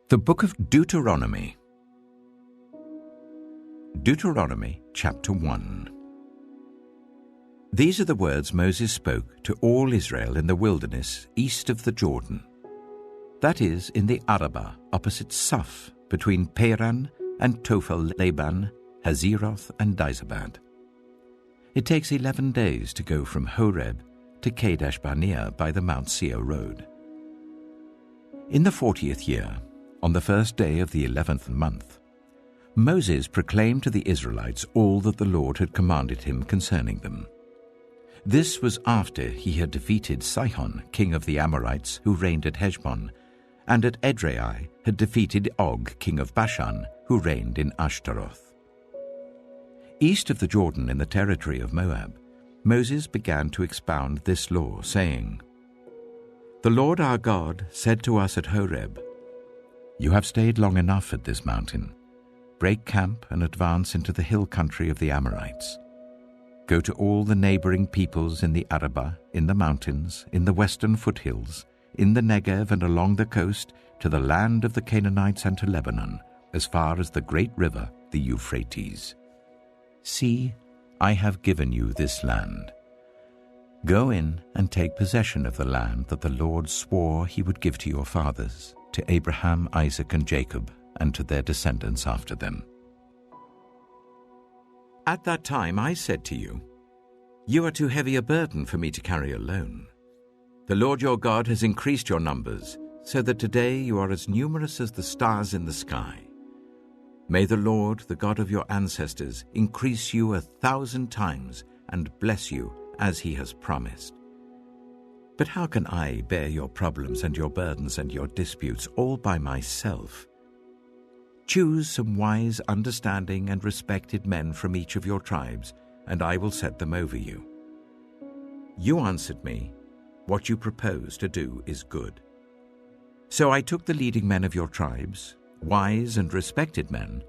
The Book of Deuteronomy. Deuteronomy chapter 1. These are the words Moses spoke to all Israel in the wilderness east of the Jordan. That is, in the Arabah, opposite Suph, between Paran and Tophel-Laban, Hazeroth and Dizabad. It takes 11 days to go from Horeb to Kadesh Barnea by the Mount Seir road. In the 40th year, on the first day of the 11th month, Moses proclaimed to the Israelites all that the Lord had commanded him concerning them. This was after he had defeated Sihon, king of the Amorites, who reigned at Heshbon, and at Edrei had defeated Og, king of Bashan, who reigned in Ashtaroth. East of the Jordan in the territory of Moab, Moses began to expound this law, saying, "The Lord our God said to us at Horeb, 'You have stayed long enough at this mountain. Break camp and advance into the hill country of the Amorites. Go to all the neighboring peoples in the Arabah, in the mountains, in the western foothills, in the Negev and along the coast, to the land of the Canaanites and to Lebanon, as far as the great river, the Euphrates. See, I have given you this land. Go in and take possession of the land that the Lord swore he would give to your fathers, to Abraham, Isaac, and Jacob, and to their descendants after them.' At that time I said to you, 'You are too heavy a burden for me to carry alone. The Lord your God has increased your numbers, so that today you are as numerous as the stars in the sky. May the Lord, the God of your ancestors, increase you 1,000 times and bless you as he has promised. But how can I bear your problems and your burdens and your disputes all by myself? Choose some wise, understanding, and respected men from each of your tribes, and I will set them over you.' You answered me, 'What you propose to do is good.' So I took the leading men of your tribes, wise and respected men,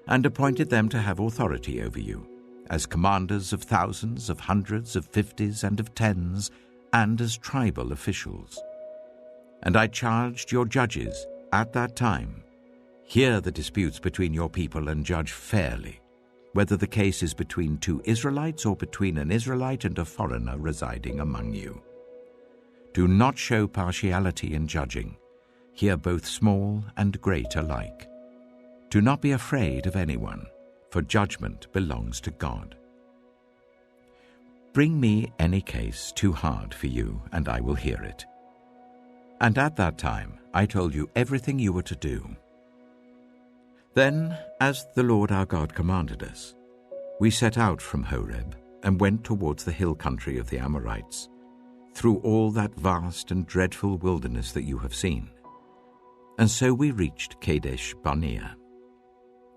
and appointed them to have authority over you, as commanders of thousands, of hundreds, of fifties, and of tens, and as tribal officials. And I charged your judges at that time, 'Hear the disputes between your people and judge fairly, whether the case is between two Israelites or between an Israelite and a foreigner residing among you. Do not show partiality in judging. Hear both small and great alike. Do not be afraid of anyone, for judgment belongs to God. Bring me any case too hard for you, and I will hear it.' And at that time I told you everything you were to do. Then, as the Lord our God commanded us, we set out from Horeb and went towards the hill country of the Amorites, through all that vast and dreadful wilderness that you have seen. And so we reached Kadesh Barnea.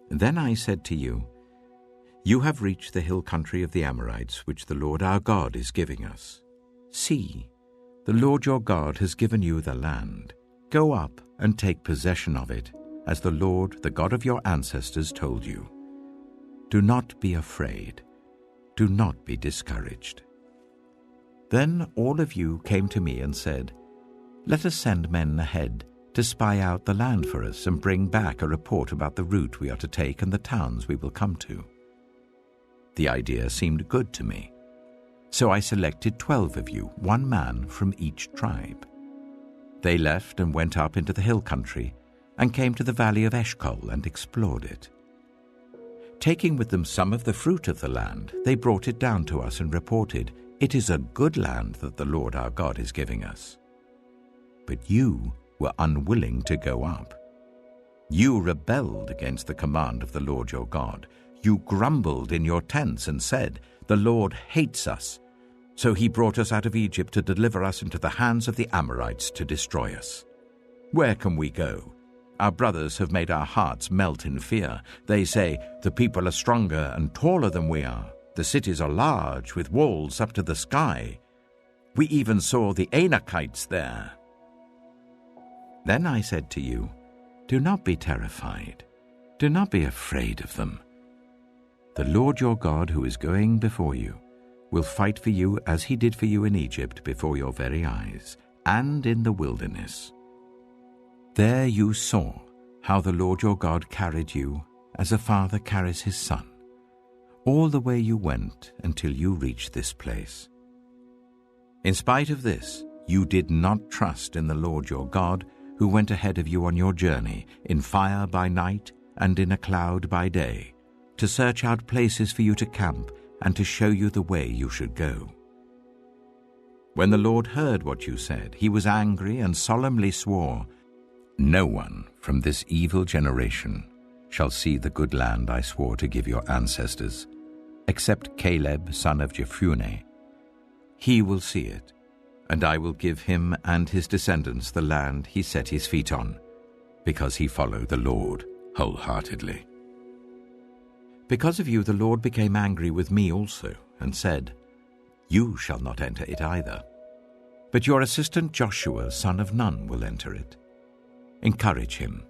Then I said to you, 'You have reached the hill country of the Amorites, which the Lord our God is giving us. See, the Lord your God has given you the land. Go up and take possession of it, as the Lord, the God of your ancestors, told you. Do not be afraid. Do not be discouraged.' Then all of you came to me and said, 'Let us send men ahead to spy out the land for us and bring back a report about the route we are to take and the towns we will come to.' The idea seemed good to me. So I selected 12 of you, one man from each tribe. They left and went up into the hill country and came to the valley of Eshcol and explored it. Taking with them some of the fruit of the land, they brought it down to us and reported, 'It is a good land that the Lord our God is giving us.' But you were unwilling to go up. You rebelled against the command of the Lord your God. You grumbled in your tents and said, 'The Lord hates us, so he brought us out of Egypt to deliver us into the hands of the Amorites to destroy us. Where can we go? Our brothers have made our hearts melt in fear. They say, the people are stronger and taller than we are. The cities are large, with walls up to the sky. We even saw the Anakites there.' Then I said to you, 'Do not be terrified. Do not be afraid of them. The Lord your God, who is going before you, will fight for you as he did for you in Egypt before your very eyes, and in the wilderness. There you saw how the Lord your God carried you as a father carries his son, all the way you went until you reached this place. In spite of this, you did not trust in the Lord your God, who went ahead of you on your journey, in fire by night and in a cloud by day, to search out places for you to camp and to show you the way you should go. When the Lord heard what you said, he was angry and solemnly swore, "No one from this evil generation shall see the good land I swore to give your ancestors, except Caleb, son of Jephunneh. He will see it, and I will give him and his descendants the land he set his feet on, because he followed the Lord wholeheartedly." Because of you the Lord became angry with me also, and said, "You shall not enter it either, but your assistant Joshua, son of Nun, will enter it. Encourage him,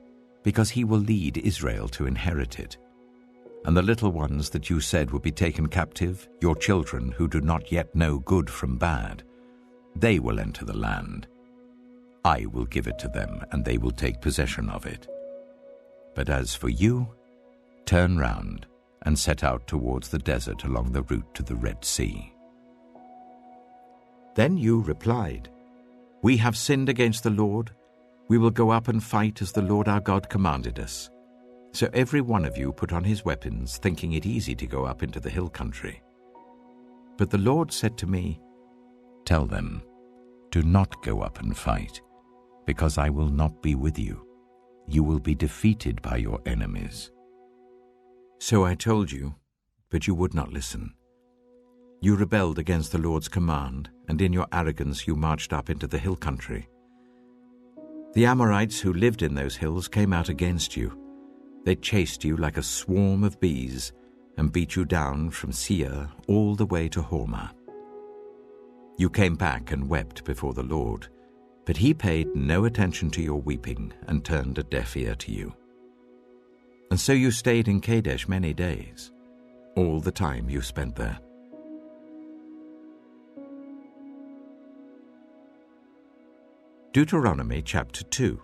because he will lead Israel to inherit it. And the little ones that you said would be taken captive, your children who do not yet know good from bad, they will enter the land. I will give it to them, and they will take possession of it. But as for you, turn round and set out towards the desert along the route to the Red Sea." Then you replied, "We have sinned against the Lord. We will go up and fight as the Lord our God commanded us." So every one of you put on his weapons, thinking it easy to go up into the hill country. But the Lord said to me, "Tell them, do not go up and fight, because I will not be with you. You will be defeated by your enemies." So I told you, but you would not listen. You rebelled against the Lord's command, and in your arrogance you marched up into the hill country. The Amorites who lived in those hills came out against you. They chased you like a swarm of bees and beat you down from Seir all the way to Hormah. You came back and wept before the Lord, but he paid no attention to your weeping and turned a deaf ear to you. And so you stayed in Kadesh many days, all the time you spent there. Deuteronomy chapter 2.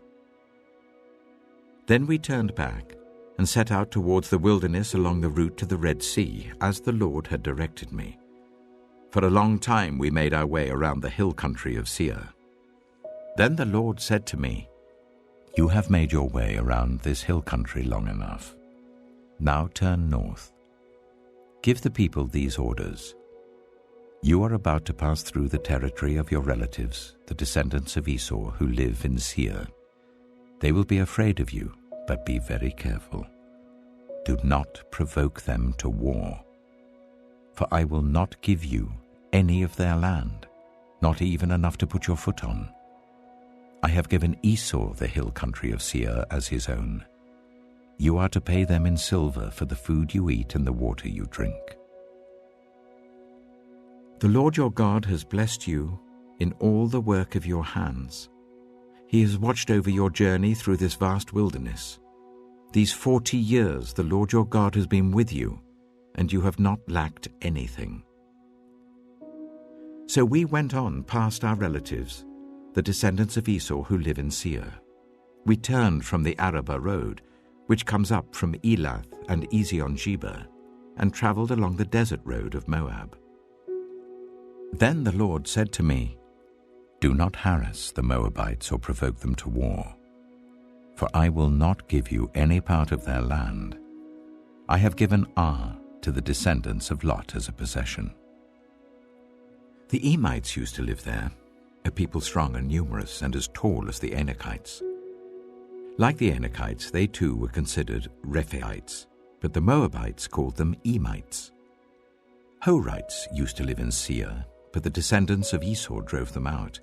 Then we turned back and set out towards the wilderness along the route to the Red Sea, as the Lord had directed me. For a long time we made our way around the hill country of Seir. Then the Lord said to me, "You have made your way around this hill country long enough. Now turn north. Give the people these orders. You are about to pass through the territory of your relatives, the descendants of Esau who live in Seir. They will be afraid of you, but be very careful. Do not provoke them to war. For I will not give you any of their land, not even enough to put your foot on. I have given Esau the hill country of Seir as his own. You are to pay them in silver for the food you eat and the water you drink. The Lord your God has blessed you in all the work of your hands. He has watched over your journey through this vast wilderness. These 40 years the Lord your God has been with you, and you have not lacked anything. So we went on past our relatives, the descendants of Esau who live in Seir. We turned from the Arabah road, which comes up from Elath and Ezion-Geber, and traveled along the desert road of Moab. Then the Lord said to me, "Do not harass the Moabites or provoke them to war, for I will not give you any part of their land. I have given Ar to the descendants of Lot as a possession." The Emites used to live there, a people strong and numerous and as tall as the Anakites. Like the Anakites, they too were considered Rephaites, but the Moabites called them Emites. Horites used to live in Seir, but the descendants of Esau drove them out.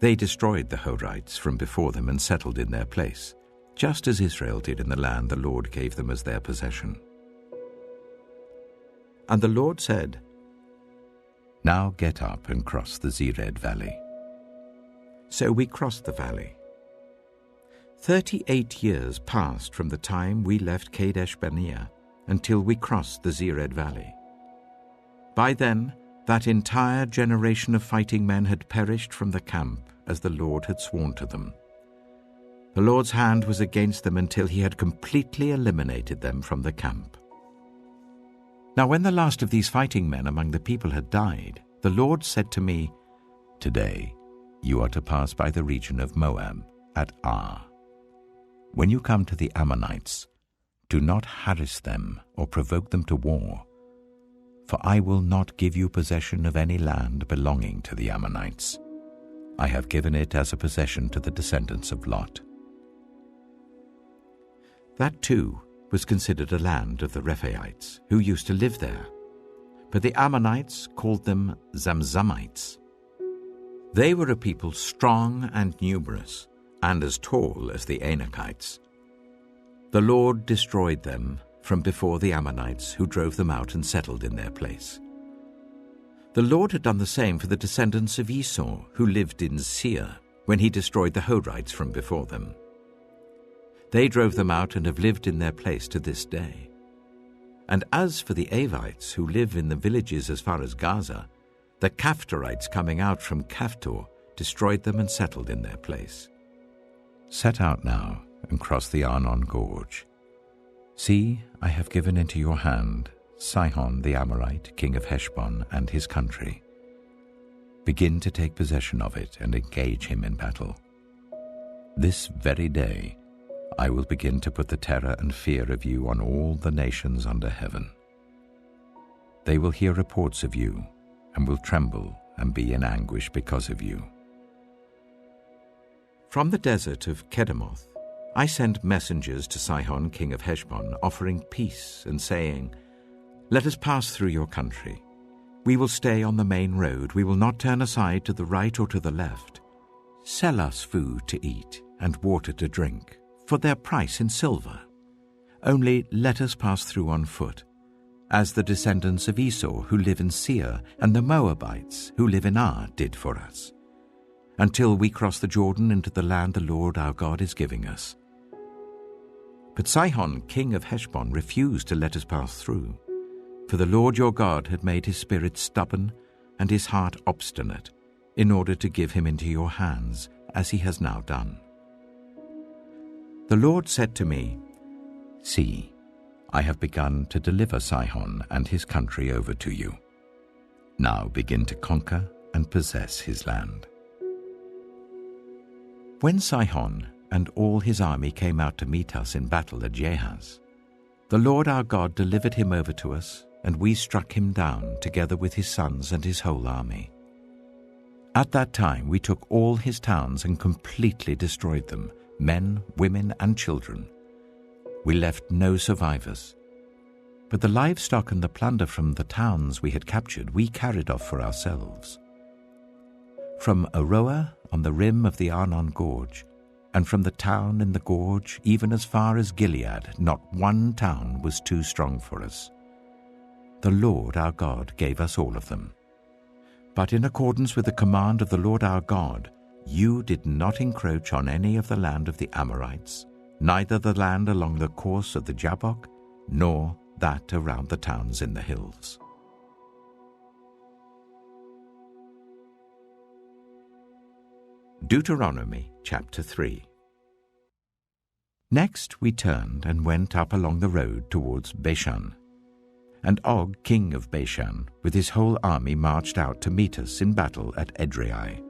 They destroyed the Horites from before them and settled in their place, just as Israel did in the land the Lord gave them as their possession. And the Lord said, "Now get up and cross the Zered Valley." So we crossed the valley. 38 years passed from the time we left Kadesh Barnea until we crossed the Zered Valley. By then, that entire generation of fighting men had perished from the camp as the Lord had sworn to them. The Lord's hand was against them until he had completely eliminated them from the camp. Now when the last of these fighting men among the people had died, the Lord said to me, "Today you are to pass by the region of Moab at Ar. When you come to the Ammonites, do not harass them or provoke them to war, for I will not give you possession of any land belonging to the Ammonites. I have given it as a possession to the descendants of Lot." That too was considered a land of the Rephaites, who used to live there, but the Ammonites called them Zamzummites. They were a people strong and numerous, and as tall as the Anakites. The Lord destroyed them from before the Ammonites, who drove them out and settled in their place. The Lord had done the same for the descendants of Esau, who lived in Seir, when he destroyed the Horites from before them. They drove them out and have lived in their place to this day. And as for the Avites, who live in the villages as far as Gaza, the Caphtorites coming out from Caphtor destroyed them and settled in their place. Set out now and cross the Arnon Gorge. See, I have given into your hand Sihon the Amorite, king of Heshbon, and his country. Begin to take possession of it and engage him in battle. This very day I will begin to put the terror and fear of you on all the nations under heaven. They will hear reports of you and will tremble and be in anguish because of you. From the desert of Kedemoth, I sent messengers to Sihon, king of Heshbon, offering peace and saying, "Let us pass through your country. We will stay on the main road. We will not turn aside to the right or to the left. Sell us food to eat and water to drink, for their price in silver. Only let us pass through on foot, as the descendants of Esau who live in Seir and the Moabites who live in Ar did for us, until we cross the Jordan into the land the Lord our God is giving us." But Sihon, king of Heshbon, refused to let us pass through, for the Lord your God had made his spirit stubborn and his heart obstinate, in order to give him into your hands, as he has now done. The Lord said to me, "See, I have begun to deliver Sihon and his country over to you. Now begin to conquer and possess his land." When Sihon and all his army came out to meet us in battle at Jahaz, the Lord our God delivered him over to us, and we struck him down together with his sons and his whole army. At that time we took all his towns and completely destroyed them, men, women, and children. We left no survivors. But the livestock and the plunder from the towns we had captured we carried off for ourselves. From Aroer on the rim of the Arnon Gorge, and from the town in the gorge even as far as Gilead, not one town was too strong for us. The Lord our God gave us all of them. But in accordance with the command of the Lord our God, you did not encroach on any of the land of the Amorites, neither the land along the course of the Jabbok, nor that around the towns in the hills. Deuteronomy chapter 3. Next we turned and went up along the road towards Bashan. And Og, king of Bashan, with his whole army marched out to meet us in battle at Edrei.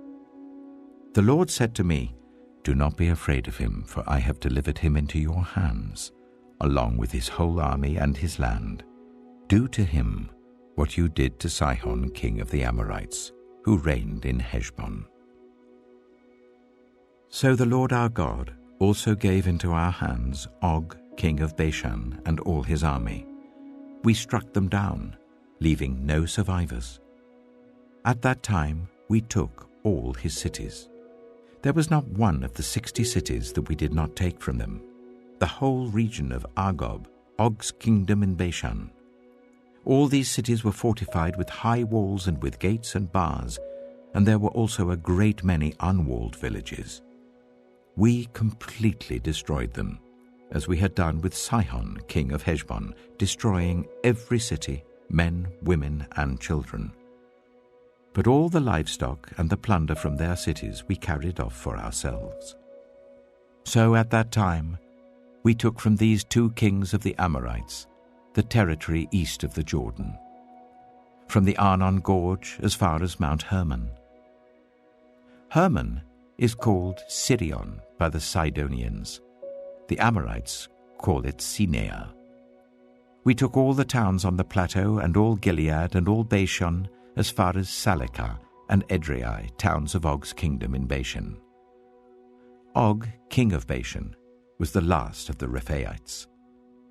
The Lord said to me, "Do not be afraid of him, for I have delivered him into your hands, along with his whole army and his land. Do to him what you did to Sihon, king of the Amorites, who reigned in Heshbon." So the Lord our God also gave into our hands Og, king of Bashan, and all his army. We struck them down, leaving no survivors. At that time we took all his cities. There was not one of the 60 cities that we did not take from them. The whole region of Argob, Og's kingdom in Bashan. All these cities were fortified with high walls and with gates and bars, and there were also a great many unwalled villages. We completely destroyed them, as we had done with Sihon, king of Heshbon, destroying every city, men, women, and children. But all the livestock and the plunder from their cities we carried off for ourselves. So at that time we took from these 2 kings of the Amorites the territory east of the Jordan, from the Arnon Gorge as far as Mount Hermon. Hermon is called Sirion by the Sidonians. The Amorites call it Sinea. We took all the towns on the plateau and all Gilead and all Bashan as far as Salekah and Edrei, towns of Og's kingdom in Bashan. Og, king of Bashan, was the last of the Rephaites.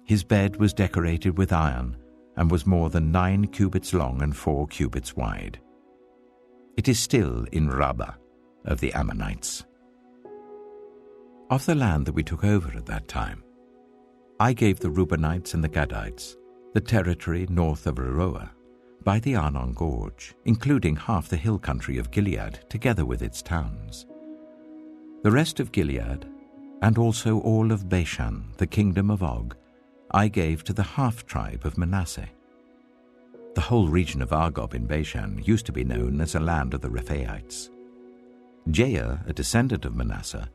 His bed was decorated with iron and was more than 9 cubits long and 4 cubits wide. It is still in Rabbah of the Ammonites. Of the land that we took over at that time, I gave the Reubenites and the Gadites the territory north of Aroer, by the Arnon Gorge, including half the hill country of Gilead, together with its towns. The rest of Gilead, and also all of Bashan, the kingdom of Og, I gave to the half-tribe of Manasseh. The whole region of Argob in Bashan used to be known as a land of the Rephaites. Jair, a descendant of Manasseh,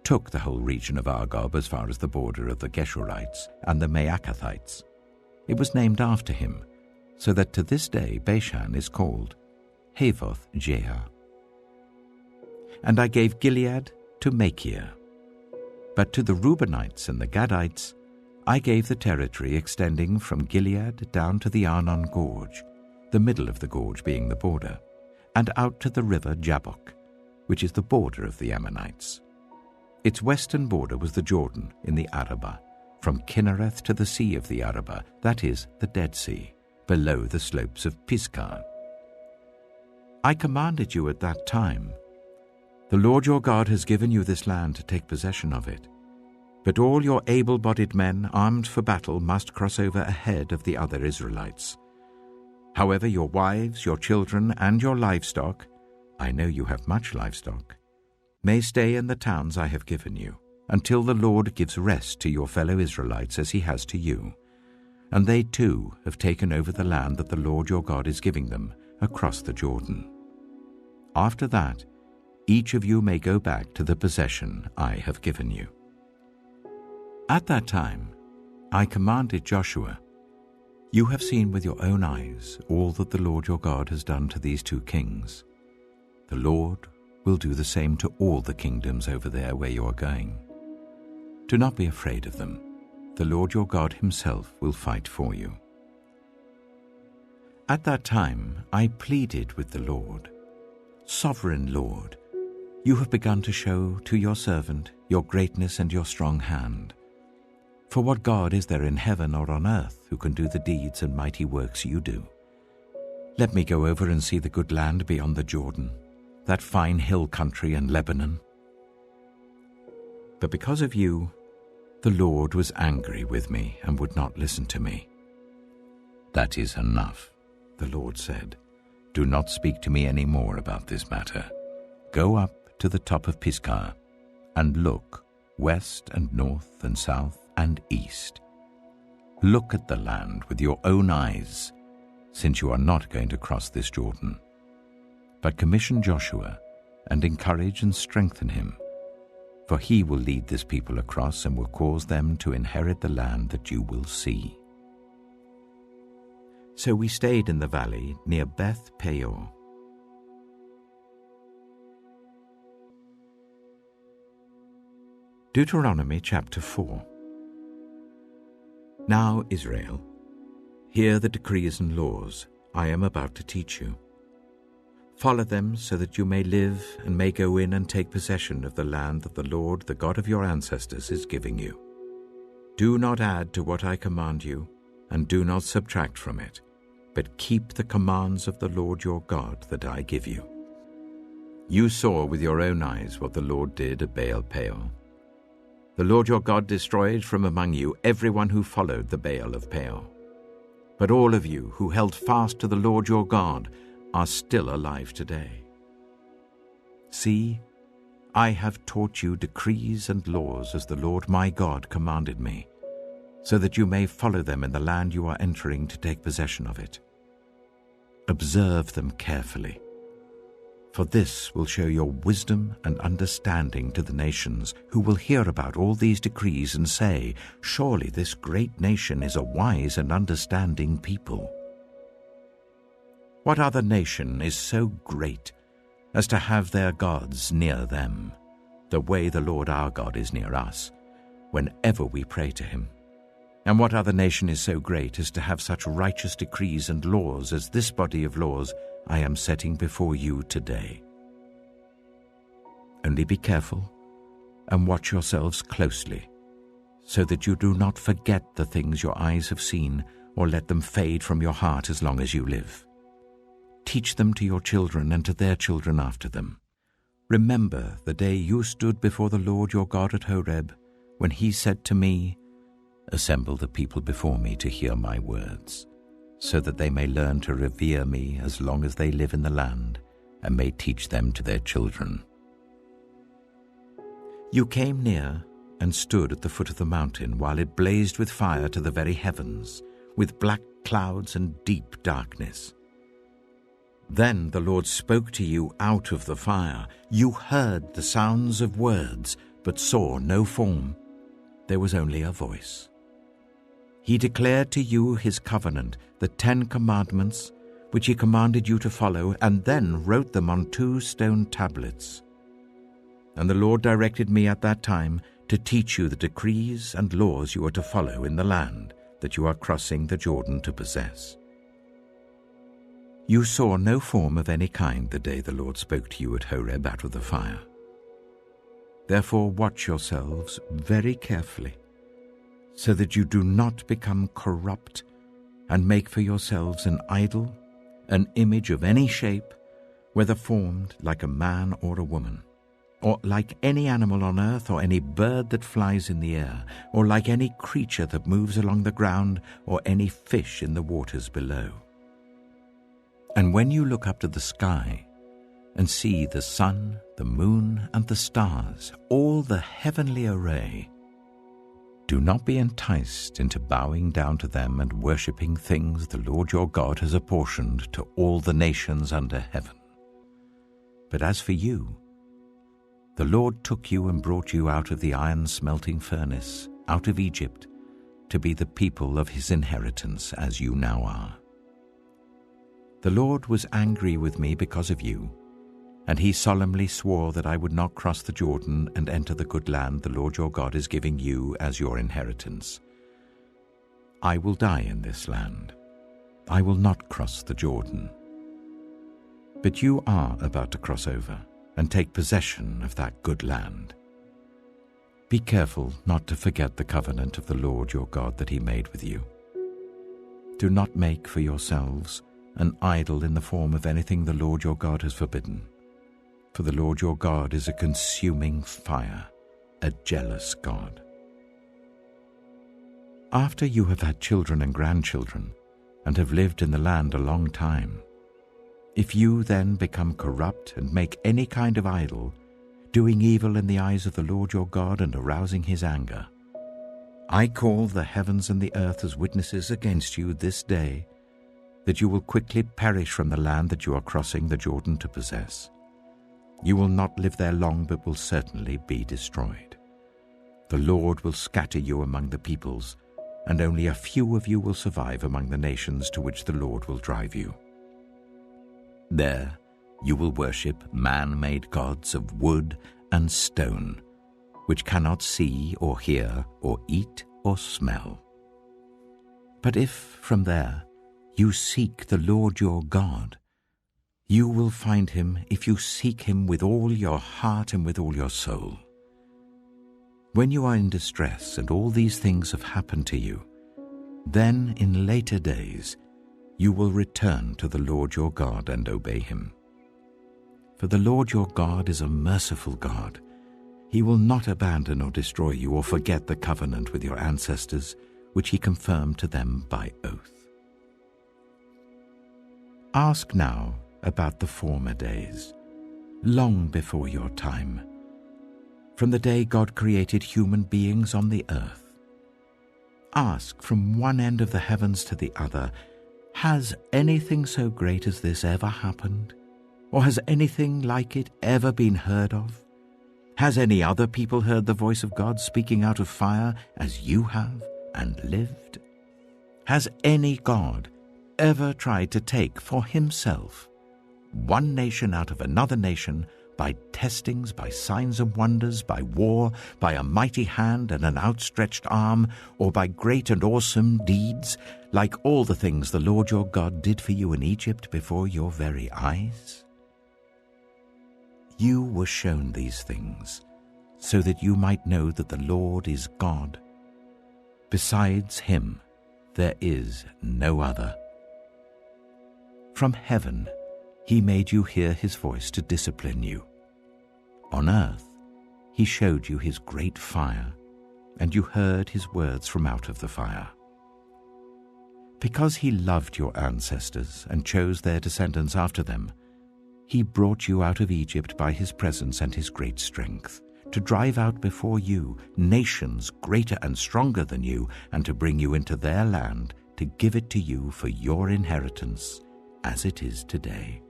took the whole region of Argob as far as the border of the Geshurites and the Maacathites. It was named after him, so that to this day Bashan is called Havoth Jair. And I gave Gilead to Machir. But to the Reubenites and the Gadites I gave the territory extending from Gilead down to the Arnon Gorge, the middle of the gorge being the border, and out to the river Jabbok, which is the border of the Ammonites. Its western border was the Jordan in the Arabah, from Kinnereth to the sea of the Arabah, that is, the Dead Sea, below the slopes of Pisgah. I commanded you at that time, the Lord your God has given you this land to take possession of it. But all your able-bodied men armed for battle must cross over ahead of the other Israelites. However, your wives, your children, and your livestock, I know you have much livestock, may stay in the towns I have given you, until the Lord gives rest to your fellow Israelites as he has to you. And they too have taken over the land that the Lord your God is giving them across the Jordan. After that, each of you may go back to the possession I have given you. At that time, I commanded Joshua, you have seen with your own eyes all that the Lord your God has done to these 2 kings. The Lord will do the same to all the kingdoms over there where you are going. Do not be afraid of them. The Lord your God himself will fight for you. At that time, I pleaded with the Lord, Sovereign Lord, you have begun to show to your servant your greatness and your strong hand. For what God is there in heaven or on earth who can do the deeds and mighty works you do? Let me go over and see the good land beyond the Jordan, that fine hill country and Lebanon. But because of you, the Lord was angry with me and would not listen to me. That is enough, the Lord said. Do not speak to me any more about this matter. Go up to the top of Pisgah and look west and north and south and east. Look at the land with your own eyes, since you are not going to cross this Jordan. But commission Joshua and encourage and strengthen him, for he will lead this people across and will cause them to inherit the land that you will see. So we stayed in the valley near Beth Peor. Deuteronomy chapter 4. Now, Israel, hear the decrees and laws I am about to teach you. Follow them so that you may live and may go in and take possession of the land that the Lord, the God of your ancestors, is giving you. Do not add to what I command you, and do not subtract from it, but keep the commands of the Lord your God that I give you. You saw with your own eyes what the Lord did at Baal Peor. The Lord your God destroyed from among you everyone who followed the Baal of Peor. But all of you who held fast to the Lord your God are still alive today. See, I have taught you decrees and laws as the Lord my God commanded me, so that you may follow them in the land you are entering to take possession of it. Observe them carefully. For this will show your wisdom and understanding to the nations, who will hear about all these decrees and say, 'Surely this great nation is a wise and understanding people.' What other nation is so great as to have their gods near them, the way the Lord our God is near us, whenever we pray to him? And what other nation is so great as to have such righteous decrees and laws as this body of laws I am setting before you today? Only be careful and watch yourselves closely, so that you do not forget the things your eyes have seen, or let them fade from your heart as long as you live. Teach them to your children and to their children after them. Remember the day you stood before the Lord your God at Horeb, when he said to me, 'Assemble the people before me to hear my words, so that they may learn to revere me as long as they live in the land, and may teach them to their children.' You came near and stood at the foot of the mountain while it blazed with fire to the very heavens, with black clouds and deep darkness. Then the Lord spoke to you out of the fire. You heard the sounds of words, but saw no form. There was only a voice. He declared to you his covenant, the 10 commandments, which he commanded you to follow, and then wrote them on 2 stone tablets. And the Lord directed me at that time to teach you the decrees and laws you are to follow in the land that you are crossing the Jordan to possess. You saw no form of any kind the day the Lord spoke to you at Horeb out of the fire. Therefore watch yourselves very carefully, so that you do not become corrupt and make for yourselves an idol, an image of any shape, whether formed like a man or a woman, or like any animal on earth, or any bird that flies in the air, or like any creature that moves along the ground, or any fish in the waters below. And when you look up to the sky and see the sun, the moon, and the stars, all the heavenly array, do not be enticed into bowing down to them and worshipping things the Lord your God has apportioned to all the nations under heaven. But as for you, the Lord took you and brought you out of the iron-smelting furnace, out of Egypt, to be the people of his inheritance, as you now are. The Lord was angry with me because of you, and he solemnly swore that I would not cross the Jordan and enter the good land the Lord your God is giving you as your inheritance. I will die in this land. I will not cross the Jordan. But you are about to cross over and take possession of that good land. Be careful not to forget the covenant of the Lord your God that he made with you. Do not make for yourselves an idol in the form of anything the Lord your God has forbidden. For the Lord your God is a consuming fire, a jealous God. After you have had children and grandchildren, and have lived in the land a long time, if you then become corrupt and make any kind of idol, doing evil in the eyes of the Lord your God and arousing his anger, I call the heavens and the earth as witnesses against you this day, that you will quickly perish from the land that you are crossing the Jordan to possess. You will not live there long, but will certainly be destroyed. The Lord will scatter you among the peoples, and only a few of you will survive among the nations to which the Lord will drive you. There you will worship man-made gods of wood and stone, which cannot see or hear or eat or smell. But if from there you seek the Lord your God, you will find him if you seek him with all your heart and with all your soul. When you are in distress and all these things have happened to you, then in later days you will return to the Lord your God and obey him. For the Lord your God is a merciful God. He will not abandon or destroy you or forget the covenant with your ancestors, which he confirmed to them by oath. Ask now about the former days, long before your time, from the day God created human beings on the earth. Ask from one end of the heavens to the other, has anything so great as this ever happened? Or has anything like it ever been heard of? Has any other people heard the voice of God speaking out of fire as you have and lived? Has any God ever tried to take for himself one nation out of another nation by testings, by signs and wonders, by war, by a mighty hand and an outstretched arm, or by great and awesome deeds, like all the things the Lord your God did for you in Egypt before your very eyes? You were shown these things, so that you might know that the Lord is God. Besides him, there is no other. From heaven, he made you hear his voice to discipline you. On earth, he showed you his great fire, and you heard his words from out of the fire. Because he loved your ancestors and chose their descendants after them, he brought you out of Egypt by his presence and his great strength, to drive out before you nations greater and stronger than you, and to bring you into their land, to give it to you for your inheritance, as it is today.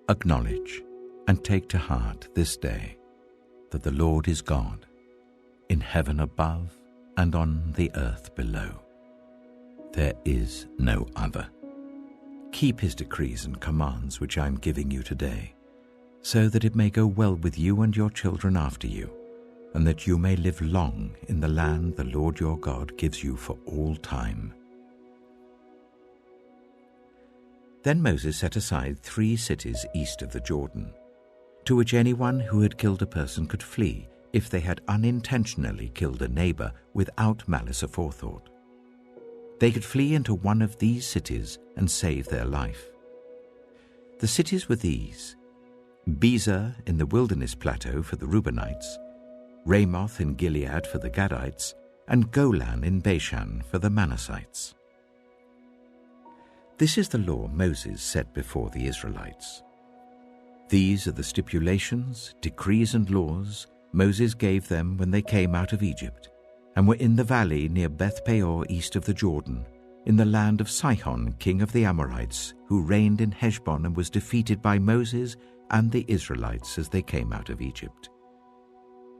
Acknowledge and take to heart this day that the Lord is God, in heaven above and on the earth below. There is no other. Keep his decrees and commands which I am giving you today, so that it may go well with you and your children after you, and that you may live long in the land the Lord your God gives you for all time. Then Moses set aside 3 cities east of the Jordan, to which anyone who had killed a person could flee if they had unintentionally killed a neighbor without malice aforethought. They could flee into one of these cities and save their life. The cities were these: Bezer in the wilderness plateau for the Reubenites, Ramoth in Gilead for the Gadites, and Golan in Bashan for the Manassites. This is the law Moses set before the Israelites. These are the stipulations, decrees, and laws Moses gave them when they came out of Egypt, and were in the valley near Beth Peor east of the Jordan, in the land of Sihon, king of the Amorites, who reigned in Heshbon and was defeated by Moses and the Israelites as they came out of Egypt.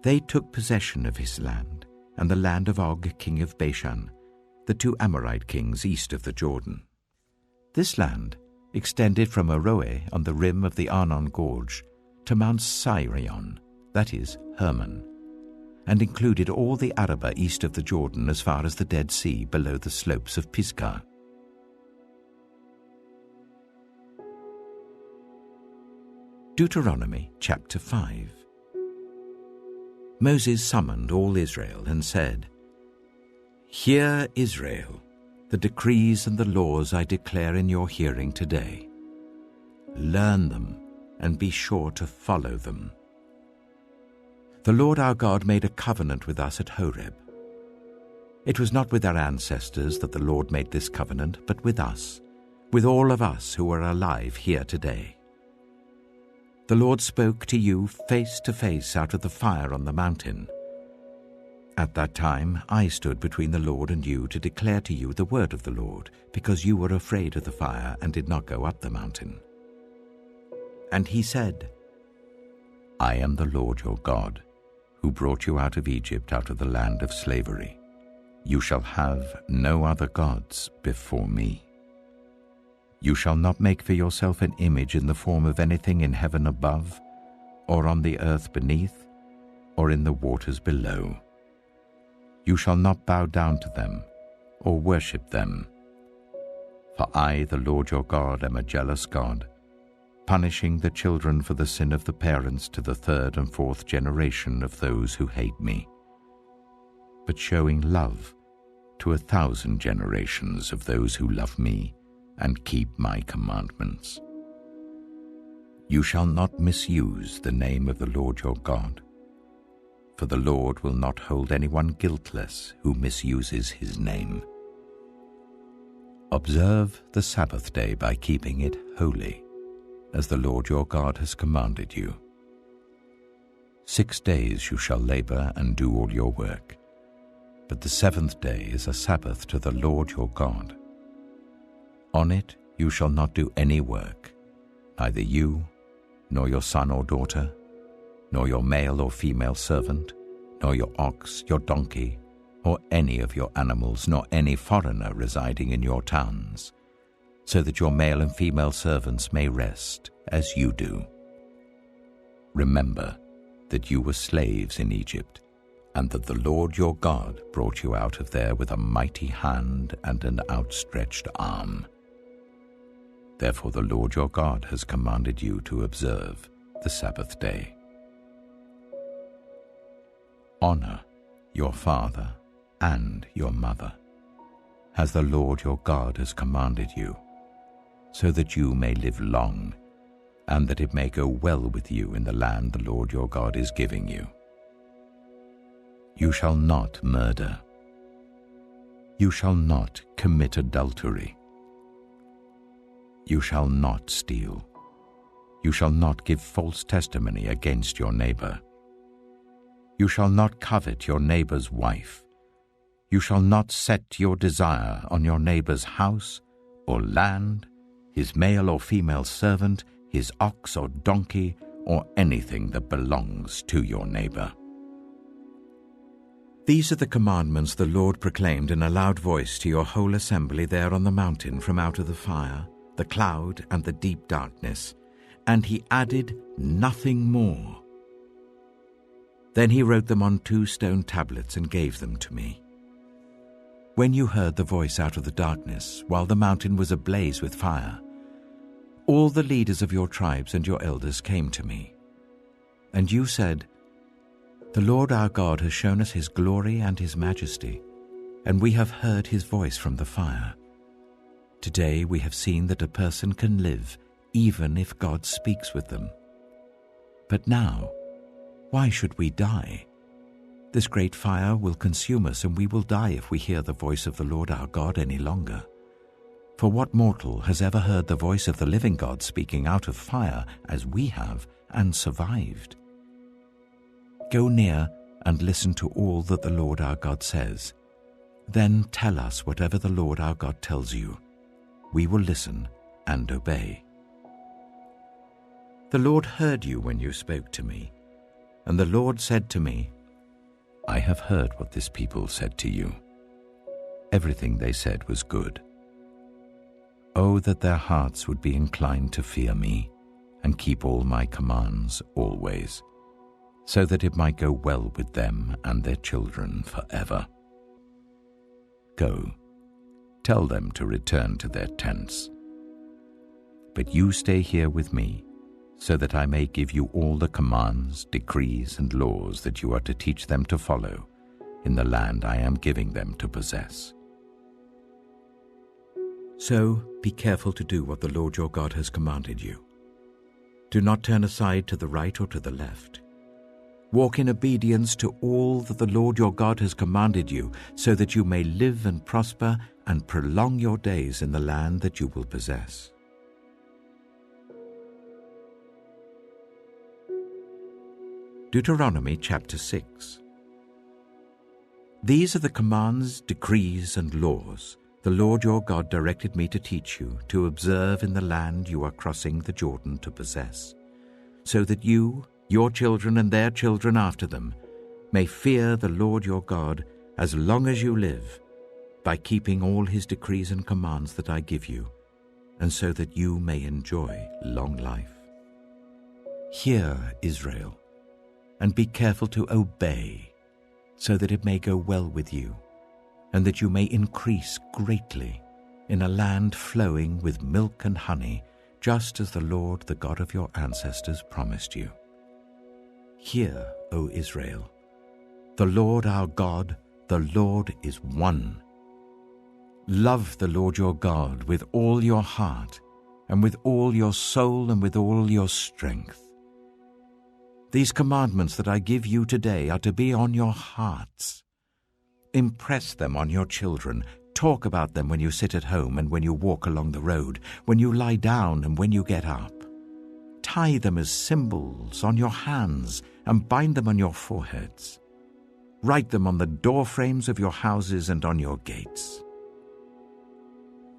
They took possession of his land, and the land of Og, king of Bashan, the 2 Amorite kings east of the Jordan. This land extended from Aroeh on the rim of the Arnon Gorge to Mount Sirion, that is, Hermon, and included all the Arabah east of the Jordan as far as the Dead Sea below the slopes of Pisgah. Deuteronomy chapter 5. Moses summoned all Israel and said, "Hear, Israel, the decrees and the laws I declare in your hearing today. Learn them and be sure to follow them. The Lord our God made a covenant with us at Horeb. It was not with our ancestors that the Lord made this covenant, but with us, with all of us who are alive here today. The Lord spoke to you face to face out of the fire on the mountain. At that time I stood between the Lord and you to declare to you the word of the Lord, because you were afraid of the fire and did not go up the mountain. And he said, I am the Lord your God, who brought you out of Egypt, out of the land of slavery. You shall have no other gods before me. You shall not make for yourself an image in the form of anything in heaven above, or on the earth beneath, or in the waters below. You shall not bow down to them, or worship them. For I, the Lord your God, am a jealous God, punishing the children for the sin of the parents to the 3rd and 4th generation of those who hate me, but showing love to 1,000 generations of those who love me and keep my commandments. You shall not misuse the name of the Lord your God, for the Lord will not hold anyone guiltless who misuses his name. Observe the Sabbath day by keeping it holy, as the Lord your God has commanded you. 6 days you shall labor and do all your work, but the 7th day is a Sabbath to the Lord your God. On it you shall not do any work, neither you, nor your son or daughter, nor your male or female servant, nor your ox, your donkey, or any of your animals, nor any foreigner residing in your towns, so that your male and female servants may rest as you do. Remember that you were slaves in Egypt, and that the Lord your God brought you out of there with a mighty hand and an outstretched arm. Therefore the Lord your God has commanded you to observe the Sabbath day. Honor your father and your mother, as the Lord your God has commanded you, so that you may live long, and that it may go well with you in the land the Lord your God is giving you. You shall not murder. You shall not commit adultery. You shall not steal. You shall not give false testimony against your neighbor. You shall not covet your neighbor's wife. You shall not set your desire on your neighbor's house or land, his male or female servant, his ox or donkey, or anything that belongs to your neighbor. These are the commandments the Lord proclaimed in a loud voice to your whole assembly there on the mountain from out of the fire, the cloud, and the deep darkness, and he added nothing more. Then he wrote them on 2 stone tablets and gave them to me. When you heard the voice out of the darkness, while the mountain was ablaze with fire, all the leaders of your tribes and your elders came to me. And you said, "The Lord our God has shown us his glory and his majesty, and we have heard his voice from the fire. Today we have seen that a person can live even if God speaks with them. But now, why should we die? This great fire will consume us, and we will die if we hear the voice of the Lord our God any longer. For what mortal has ever heard the voice of the living God speaking out of fire as we have, and survived? Go near and listen to all that the Lord our God says. Then tell us whatever the Lord our God tells you. We will listen and obey." The Lord heard you when you spoke to me, and the Lord said to me, "I have heard what this people said to you. Everything they said was good. Oh, that their hearts would be inclined to fear me and keep all my commands always, so that it might go well with them and their children forever. Go, tell them to return to their tents. But you stay here with me, so that I may give you all the commands, decrees, and laws that you are to teach them to follow in the land I am giving them to possess. So be careful to do what the Lord your God has commanded you. Do not turn aside to the right or to the left. Walk in obedience to all that the Lord your God has commanded you, so that you may live and prosper and prolong your days in the land that you will possess. Deuteronomy chapter 6. These are the commands, decrees, and laws the Lord your God directed me to teach you, to observe in the land you are crossing the Jordan to possess, so that you, your children, and their children after them may fear the Lord your God as long as you live, by keeping all his decrees and commands that I give you, and so that you may enjoy long life. Hear, Israel, and be careful to obey, so that it may go well with you, and that you may increase greatly in a land flowing with milk and honey, just as the Lord, the God of your ancestors, promised you. Hear, O Israel, the Lord our God, the Lord is one. Love the Lord your God with all your heart, and with all your soul, and with all your strength. These commandments that I give you today are to be on your hearts. Impress them on your children. Talk about them when you sit at home and when you walk along the road, when you lie down and when you get up. Tie them as symbols on your hands and bind them on your foreheads. Write them on the doorframes of your houses and on your gates.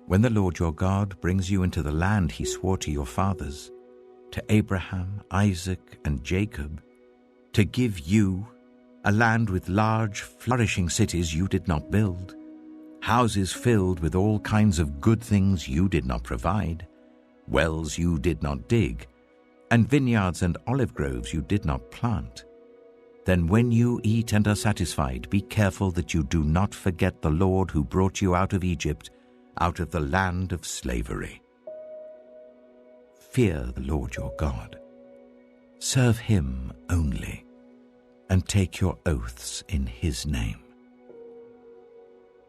When the Lord your God brings you into the land he swore to your fathers, to Abraham, Isaac, and Jacob, to give you a land with large, flourishing cities you did not build, houses filled with all kinds of good things you did not provide, wells you did not dig, and vineyards and olive groves you did not plant. Then when you eat and are satisfied, be careful that you do not forget the Lord who brought you out of Egypt, out of the land of slavery. Fear the Lord your God. Serve him only, and take your oaths in his name.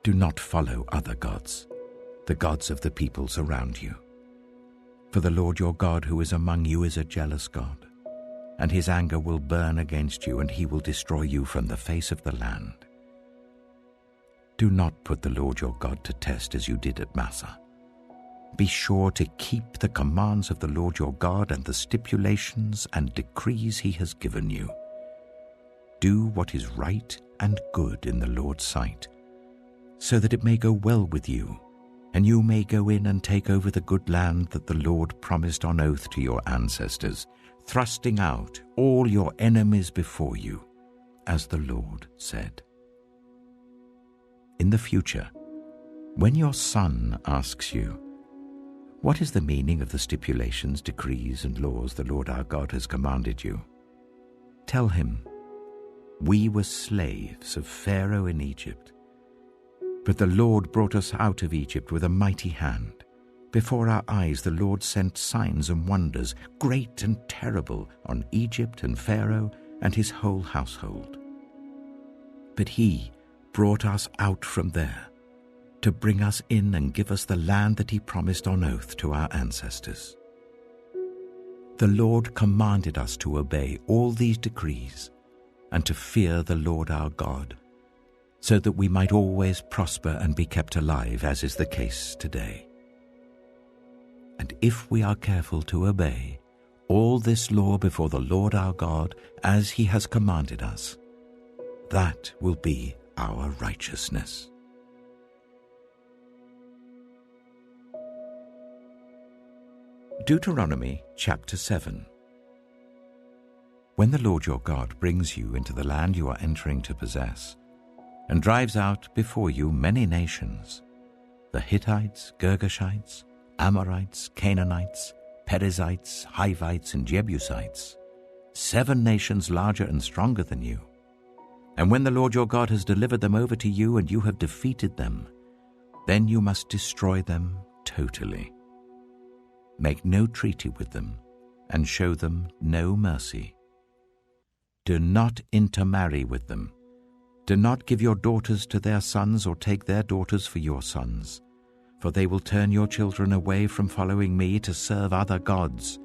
Do not follow other gods, the gods of the peoples around you. For the Lord your God who is among you is a jealous God, and his anger will burn against you, and he will destroy you from the face of the land. Do not put the Lord your God to test as you did at Massah. Be sure to keep the commands of the Lord your God and the stipulations and decrees he has given you. Do what is right and good in the Lord's sight, so that it may go well with you, and you may go in and take over the good land that the Lord promised on oath to your ancestors, thrusting out all your enemies before you, as the Lord said. In the future, when your son asks you, "What is the meaning of the stipulations, decrees, and laws the Lord our God has commanded you?" tell him, "We were slaves of Pharaoh in Egypt, but the Lord brought us out of Egypt with a mighty hand. Before our eyes the Lord sent signs and wonders, great and terrible, on Egypt and Pharaoh and his whole household. But he brought us out from there to bring us in and give us the land that he promised on oath to our ancestors. The Lord commanded us to obey all these decrees and to fear the Lord our God, so that we might always prosper and be kept alive, as is the case today. And if we are careful to obey all this law before the Lord our God, as he has commanded us, that will be our righteousness." Deuteronomy chapter 7. When the Lord your God brings you into the land you are entering to possess, and drives out before you many nations, the Hittites, Girgashites, Amorites, Canaanites, Perizzites, Hivites, and Jebusites, 7 nations larger and stronger than you. And when the Lord your God has delivered them over to you and you have defeated them, then you must destroy them totally. Make no treaty with them and show them no mercy. Do not intermarry with them. Do not give your daughters to their sons or take their daughters for your sons, for they will turn your children away from following me to serve other gods,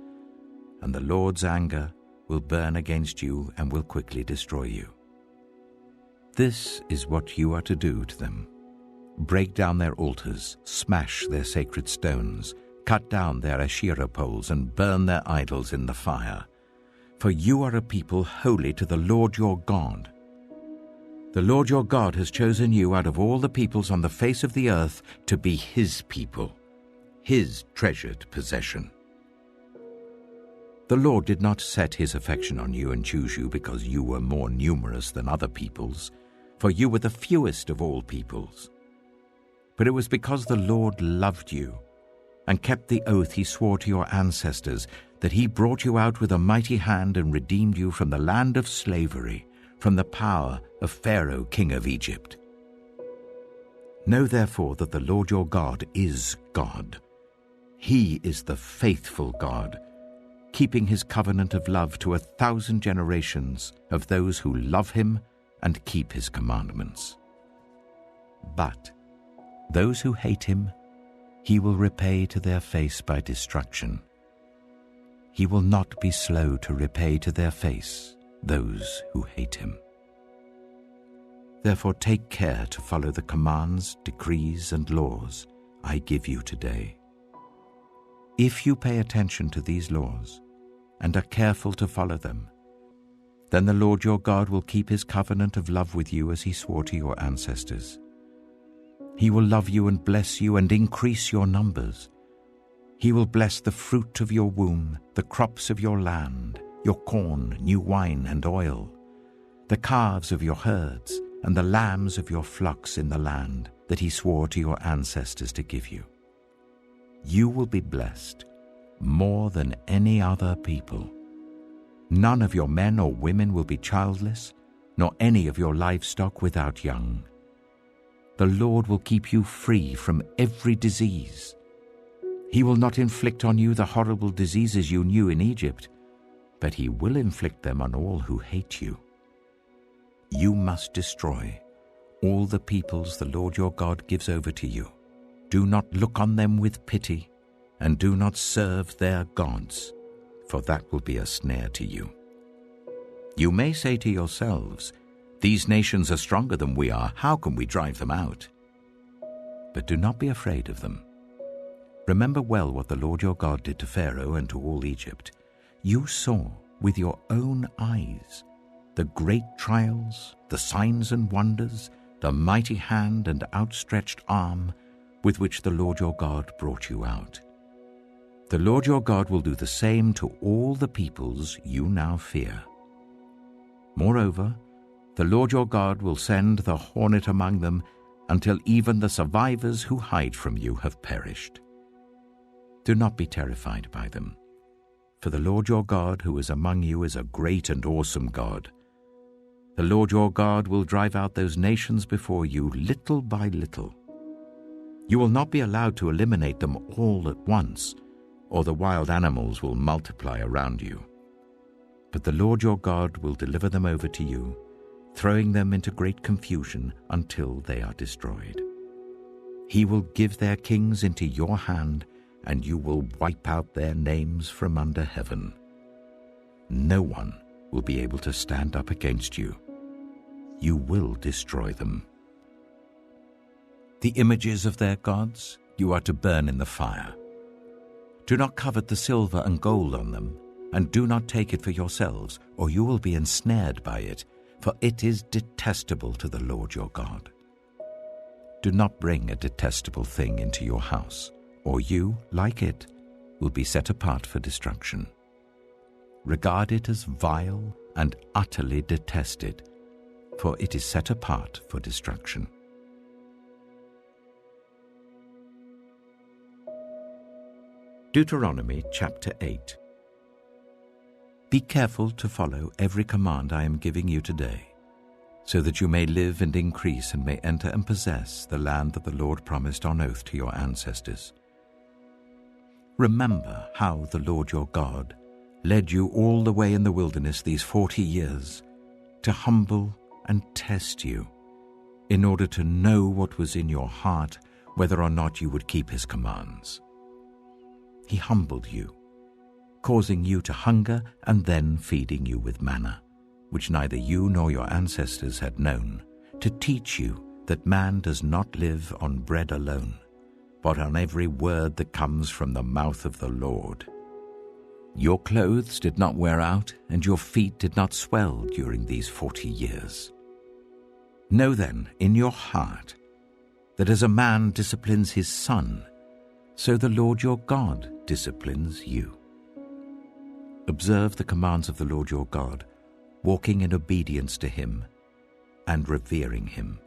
and the Lord's anger will burn against you and will quickly destroy you. This is what you are to do to them. Break down their altars, smash their sacred stones, cut down their Asherah poles, and burn their idols in the fire. For you are a people holy to the Lord your God. The Lord your God has chosen you out of all the peoples on the face of the earth to be his people, his treasured possession. The Lord did not set his affection on you and choose you because you were more numerous than other peoples, for you were the fewest of all peoples. But it was because the Lord loved you and kept the oath he swore to your ancestors, that he brought you out with a mighty hand and redeemed you from the land of slavery, from the power of Pharaoh, king of Egypt. Know therefore that the Lord your God is God. He is the faithful God, keeping his covenant of love to 1,000 generations of those who love him and keep his commandments. But those who hate him, he will repay to their face by destruction. He will not be slow to repay to their face those who hate him. Therefore take care to follow the commands, decrees, and laws I give you today. If you pay attention to these laws and are careful to follow them, then the Lord your God will keep his covenant of love with you as he swore to your ancestors. He will love you and bless you and increase your numbers. He will bless the fruit of your womb, the crops of your land, your corn, new wine, and oil, the calves of your herds, and the lambs of your flocks in the land that he swore to your ancestors to give you. You will be blessed more than any other people. None of your men or women will be childless, nor any of your livestock without young. The Lord will keep you free from every disease. He will not inflict on you the horrible diseases you knew in Egypt, but he will inflict them on all who hate you. You must destroy all the peoples the Lord your God gives over to you. Do not look on them with pity, and do not serve their gods, for that will be a snare to you. You may say to yourselves, "These nations are stronger than we are. How can we drive them out?" But do not be afraid of them. Remember well what the Lord your God did to Pharaoh and to all Egypt. You saw with your own eyes the great trials, the signs and wonders, the mighty hand and outstretched arm with which the Lord your God brought you out. The Lord your God will do the same to all the peoples you now fear. Moreover, the Lord your God will send the hornet among them until even the survivors who hide from you have perished. Do not be terrified by them, for the Lord your God who is among you is a great and awesome God. The Lord your God will drive out those nations before you little by little. You will not be allowed to eliminate them all at once, or the wild animals will multiply around you. But the Lord your God will deliver them over to you, throwing them into great confusion until they are destroyed. He will give their kings into your hand, and you will wipe out their names from under heaven. No one will be able to stand up against you. You will destroy them. The images of their gods you are to burn in the fire. Do not covet the silver and gold on them, and do not take it for yourselves, or you will be ensnared by it, for it is detestable to the Lord your God. Do not bring a detestable thing into your house, or you, like it, will be set apart for destruction. Regard it as vile and utterly detested, for it is set apart for destruction. Deuteronomy chapter 8. Be careful to follow every command I am giving you today, so that you may live and increase and may enter and possess the land that the Lord promised on oath to your ancestors. Remember how the Lord your God led you all the way in the wilderness these 40 years to humble and test you, in order to know what was in your heart, whether or not you would keep his commands. He humbled you, causing you to hunger and then feeding you with manna, which neither you nor your ancestors had known, to teach you that man does not live on bread alone, but on every word that comes from the mouth of the Lord. Your clothes did not wear out, and your feet did not swell during these 40 years. Know then in your heart that as a man disciplines his son, so the Lord your God disciplines you. Observe the commands of the Lord your God, walking in obedience to him and revering him.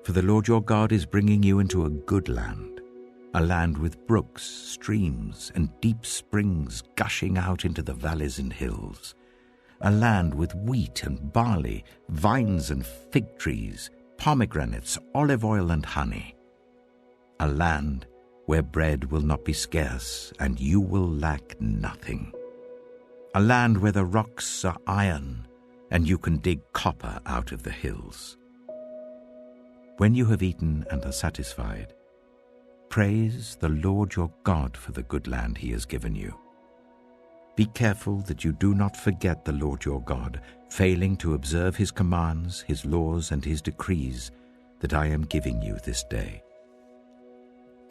For the Lord your God is bringing you into a good land, a land with brooks, streams, and deep springs gushing out into the valleys and hills, a land with wheat and barley, vines and fig trees, pomegranates, olive oil and honey, a land where bread will not be scarce and you will lack nothing, a land where the rocks are iron and you can dig copper out of the hills. When you have eaten and are satisfied, praise the Lord your God for the good land he has given you. Be careful that you do not forget the Lord your God, failing to observe his commands, his laws, and his decrees that I am giving you this day.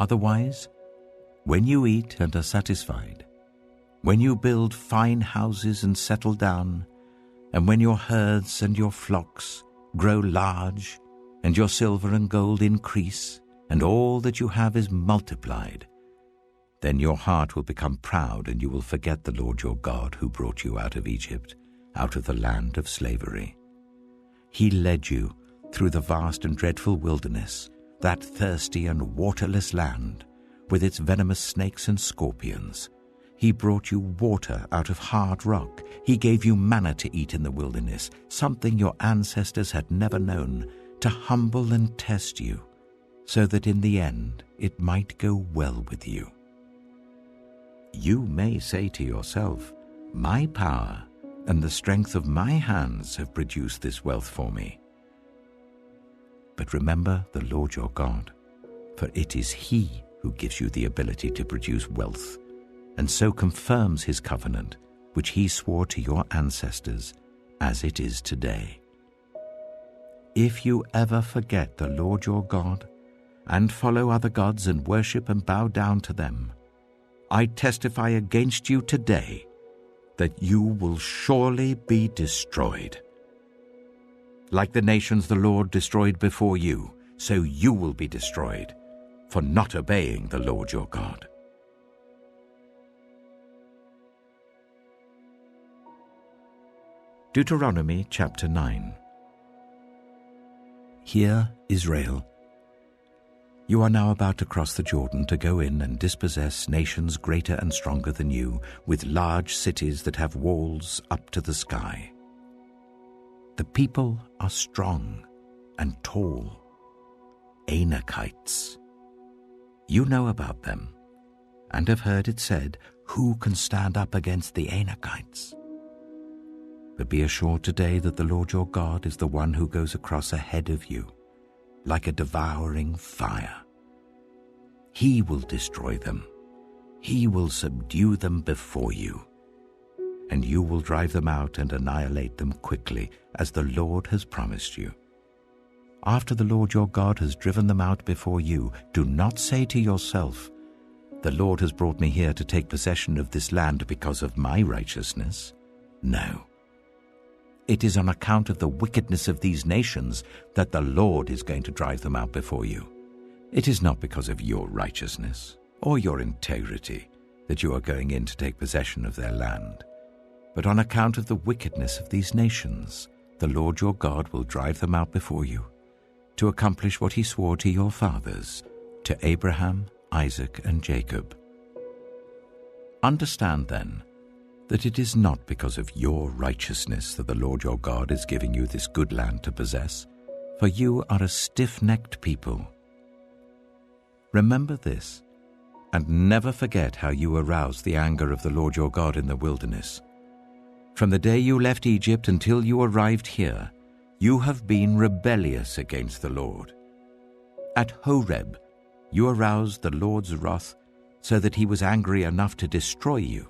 Otherwise, when you eat and are satisfied, when you build fine houses and settle down, and when your herds and your flocks grow large, and your silver and gold increase, and all that you have is multiplied, Then your heart will become proud, and you will forget the Lord your God, who brought you out of Egypt, out of the land of slavery. He led you through the vast and dreadful wilderness, that thirsty and waterless land, with its venomous snakes and scorpions. He brought you water out of hard rock. He gave you manna to eat in the wilderness, something your ancestors had never known, to humble and test you, so that in the end it might go well with you. You may say to yourself, "My power and the strength of my hands have produced this wealth for me." But remember the Lord your God, for it is He who gives you the ability to produce wealth, and so confirms His covenant, which He swore to your ancestors, as it is today. If you ever forget the Lord your God, and follow other gods and worship and bow down to them, I testify against you today that you will surely be destroyed. Like the nations the Lord destroyed before you, so you will be destroyed for not obeying the Lord your God. Deuteronomy chapter 9. Hear, Israel. You are now about to cross the Jordan to go in and dispossess nations greater and stronger than you, with large cities that have walls up to the sky. The people are strong and tall, Anakites. You know about them, and have heard it said, "Who can stand up against the Anakites?" But be assured today that the Lord your God is the one who goes across ahead of you, like a devouring fire. He will destroy them. He will subdue them before you, and you will drive them out and annihilate them quickly, as the Lord has promised you. After the Lord your God has driven them out before you, do not say to yourself, "The Lord has brought me here to take possession of this land because of my righteousness." No. It is on account of the wickedness of these nations that the Lord is going to drive them out before you. It is not because of your righteousness or your integrity that you are going in to take possession of their land, but on account of the wickedness of these nations, the Lord your God will drive them out before you, to accomplish what He swore to your fathers, to Abraham, Isaac, and Jacob. Understand then that it is not because of your righteousness that the Lord your God is giving you this good land to possess, for you are a stiff-necked people. Remember this, and never forget how you aroused the anger of the Lord your God in the wilderness. From the day you left Egypt until you arrived here, you have been rebellious against the Lord. At Horeb, you aroused the Lord's wrath so that He was angry enough to destroy you.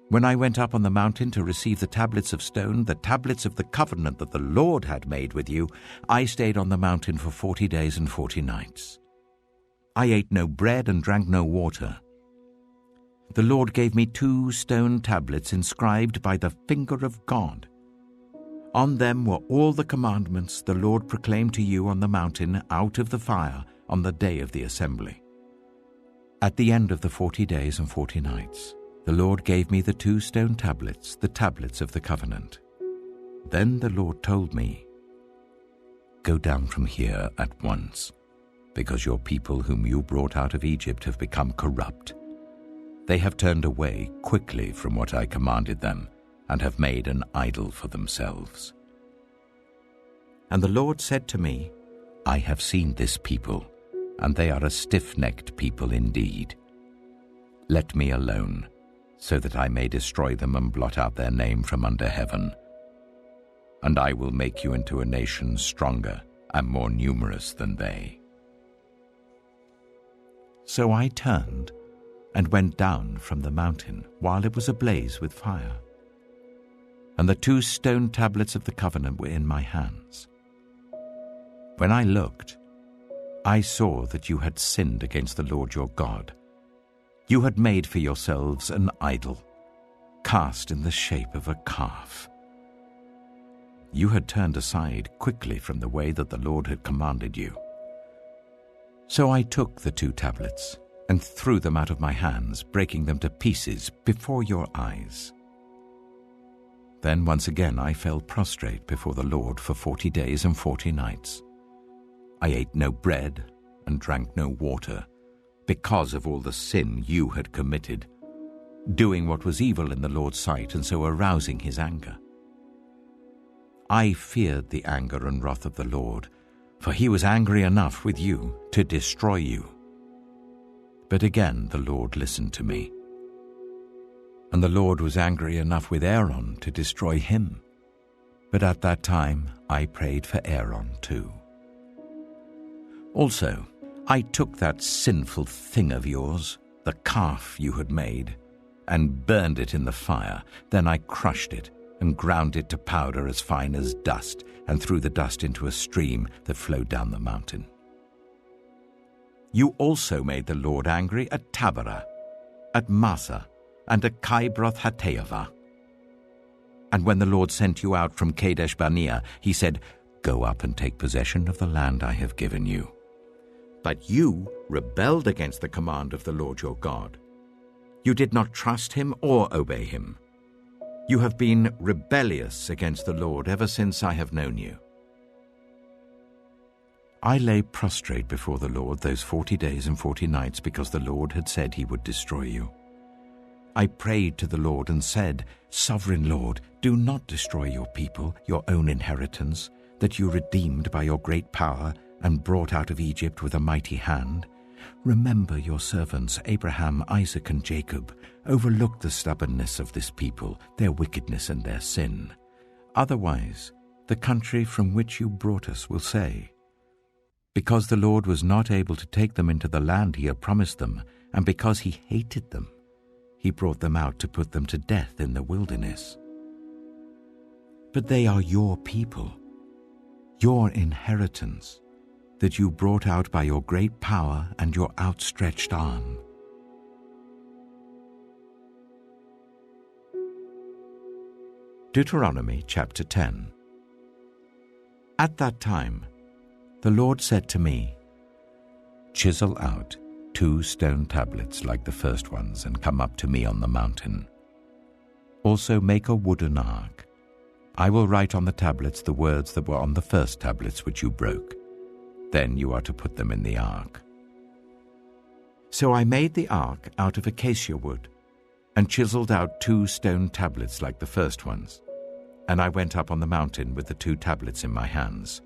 When I went up on the mountain to receive the tablets of stone, the tablets of the covenant that the Lord had made with you, I stayed on the mountain for 40 days and 40 nights. I ate no bread and drank no water. The Lord gave me 2 stone tablets inscribed by the finger of God. On them were all the commandments the Lord proclaimed to you on the mountain out of the fire on the day of the assembly. At the end of the 40 days and 40 nights, the Lord gave me the 2 stone tablets, the tablets of the covenant. Then the Lord told me, "Go down from here at once, because your people whom you brought out of Egypt have become corrupt. They have turned away quickly from what I commanded them, and have made an idol for themselves." And the Lord said to me, "I have seen this people, and they are a stiff-necked people indeed. Let me alone, so that I may destroy them and blot out their name from under heaven. And I will make you into a nation stronger and more numerous than they." So I turned and went down from the mountain while it was ablaze with fire. And the 2 stone tablets of the covenant were in my hands. When I looked, I saw that you had sinned against the Lord your God. You had made for yourselves an idol, cast in the shape of a calf. You had turned aside quickly from the way that the Lord had commanded you. So I took the 2 tablets and threw them out of my hands, breaking them to pieces before your eyes. Then once again I fell prostrate before the Lord for 40 days and 40 nights. I ate no bread and drank no water, because of all the sin you had committed, doing what was evil in the Lord's sight, and so arousing his anger. I feared the anger and wrath of the Lord, for he was angry enough with you to destroy you. But again the Lord listened to me. And the Lord was angry enough with Aaron to destroy him. But at that time I prayed for Aaron too. Also, I took that sinful thing of yours, the calf you had made, and burned it in the fire. Then I crushed it and ground it to powder as fine as dust, and threw the dust into a stream that flowed down the mountain. You also made the Lord angry at Taberah, at Massa, and at Kibroth Hattaavah. And when the Lord sent you out from Kadesh Barnea, he said, "Go up and take possession of the land I have given you." But you rebelled against the command of the Lord your God. You did not trust him or obey him. You have been rebellious against the Lord ever since I have known you. I lay prostrate before the Lord those 40 days and 40 nights because the Lord had said he would destroy you. I prayed to the Lord and said, "Sovereign Lord, do not destroy your people, your own inheritance, that you redeemed by your great power and brought out of Egypt with a mighty hand. Remember your servants Abraham, Isaac, and Jacob. Overlook the stubbornness of this people, their wickedness and their sin. Otherwise, the country from which you brought us will say, 'Because the Lord was not able to take them into the land he had promised them, and because he hated them, he brought them out to put them to death in the wilderness.' But they are your people, your inheritance, that you brought out by your great power and your outstretched arm." Deuteronomy chapter 10. At that time, the Lord said to me, "Chisel out 2 stone tablets like the first ones and come up to me on the mountain. Also make a wooden ark. I will write on the tablets the words that were on the first tablets which you broke. Then you are to put them in the ark." So I made the ark out of acacia wood and chiseled out 2 stone tablets like the first ones, and I went up on the mountain with the 2 tablets in my hands.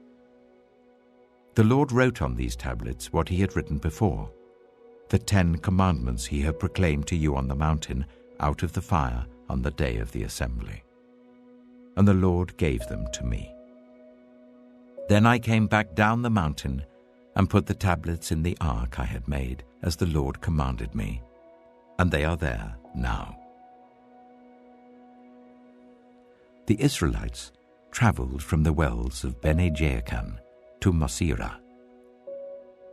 The Lord wrote on these tablets what he had written before, the 10 commandments he had proclaimed to you on the mountain out of the fire on the day of the assembly. And the Lord gave them to me. Then I came back down the mountain and put the tablets in the ark I had made, as the Lord commanded me, and they are there now. The Israelites traveled from the wells of Bene Jaakan to Mosera.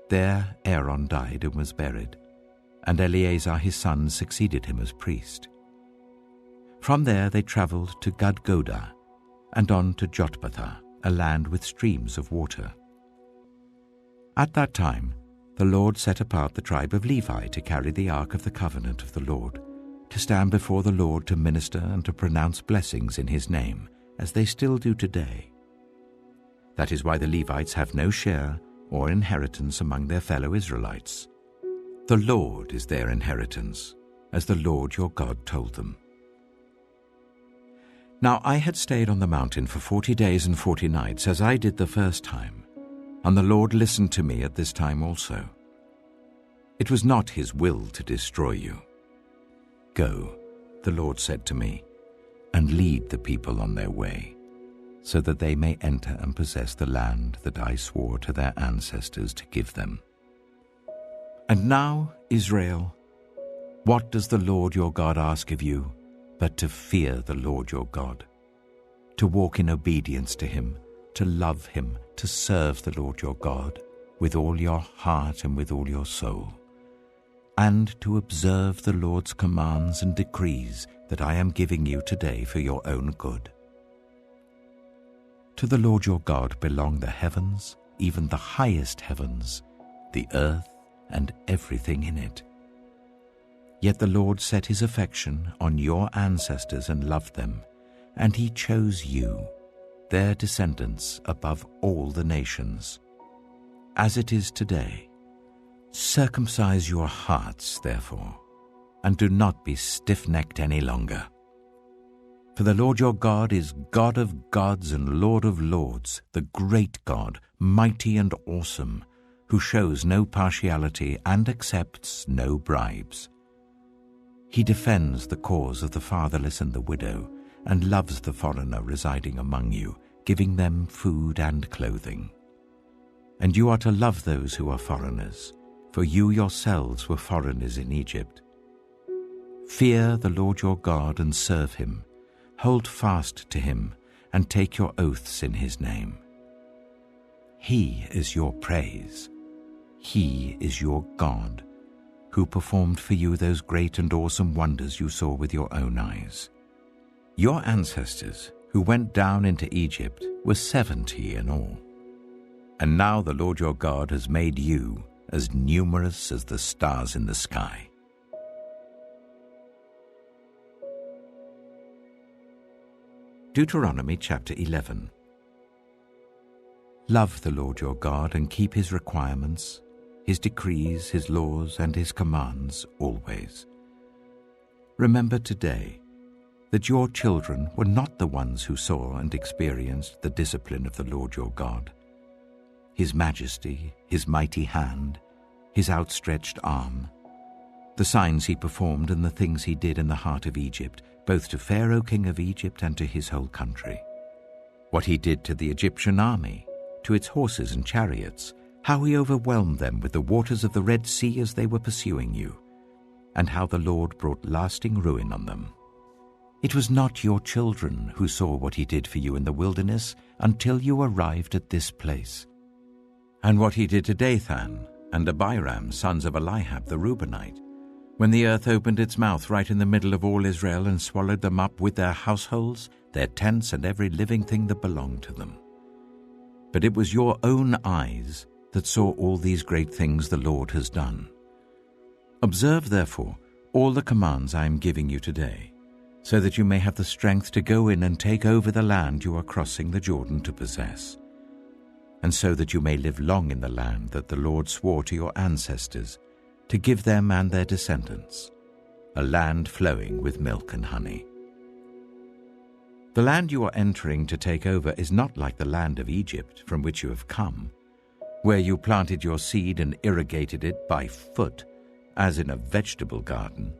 There Aaron died and was buried, and Eleazar his son succeeded him as priest. From there they traveled to Gudgodah and on to Jotbathah, a land with streams of water. At that time, the Lord set apart the tribe of Levi to carry the ark of the covenant of the Lord, to stand before the Lord to minister and to pronounce blessings in his name, as they still do today. That is why the Levites have no share or inheritance among their fellow Israelites. The Lord is their inheritance, as the Lord your God told them. Now I had stayed on the mountain for 40 days and 40 nights, as I did the first time, and the Lord listened to me at this time also. It was not his will to destroy you. "Go," the Lord said to me, "and lead the people on their way, so that they may enter and possess the land that I swore to their ancestors to give them. And now, Israel, what does the Lord your God ask of you but to fear the Lord your God, to walk in obedience to him, to love him, to serve the Lord your God with all your heart and with all your soul, and to observe the Lord's commands and decrees that I am giving you today for your own good? To the Lord your God belong the heavens, even the highest heavens, the earth and everything in it, Yet the Lord set his affection on your ancestors and loved them, and he chose you, their descendants, above all the nations. As it is today, circumcise your hearts, therefore, and do not be stiff-necked any longer. For the Lord your God is God of gods and Lord of lords, the great God, mighty and awesome, who shows no partiality and accepts no bribes. He defends the cause of the fatherless and the widow, and loves the foreigner residing among you, giving them food and clothing. And you are to love those who are foreigners, for you yourselves were foreigners in Egypt. Fear the Lord your God and serve him. Hold fast to him, and take your oaths in his name. He is your praise. He is your God, who performed for you those great and awesome wonders you saw with your own eyes. Your ancestors, who went down into Egypt, were 70 in all. And now the Lord your God has made you as numerous as the stars in the sky. Deuteronomy chapter 11. Love the Lord your God and keep his requirements, his decrees, his laws, and his commands always. Remember today that your children were not the ones who saw and experienced the discipline of the Lord your God, his majesty, his mighty hand, his outstretched arm, the signs he performed and the things he did in the heart of Egypt, both to Pharaoh king of Egypt and to his whole country. What he did to the Egyptian army, to its horses and chariots, how he overwhelmed them with the waters of the Red Sea as they were pursuing you, and how the Lord brought lasting ruin on them. It was not your children who saw what he did for you in the wilderness until you arrived at this place. And what he did to Dathan and Abiram, sons of Eliab the Reubenite, when the earth opened its mouth right in the middle of all Israel and swallowed them up with their households, their tents, and every living thing that belonged to them. But it was your own eyes that saw all these great things the Lord has done. Observe, therefore, all the commands I am giving you today, so that you may have the strength to go in and take over the land you are crossing the Jordan to possess, and so that you may live long in the land that the Lord swore to your ancestors, to give them and their descendants, a land flowing with milk and honey. The land you are entering to take over is not like the land of Egypt from which you have come, where you planted your seed and irrigated it by foot, as in a vegetable garden.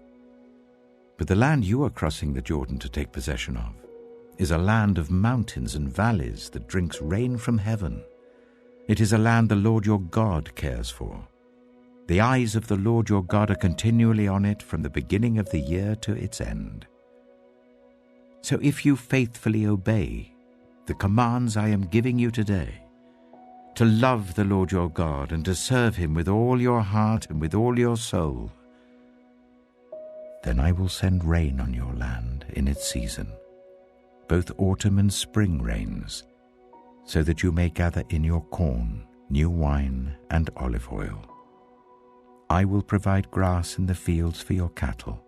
But the land you are crossing the Jordan to take possession of is a land of mountains and valleys that drinks rain from heaven. It is a land the Lord your God cares for. The eyes of the Lord your God are continually on it from the beginning of the year to its end. So if you faithfully obey the commands I am giving you today, to love the Lord your God and to serve him with all your heart and with all your soul, then I will send rain on your land in its season, both autumn and spring rains, so that you may gather in your corn, new wine, and olive oil. I will provide grass in the fields for your cattle,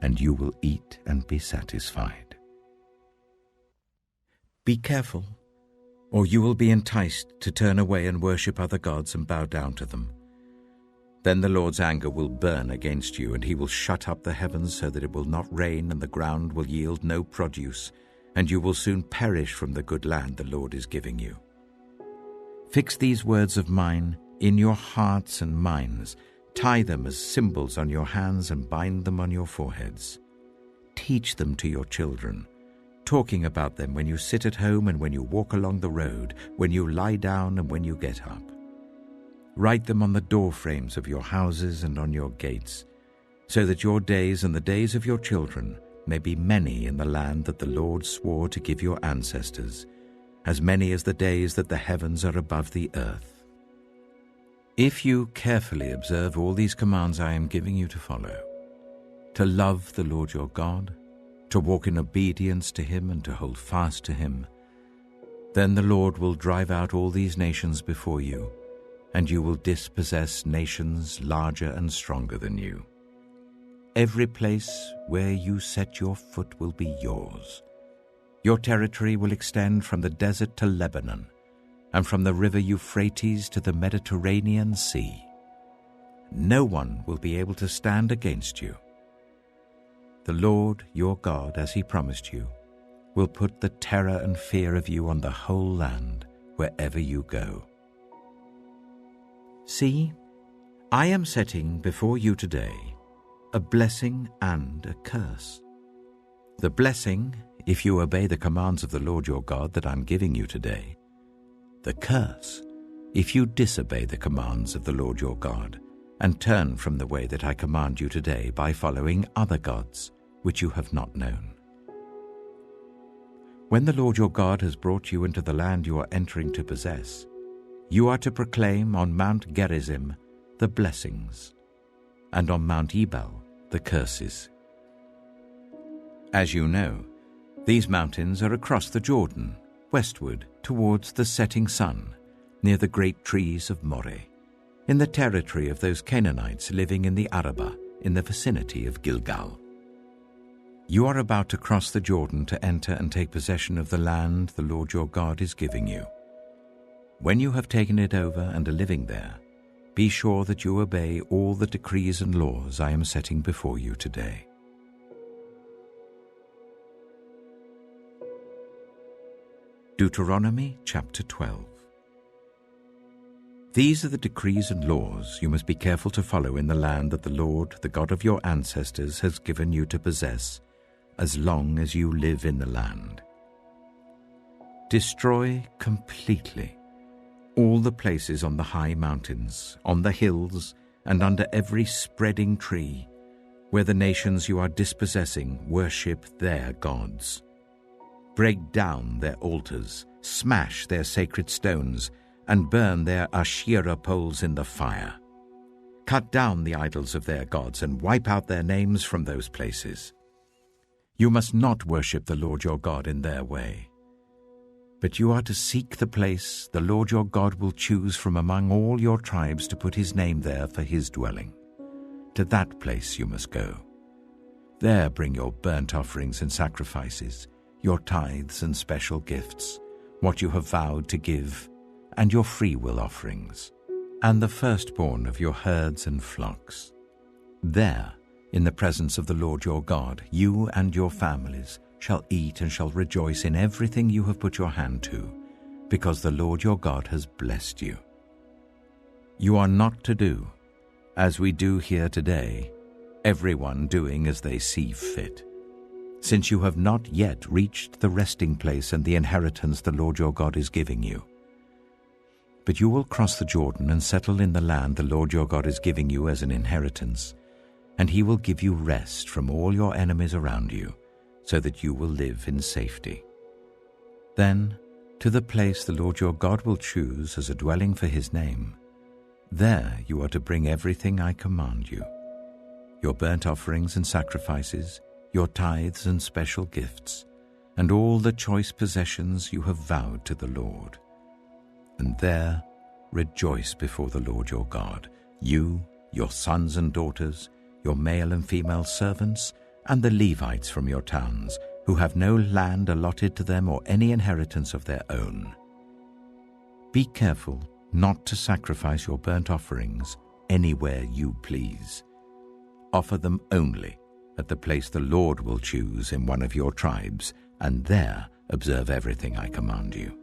and you will eat and be satisfied. Be careful, or you will be enticed to turn away and worship other gods and bow down to them. Then the Lord's anger will burn against you, and he will shut up the heavens so that it will not rain, and the ground will yield no produce, and you will soon perish from the good land the Lord is giving you. Fix these words of mine in your hearts and minds. Tie them as symbols on your hands and bind them on your foreheads. Teach them to your children, talking about them when you sit at home and when you walk along the road, when you lie down and when you get up. Write them on the door frames of your houses and on your gates, so that your days and the days of your children may be many in the land that the Lord swore to give your ancestors, as many as the days that the heavens are above the earth. If you carefully observe all these commands I am giving you to follow, to love the Lord your God, to walk in obedience to him and to hold fast to him, then the Lord will drive out all these nations before you, and you will dispossess nations larger and stronger than you. Every place where you set your foot will be yours. Your territory will extend from the desert to Lebanon, and from the river Euphrates to the Mediterranean Sea. No one will be able to stand against you. The Lord your God, as he promised you, will put the terror and fear of you on the whole land wherever you go. See, I am setting before you today a blessing and a curse. The blessing, if you obey the commands of the Lord your God that I'm giving you today. The curse, if you disobey the commands of the Lord your God and turn from the way that I command you today by following other gods which you have not known. When the Lord your God has brought you into the land you are entering to possess, you are to proclaim on Mount Gerizim the blessings, and on Mount Ebal the curses. As you know, these mountains are across the Jordan, westward towards the setting sun, near the great trees of Moreh, in the territory of those Canaanites living in the Arabah, in the vicinity of Gilgal. You are about to cross the Jordan to enter and take possession of the land the Lord your God is giving you. When you have taken it over and are living there, be sure that you obey all the decrees and laws I am setting before you today. Deuteronomy chapter 12. These are the decrees and laws you must be careful to follow in the land that the Lord, the God of your ancestors, has given you to possess, as long as you live in the land. Destroy completely all the places on the high mountains, on the hills, and under every spreading tree, where the nations you are dispossessing worship their gods. Break down their altars, smash their sacred stones, and burn their Asherah poles in the fire. Cut down the idols of their gods and wipe out their names from those places. You must not worship the Lord your God in their way. But you are to seek the place the Lord your God will choose from among all your tribes to put his name there for his dwelling. To that place you must go. There bring your burnt offerings and sacrifices, your tithes and special gifts, what you have vowed to give, and your freewill offerings, and the firstborn of your herds and flocks. There, in the presence of the Lord your God, you and your families shall eat and shall rejoice in everything you have put your hand to, because the Lord your God has blessed you. You are not to do, as we do here today, everyone doing as they see fit, since you have not yet reached the resting place and the inheritance the Lord your God is giving you. But you will cross the Jordan and settle in the land the Lord your God is giving you as an inheritance, and he will give you rest from all your enemies around you, so that you will live in safety. Then, to the place the Lord your God will choose as a dwelling for his name, there you are to bring everything I command you, your burnt offerings and sacrifices, your tithes and special gifts, and all the choice possessions you have vowed to the Lord. And there rejoice before the Lord your God, you, your sons and daughters, your male and female servants, and the Levites from your towns, who have no land allotted to them or any inheritance of their own. Be careful not to sacrifice your burnt offerings anywhere you please. Offer them only at the place the Lord will choose in one of your tribes, and there observe everything I command you.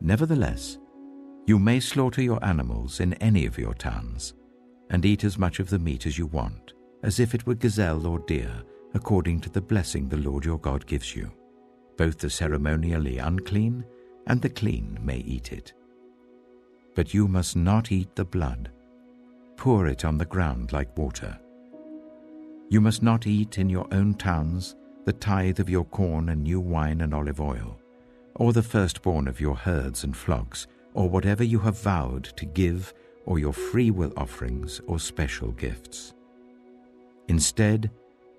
Nevertheless, you may slaughter your animals in any of your towns, and eat as much of the meat as you want, as if it were gazelle or deer, according to the blessing the Lord your God gives you. Both the ceremonially unclean and the clean may eat it. But you must not eat the blood. Pour it on the ground like water. You must not eat in your own towns the tithe of your corn and new wine and olive oil, or the firstborn of your herds and flocks, or whatever you have vowed to give, or your freewill offerings or special gifts. Instead,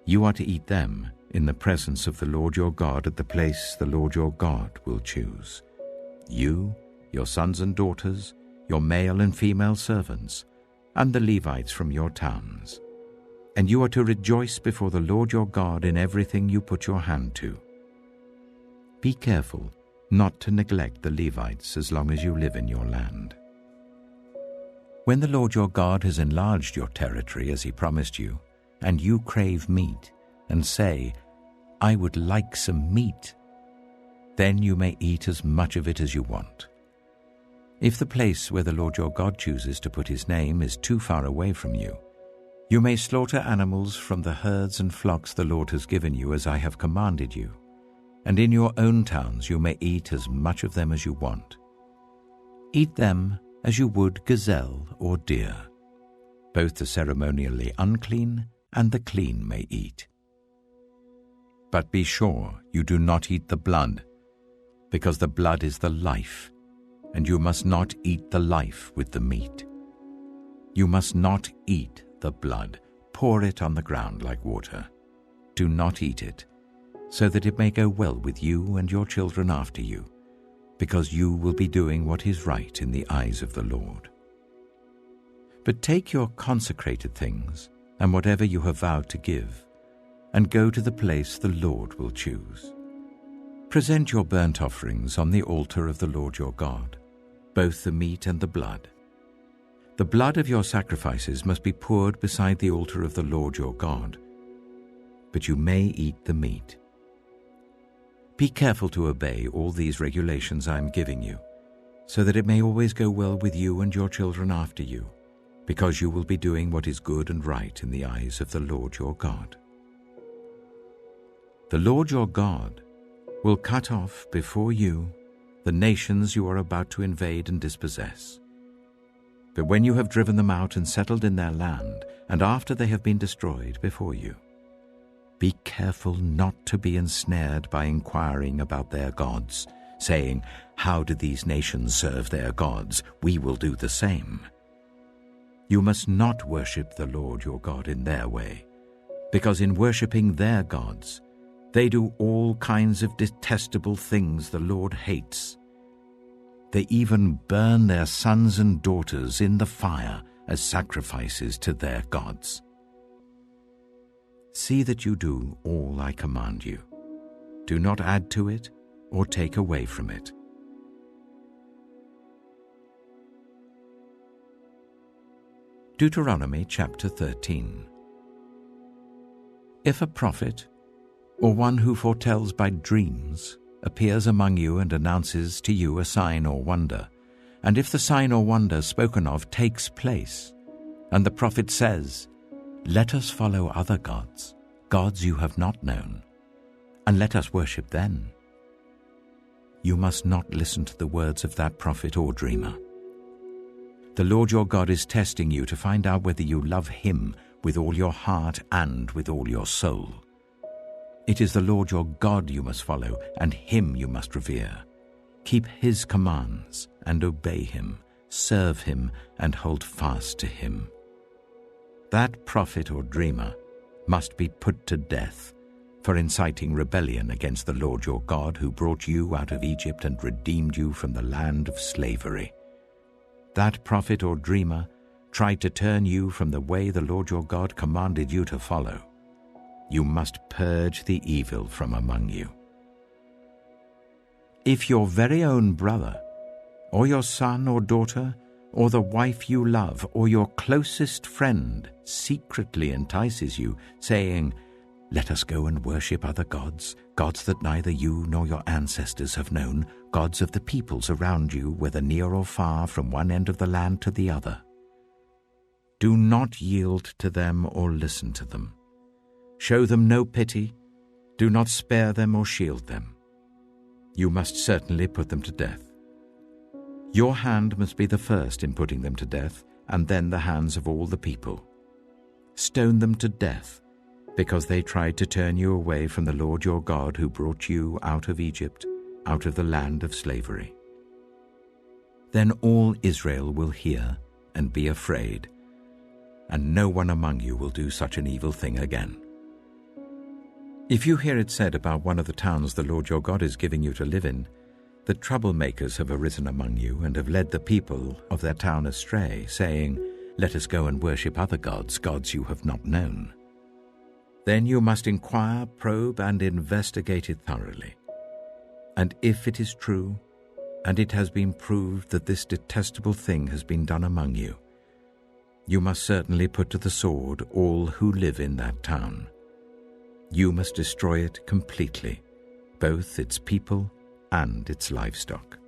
you are to eat them in the presence of the Lord your God at the place the Lord your God will choose. You, your sons and daughters, your male and female servants, and the Levites from your towns. and you are to rejoice before the Lord your God in everything you put your hand to. Be careful not to neglect the Levites as long as you live in your land. When the Lord your God has enlarged your territory as he promised you, and you crave meat, and say, "I would like some meat," then you may eat as much of it as you want. If the place where the Lord your God chooses to put his name is too far away from you, you may slaughter animals from the herds and flocks the Lord has given you as I have commanded you, and in your own towns you may eat as much of them as you want. Eat them as you would gazelle or deer. Both the ceremonially unclean and the clean may eat. But be sure you do not eat the blood, because the blood is the life, and you must not eat the life with the meat. You must not eat the blood. Pour it on the ground like water. Do not eat it, so that it may go well with you and your children after you, because you will be doing what is right in the eyes of the Lord. But take your consecrated things and whatever you have vowed to give, and go to the place the Lord will choose. Present your burnt offerings on the altar of the Lord your God, both the meat and the blood. The blood of your sacrifices must be poured beside the altar of the Lord your God, but you may eat the meat. Be careful to obey all these regulations I am giving you, so that it may always go well with you and your children after you, because you will be doing what is good and right in the eyes of the Lord your God. The Lord your God will cut off before you the nations you are about to invade and dispossess. But when you have driven them out and settled in their land, and after they have been destroyed before you, be careful not to be ensnared by inquiring about their gods, saying, "How do these nations serve their gods? We will do the same." You must not worship the Lord your God in their way, because in worshipping their gods, they do all kinds of detestable things the Lord hates. They even burn their sons and daughters in the fire as sacrifices to their gods. See that you do all I command you. Do not add to it or take away from it. Deuteronomy chapter 13. If a prophet, or one who foretells by dreams, appears among you and announces to you a sign or wonder, and if the sign or wonder spoken of takes place, and the prophet says, "Let us follow other gods, gods you have not known, and let us worship them," you must not listen to the words of that prophet or dreamer. The Lord your God is testing you to find out whether you love him with all your heart and with all your soul. It is the Lord your God you must follow, and him you must revere. Keep his commands and obey him, serve him and hold fast to him. That prophet or dreamer must be put to death for inciting rebellion against the Lord your God, who brought you out of Egypt and redeemed you from the land of slavery. That prophet or dreamer tried to turn you from the way the Lord your God commanded you to follow. You must purge the evil from among you. If your very own brother, or your son or daughter, or the wife you love, or your closest friend secretly entices you, saying, "Let us go and worship other gods, gods that neither you nor your ancestors have known, gods of the peoples around you, whether near or far, from one end of the land to the other," do not yield to them or listen to them. Show them no pity, do not spare them or shield them. You must certainly put them to death. Your hand must be the first in putting them to death, and then the hands of all the people. Stone them to death, because they tried to turn you away from the Lord your God, who brought you out of Egypt, out of the land of slavery. Then all Israel will hear and be afraid, and no one among you will do such an evil thing again. If you hear it said about one of the towns the Lord your God is giving you to live in, that troublemakers have arisen among you and have led the people of their town astray, saying, "Let us go and worship other gods, gods you have not known," Then you must inquire, probe, and investigate it thoroughly. And if it is true, and it has been proved that this detestable thing has been done among you, you must certainly put to the sword all who live in that town. You must destroy it completely, both its people and its livestock.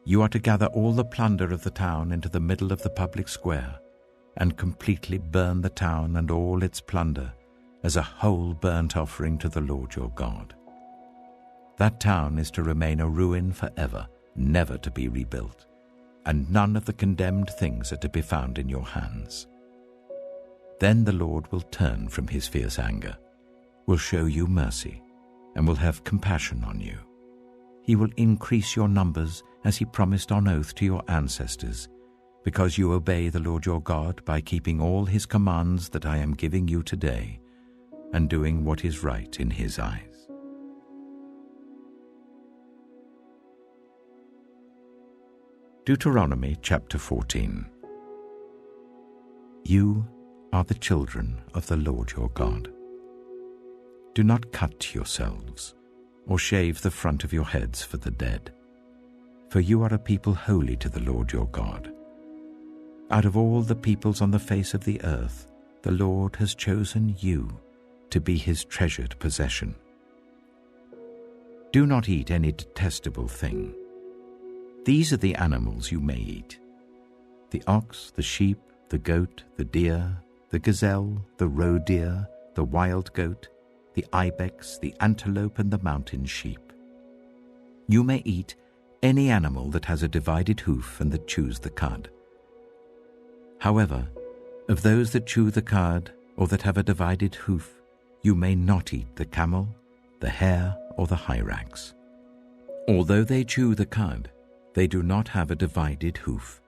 You are to gather all the plunder of the town into the middle of the public square, and completely burn the town and all its plunder as a whole burnt offering to the Lord your God. That town is to remain a ruin forever, never to be rebuilt, and none of the condemned things are to be found in your hands. Then the Lord will turn from his fierce anger, will show you mercy, and will have compassion on you. He will increase your numbers as he promised on oath to your ancestors, because you obey the Lord your God by keeping all his commands that I am giving you today, and doing what is right in his eyes. Deuteronomy chapter 14. You are the children of the Lord your God. Do not cut yourselves, or shave the front of your heads for the dead, for you are a people holy to the Lord your God. Out of all the peoples on the face of the earth, the Lord has chosen you to be his treasured possession. Do not eat any detestable thing. These are the animals you may eat: the ox, the sheep, the goat, the deer, the gazelle, the roe deer, the wild goat, the ibex, the antelope, and the mountain sheep. You may eat any animal that has a divided hoof and that chews the cud. However, of those that chew the cud or that have a divided hoof, you may not eat the camel, the hare, or the hyrax. Although they chew the cud, they do not have a divided hoof.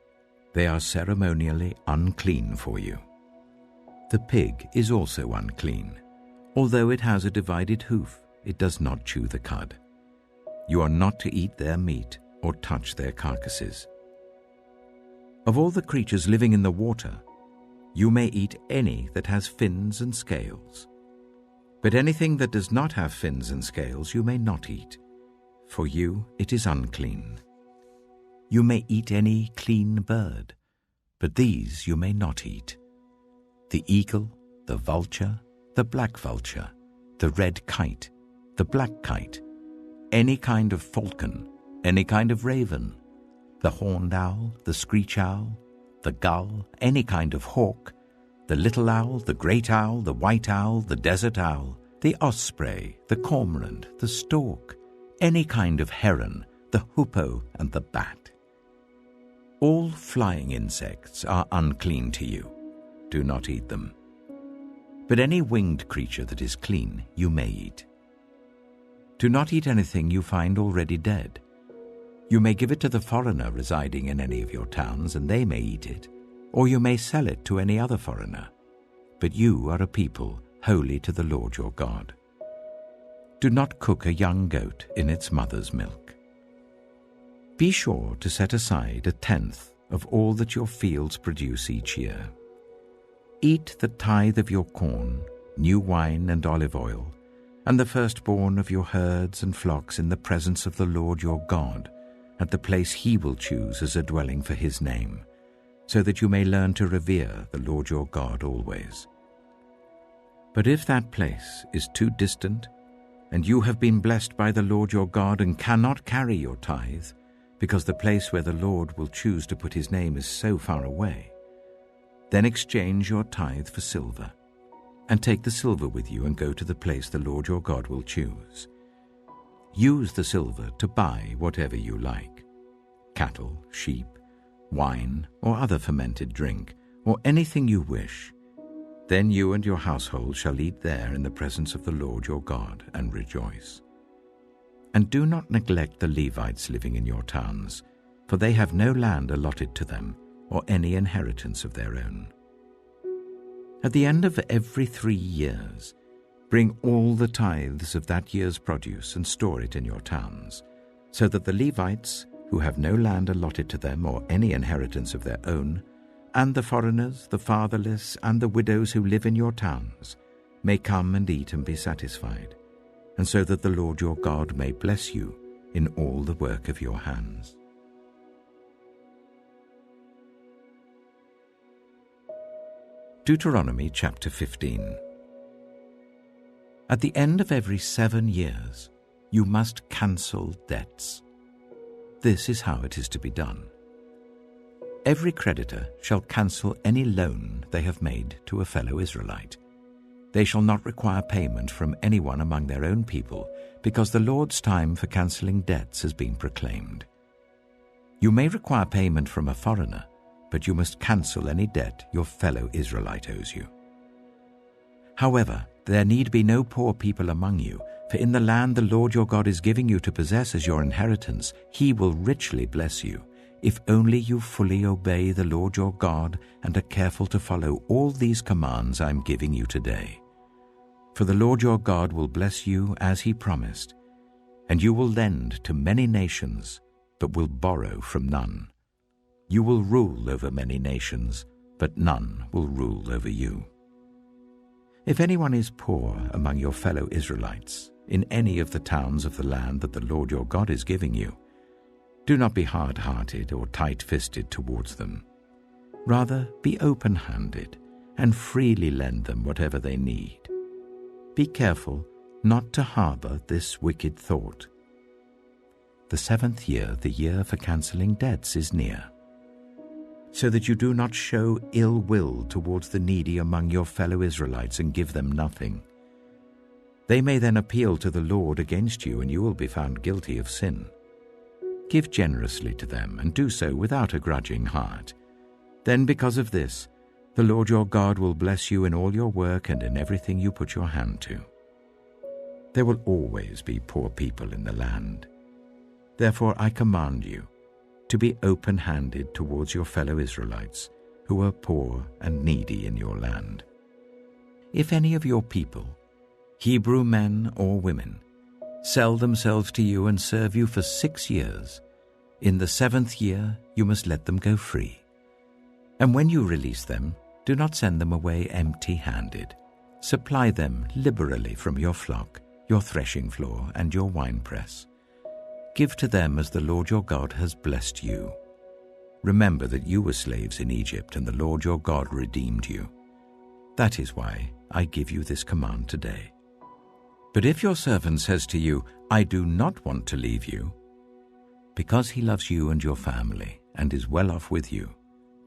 They are ceremonially unclean for you. The pig is also unclean. Although it has a divided hoof, it does not chew the cud. You are not to eat their meat or touch their carcasses. Of all the creatures living in the water, you may eat any that has fins and scales. But anything that does not have fins and scales you may not eat. For you it is unclean. You may eat any clean bird, but these you may not eat: the eagle, the vulture, the black vulture, the red kite, the black kite, any kind of falcon, any kind of raven, the horned owl, the screech owl, the gull, any kind of hawk, the little owl, the great owl, the white owl, the desert owl, the osprey, the cormorant, the stork, any kind of heron, the hoopoe, and the bat. All flying insects are unclean to you. Do not eat them. But any winged creature that is clean you may eat. Do not eat anything you find already dead. You may give it to the foreigner residing in any of your towns, and they may eat it, or you may sell it to any other foreigner. But you are a people holy to the Lord your God. Do not cook a young goat in its mother's milk. Be sure to set aside 1/10 of all that your fields produce each year. Eat the tithe of your corn, new wine and olive oil, and the firstborn of your herds and flocks in the presence of the Lord your God, at the place he will choose as a dwelling for his name, so that you may learn to revere the Lord your God always. But if that place is too distant, and you have been blessed by the Lord your God and cannot carry your tithe, because the place where the Lord will choose to put his name is so far away, then exchange your tithe for silver, and take the silver with you and go to the place the Lord your God will choose. Use the silver to buy whatever you like: cattle, sheep, wine, or other fermented drink, or anything you wish. Then you and your household shall eat there in the presence of the Lord your God and rejoice. And do not neglect the Levites living in your towns, for they have no land allotted to them, or any inheritance of their own. At the end of every 3 years, bring all the tithes of that year's produce and store it in your towns, so that the Levites, who have no land allotted to them or any inheritance of their own, and the foreigners, the fatherless, and the widows who live in your towns, may come and eat and be satisfied, and so that the Lord your God may bless you in all the work of your hands. Deuteronomy chapter 15. At the end of every 7 years, you must cancel debts. This is how it is to be done. Every creditor shall cancel any loan they have made to a fellow Israelite. They shall not require payment from anyone among their own people, because the Lord's time for cancelling debts has been proclaimed. You may require payment from a foreigner, but you must cancel any debt your fellow Israelite owes you. However, there need be no poor people among you, for in the land the Lord your God is giving you to possess as your inheritance, he will richly bless you, if only you fully obey the Lord your God and are careful to follow all these commands I am giving you today. For the Lord your God will bless you as he promised, and you will lend to many nations, but will borrow from none. You will rule over many nations, but none will rule over you. If anyone is poor among your fellow Israelites, in any of the towns of the land that the Lord your God is giving you, do not be hard-hearted or tight-fisted towards them. Rather, be open-handed and freely lend them whatever they need. Be careful not to harbor this wicked thought. The 7th year, the year for cancelling debts, is near, so that you do not show ill will towards the needy among your fellow Israelites and give them nothing. They may then appeal to the Lord against you, and you will be found guilty of sin. Give generously to them, and do so without a grudging heart. Then because of this, the Lord your God will bless you in all your work and in everything you put your hand to. There will always be poor people in the land. Therefore I command you to be open-handed towards your fellow Israelites, who are poor and needy in your land. If any of your people, Hebrew men or women, sell themselves to you and serve you for 6 years, in the 7th year you must let them go free. And when you release them, do not send them away empty-handed. Supply them liberally from your flock, your threshing floor, and your winepress. Give to them as the Lord your God has blessed you. Remember that you were slaves in Egypt, and the Lord your God redeemed you. That is why I give you this command today. But if your servant says to you, I do not want to leave you, because he loves you and your family, and is well off with you,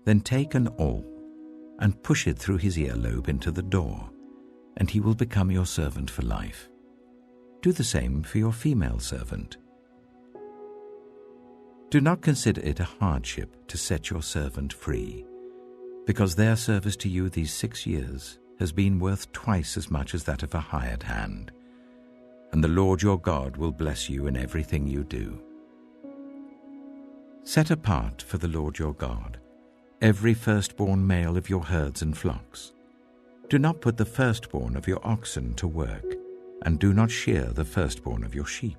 then take an awl and push it through his earlobe into the door, and he will become your servant for life. Do the same for your female servant. Do not consider it a hardship to set your servant free, because their service to you these 6 years has been worth twice as much as that of a hired hand, and the Lord your God will bless you in everything you do. Set apart for the Lord your God every firstborn male of your herds and flocks. Do not put the firstborn of your oxen to work, and do not shear the firstborn of your sheep.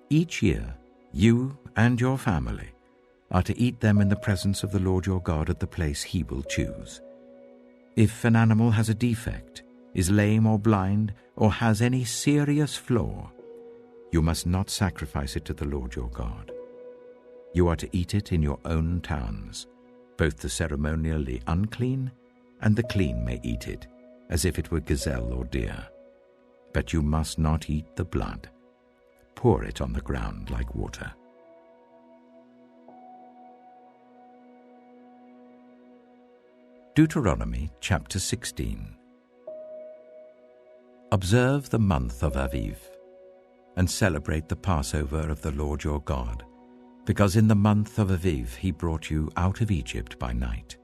Each year you and your family are to eat them in the presence of the Lord your God at the place he will choose. If an animal has a defect, is lame or blind, or has any serious flaw, you must not sacrifice it to the Lord your God. You are to eat it in your own towns. Both the ceremonially unclean and the clean may eat it, as if it were gazelle or deer. But you must not eat the blood. Pour it on the ground like water. Deuteronomy chapter 16. Observe the month of Aviv, and celebrate the Passover of the Lord your God, because in the month of Aviv he brought you out of Egypt by night.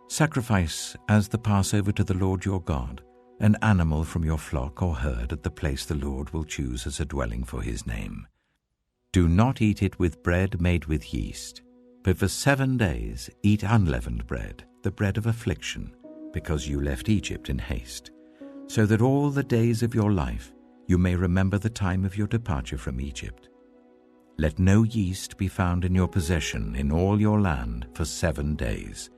Sacrifice as the Passover to the Lord your God an animal from your flock or herd at the place the Lord will choose as a dwelling for his name. Do not eat it with bread made with yeast, but for 7 days eat unleavened bread, the bread of affliction, because you left Egypt in haste, so that all the days of your life you may remember the time of your departure from Egypt. Let no yeast be found in your possession in all your land for 7 days.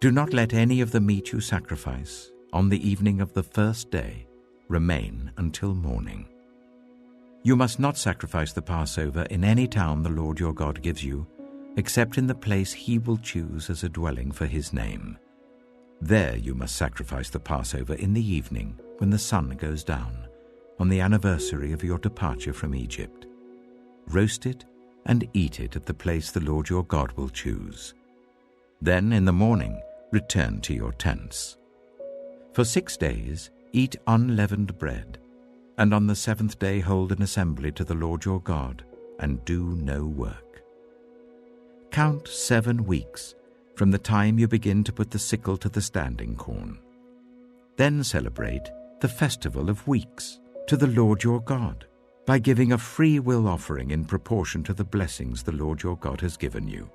Do not let any of the meat you sacrifice, on the evening of the first day, remain until morning. You must not sacrifice the Passover in any town the Lord your God gives you, except in the place he will choose as a dwelling for his name. There you must sacrifice the Passover in the evening when the sun goes down, on the anniversary of your departure from Egypt. Roast it and eat it at the place the Lord your God will choose. Then in the morning return to your tents. For 6 days eat unleavened bread, and on the 7th day hold an assembly to the Lord your God, and do no work. Count 7 weeks from the time you begin to put the sickle to the standing corn. Then celebrate the festival of weeks to the Lord your God, by giving a free will offering in proportion to the blessings the Lord your God has given you.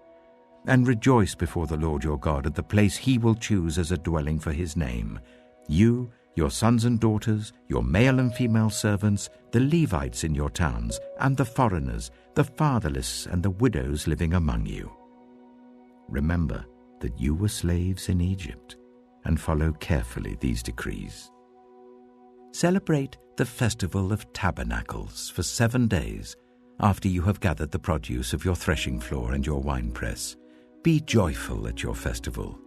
And rejoice before the Lord your God at the place he will choose as a dwelling for his name. You, your sons and daughters, your male and female servants, the Levites in your towns, and the foreigners, the fatherless and the widows living among you. Remember that you were slaves in Egypt, and follow carefully these decrees. Celebrate the festival of tabernacles for 7 days after you have gathered the produce of your threshing floor and your winepress. Be joyful at your festival,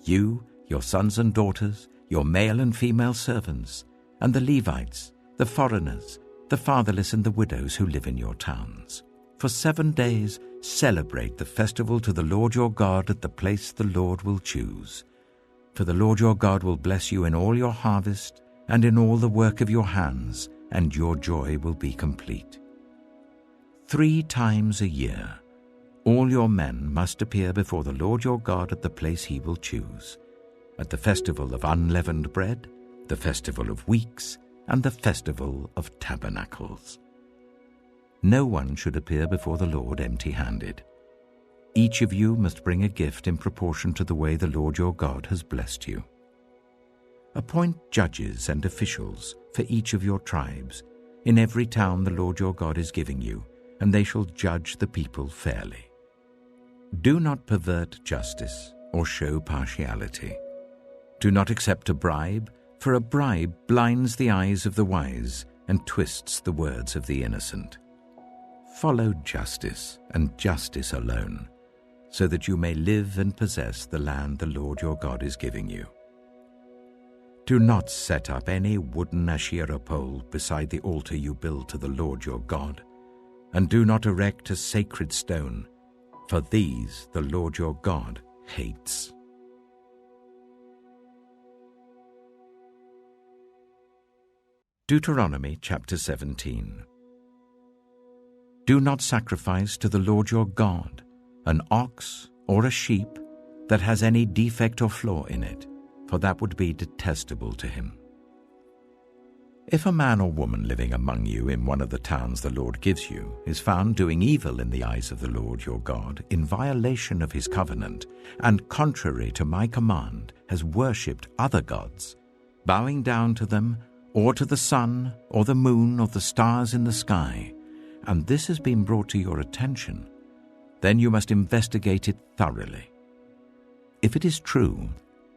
you, your sons and daughters, your male and female servants, and the Levites, the foreigners, the fatherless and the widows who live in your towns. For 7 days celebrate the festival to the Lord your God at the place the Lord will choose. For the Lord your God will bless you in all your harvest and in all the work of your hands, and your joy will be complete. 3 times a year all your men must appear before the Lord your God at the place he will choose, at the festival of unleavened bread, the festival of weeks, and the festival of tabernacles. No one should appear before the Lord empty-handed. Each of you must bring a gift in proportion to the way the Lord your God has blessed you. Appoint judges and officials for each of your tribes in every town the Lord your God is giving you, and they shall judge the people fairly. Do not pervert justice or show partiality. Do not accept a bribe, for a bribe blinds the eyes of the wise and twists the words of the innocent. Follow justice and justice alone, so that you may live and possess the land the Lord your God is giving you. Do not set up any wooden Asherah pole beside the altar you build to the Lord your God, and do not erect a sacred stone, for these the Lord your God hates. Deuteronomy chapter 17. Do not sacrifice to the Lord your God an ox or a sheep that has any defect or flaw in it, for that would be detestable to him. If a man or woman living among you in one of the towns the Lord gives you is found doing evil in the eyes of the Lord your God, in violation of his covenant, and contrary to my command, has worshipped other gods, bowing down to them, or to the sun, or the moon, or the stars in the sky, and this has been brought to your attention, then you must investigate it thoroughly. If it is true,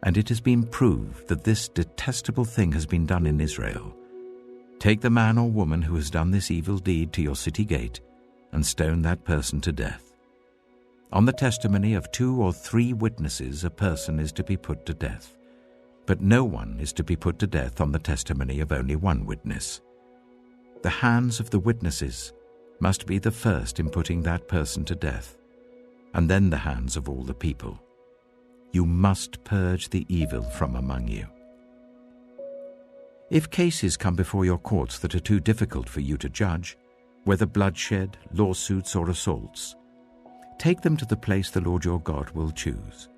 and it has been proved that this detestable thing has been done in Israel, take the man or woman who has done this evil deed to your city gate and stone that person to death. On the testimony of 2 or 3 witnesses a person is to be put to death, but no one is to be put to death on the testimony of only 1 witness. The hands of the witnesses must be the first in putting that person to death, and then the hands of all the people. You must purge the evil from among you. If cases come before your courts that are too difficult for you to judge, whether bloodshed, lawsuits, or assaults, take them to the place the Lord your God will choose.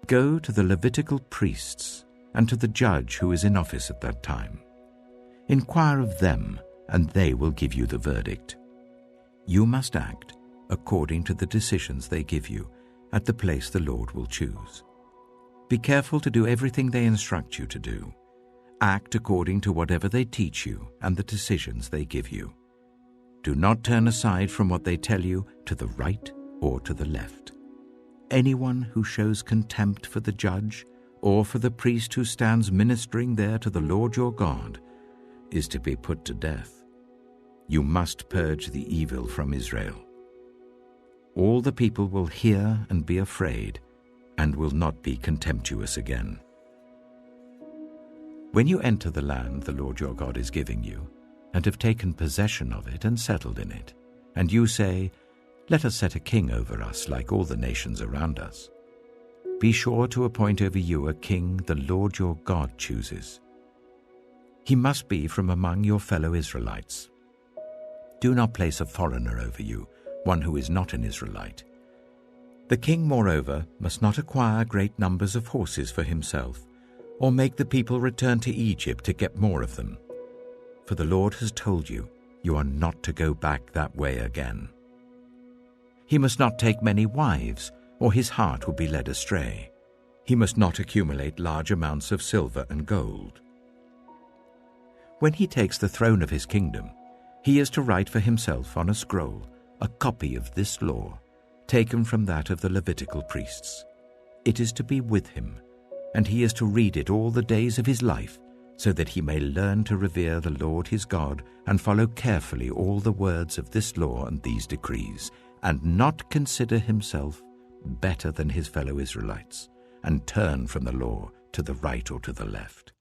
Go to the Levitical priests and to the judge who is in office at that time. Inquire of them, and they will give you the verdict. You must act according to the decisions they give you at the place the Lord will choose. Be careful to do everything they instruct you to do. Act according to whatever they teach you and the decisions they give you. Do not turn aside from what they tell you to the right or to the left. Anyone who shows contempt for the judge or for the priest who stands ministering there to the Lord your God, is to be put to death. You must purge the evil from Israel. All the people will hear and be afraid, and will not be contemptuous again. When you enter the land the Lord your God is giving you, and have taken possession of it and settled in it, and you say, "Let us set a king over us like all the nations around us," be sure to appoint over you a king the Lord your God chooses. He must be from among your fellow Israelites. Do not place a foreigner over you, one who is not an Israelite. The king, moreover, must not acquire great numbers of horses for himself, or make the people return to Egypt to get more of them. For the Lord has told you, you are not to go back that way again. He must not take many wives, or his heart will be led astray. He must not accumulate large amounts of silver and gold. When he takes the throne of his kingdom, he is to write for himself on a scroll a copy of this law, taken from that of the Levitical priests. It is to be with him, and he is to read it all the days of his life, so that he may learn to revere the Lord his God and follow carefully all the words of this law and these decrees, and not consider himself better than his fellow Israelites, and turn from the law to the right or to the left.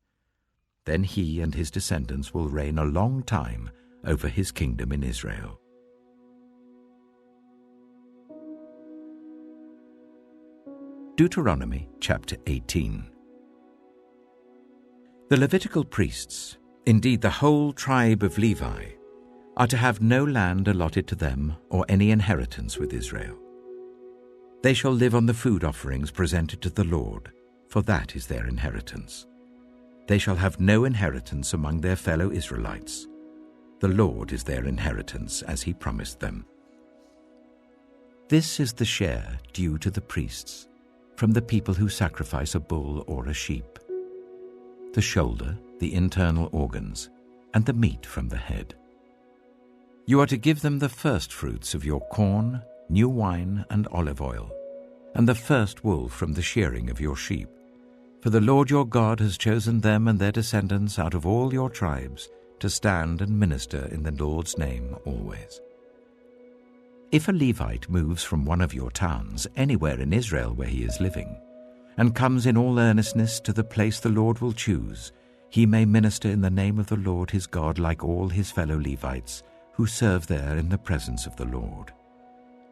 Then he and his descendants will reign a long time over his kingdom in Israel. Deuteronomy chapter 18. The Levitical priests, indeed the whole tribe of Levi, are to have no land allotted to them or any inheritance with Israel. They shall live on the food offerings presented to the Lord, for that is their inheritance. They shall have no inheritance among their fellow Israelites. The Lord is their inheritance, as he promised them. This is the share due to the priests from the people who sacrifice a bull or a sheep: the shoulder, the internal organs, and the meat from the head. You are to give them the firstfruits of your corn, new wine, and olive oil, and the first wool from the shearing of your sheep. For the Lord your God has chosen them and their descendants out of all your tribes to stand and minister in the Lord's name always. If a Levite moves from one of your towns anywhere in Israel where he is living, and comes in all earnestness to the place the Lord will choose, he may minister in the name of the Lord his God like all his fellow Levites who serve there in the presence of the Lord.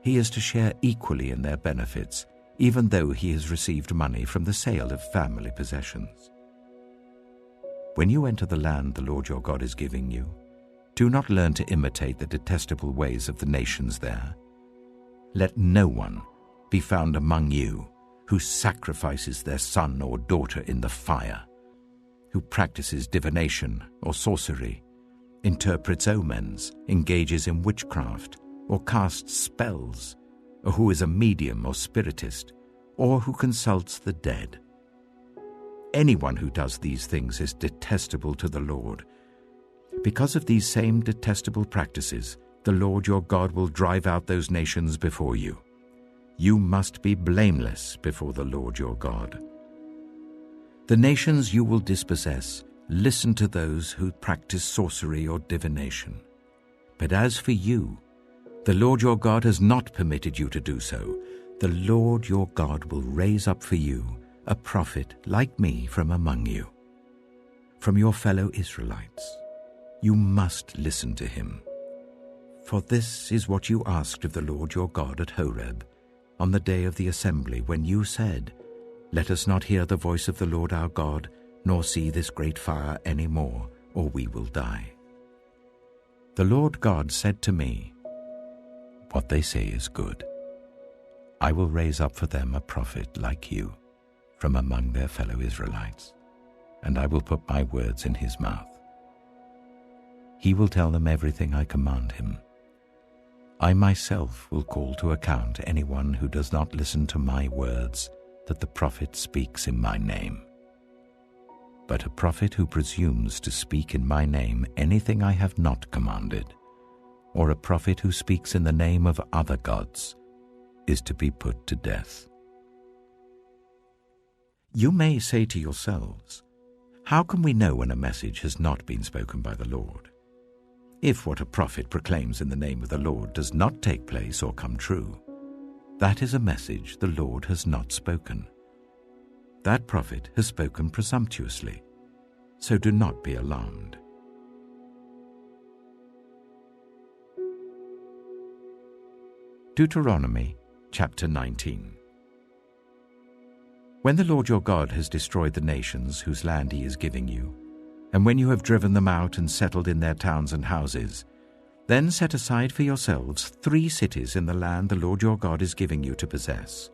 He is to share equally in their benefits, even though he has received money from the sale of family possessions. When you enter the land the Lord your God is giving you, do not learn to imitate the detestable ways of the nations there. Let no one be found among you who sacrifices their son or daughter in the fire, who practices divination or sorcery, interprets omens, engages in witchcraft, or casts spells, or who is a medium or spiritist, or who consults the dead. Anyone who does these things is detestable to the Lord. Because of these same detestable practices, the Lord your God will drive out those nations before you. You must be blameless before the Lord your God. The nations you will dispossess listen to those who practice sorcery or divination. But as for you, the Lord your God has not permitted you to do so. The Lord your God will raise up for you a prophet like me from among you, from your fellow Israelites. You must listen to him. For this is what you asked of the Lord your God at Horeb, on the day of the assembly, when you said, "Let us not hear the voice of the Lord our God, nor see this great fire any more, or we will die." The Lord God said to me, "What they say is good. I will raise up for them a prophet like you from among their fellow Israelites, and I will put my words in his mouth. He will tell them everything I command him. I myself will call to account anyone who does not listen to my words that the prophet speaks in my name. But a prophet who presumes to speak in my name anything I have not commanded, or a prophet who speaks in the name of other gods, is to be put to death." You may say to yourselves, "How can we know when a message has not been spoken by the Lord? If what a prophet proclaims in the name of the Lord does not take place or come true, that is a message the Lord has not spoken. That prophet has spoken presumptuously, so do not be alarmed." Deuteronomy chapter 19. When the Lord your God has destroyed the nations whose land he is giving you, and when you have driven them out and settled in their towns and houses, then set aside for yourselves 3 cities in the land the Lord your God is giving you to possess.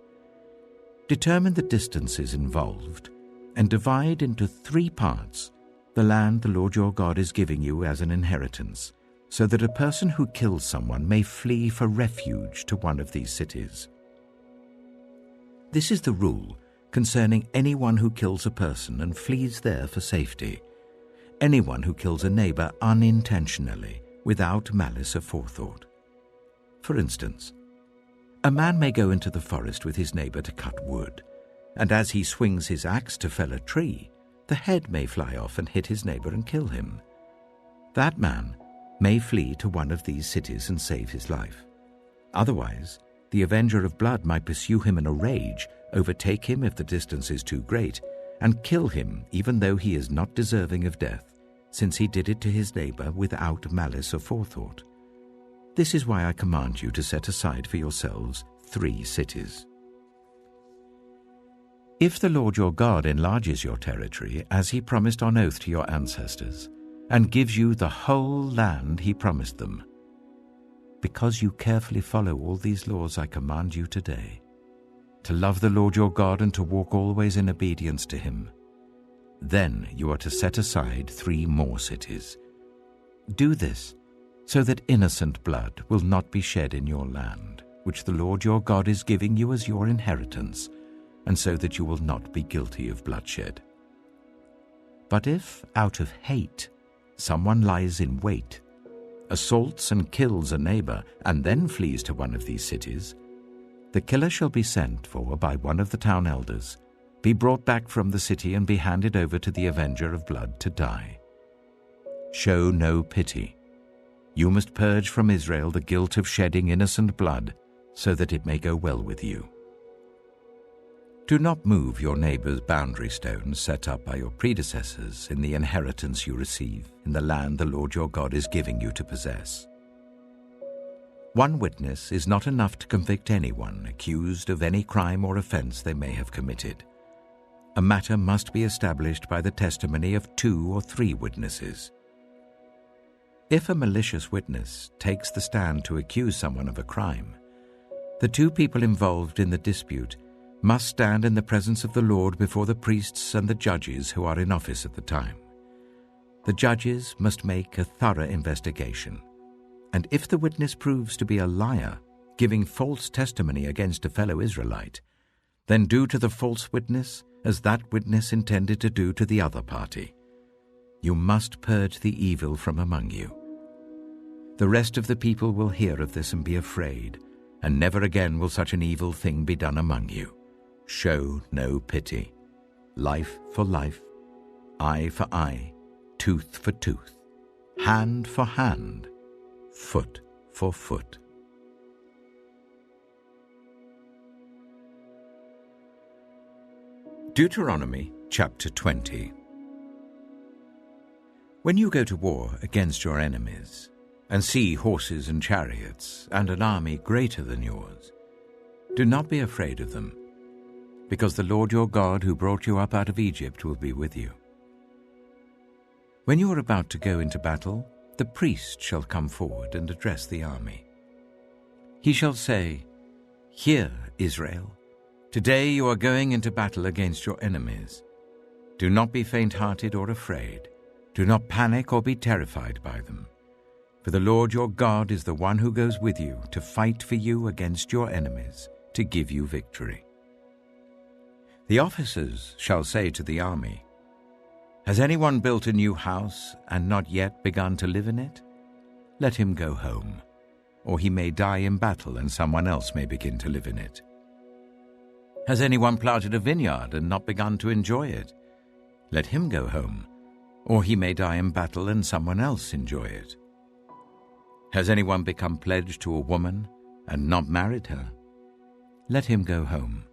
Determine the distances involved, and divide into 3 parts the land the Lord your God is giving you as an inheritance, so that a person who kills someone may flee for refuge to one of these cities. This is the rule concerning anyone who kills a person and flees there for safety, anyone who kills a neighbor unintentionally, without malice aforethought. For instance, a man may go into the forest with his neighbor to cut wood, and as he swings his axe to fell a tree, the head may fly off and hit his neighbor and kill him. That man may flee to one of these cities and save his life. Otherwise, the avenger of blood might pursue him in a rage, overtake him if the distance is too great, and kill him even though he is not deserving of death, since he did it to his neighbor without malice aforethought. This is why I command you to set aside for yourselves 3 cities. If the Lord your God enlarges your territory, as he promised on oath to your ancestors, and gives you the whole land he promised them, because you carefully follow all these laws I command you today, to love the Lord your God and to walk always in obedience to him, then you are to set aside 3 more cities. Do this so that innocent blood will not be shed in your land, which the Lord your God is giving you as your inheritance, and so that you will not be guilty of bloodshed. But if, out of hate, someone lies in wait, assaults and kills a neighbor, and then flees to one of these cities, the killer shall be sent for by one of the town elders, be brought back from the city, and be handed over to the avenger of blood to die. Show no pity. You must purge from Israel the guilt of shedding innocent blood, so that it may go well with you. Do not move your neighbor's boundary stones set up by your predecessors in the inheritance you receive in the land the Lord your God is giving you to possess. One witness is not enough to convict anyone accused of any crime or offense they may have committed. A matter must be established by the testimony of 2 or 3 witnesses. If a malicious witness takes the stand to accuse someone of a crime, the 2 people involved in the dispute must stand in the presence of the Lord before the priests and the judges who are in office at the time. The judges must make a thorough investigation, and if the witness proves to be a liar, giving false testimony against a fellow Israelite, then do to the false witness as that witness intended to do to the other party. You must purge the evil from among you. The rest of the people will hear of this and be afraid, and never again will such an evil thing be done among you. Show no pity. Life for life, eye for eye, tooth for tooth, hand for hand, foot for foot. Deuteronomy chapter 20. When you go to war against your enemies, and see horses and chariots, and an army greater than yours, do not be afraid of them, because the Lord your God who brought you up out of Egypt will be with you. When you are about to go into battle, the priest shall come forward and address the army. He shall say, "Hear, Israel, today you are going into battle against your enemies. Do not be faint-hearted or afraid. Do not panic or be terrified by them. For the Lord your God is the one who goes with you to fight for you against your enemies, to give you victory." The officers shall say to the army, "Has anyone built a new house and not yet begun to live in it? Let him go home, or he may die in battle and someone else may begin to live in it." Has anyone planted a vineyard and not begun to enjoy it? Let him go home, or he may die in battle and someone else enjoy it. Has anyone become pledged to a woman and not married her? Let him go home,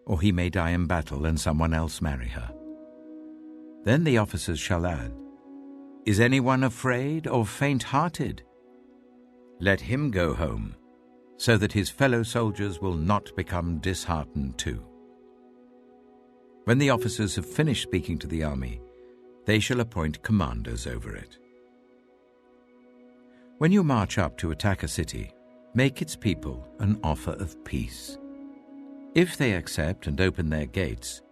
or he may die in battle and someone else marry her. Then the officers shall add, Is anyone afraid or faint-hearted? Let him go home, so that his fellow soldiers will not become disheartened too. When the officers have finished speaking to the army, they shall appoint commanders over it. When you march up to attack a city, make its people an offer of peace. If they accept and open their gates,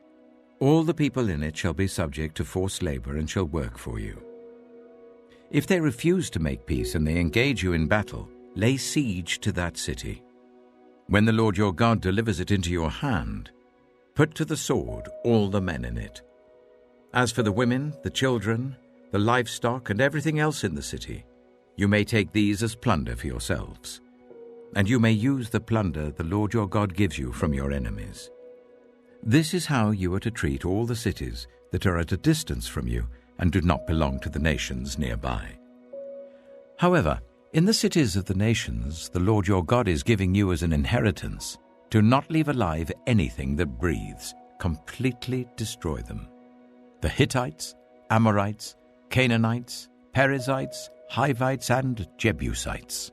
all the people in it shall be subject to forced labor and shall work for you. If they refuse to make peace and they engage you in battle, lay siege to that city. When the Lord your God delivers it into your hand, put to the sword all the men in it. As for the women, the children, the livestock, and everything else in the city, you may take these as plunder for yourselves, and you may use the plunder the Lord your God gives you from your enemies. This is how you are to treat all the cities that are at a distance from you and do not belong to the nations nearby. However, in the cities of the nations the Lord your God is giving you as an inheritance, do not leave alive anything that breathes. Completely destroy them. The Hittites, Amorites, Canaanites, Perizzites, Hivites, and Jebusites,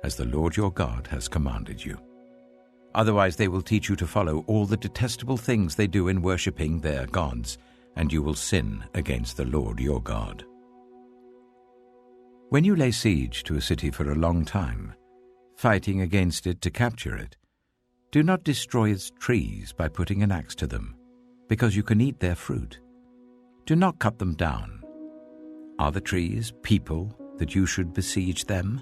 as the Lord your God has commanded you. Otherwise they will teach you to follow all the detestable things they do in worshipping their gods, and you will sin against the Lord your God. When you lay siege to a city for a long time, fighting against it to capture it, do not destroy its trees by putting an axe to them, because you can eat their fruit. Do not cut them down. Are the trees people that you should besiege them?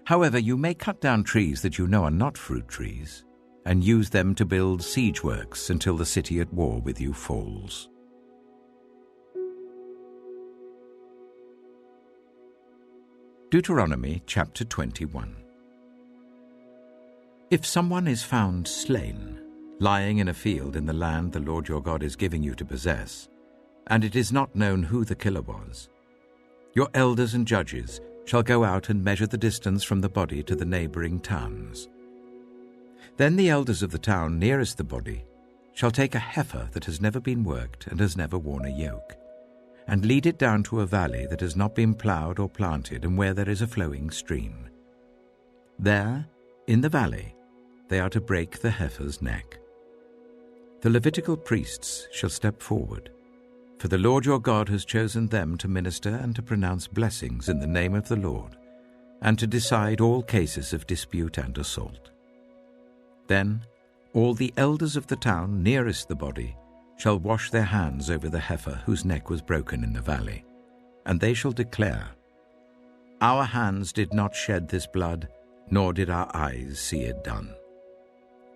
However, you may cut down trees that you know are not fruit trees, and use them to build siege works until the city at war with you falls. Deuteronomy chapter 21. If someone is found slain, lying in a field in the land the Lord your God is giving you to possess, and it is not known who the killer was, your elders and judges shall go out and measure the distance from the body to the neighboring towns. Then the elders of the town nearest the body shall take a heifer that has never been worked and has never worn a yoke, and lead it down to a valley that has not been ploughed or planted and where there is a flowing stream. There, in the valley, they are to break the heifer's neck. The Levitical priests shall step forward, for the Lord your God has chosen them to minister and to pronounce blessings in the name of the Lord, and to decide all cases of dispute and assault. Then all the elders of the town nearest the body shall wash their hands over the heifer whose neck was broken in the valley, and they shall declare, Our hands did not shed this blood, nor did our eyes see it done.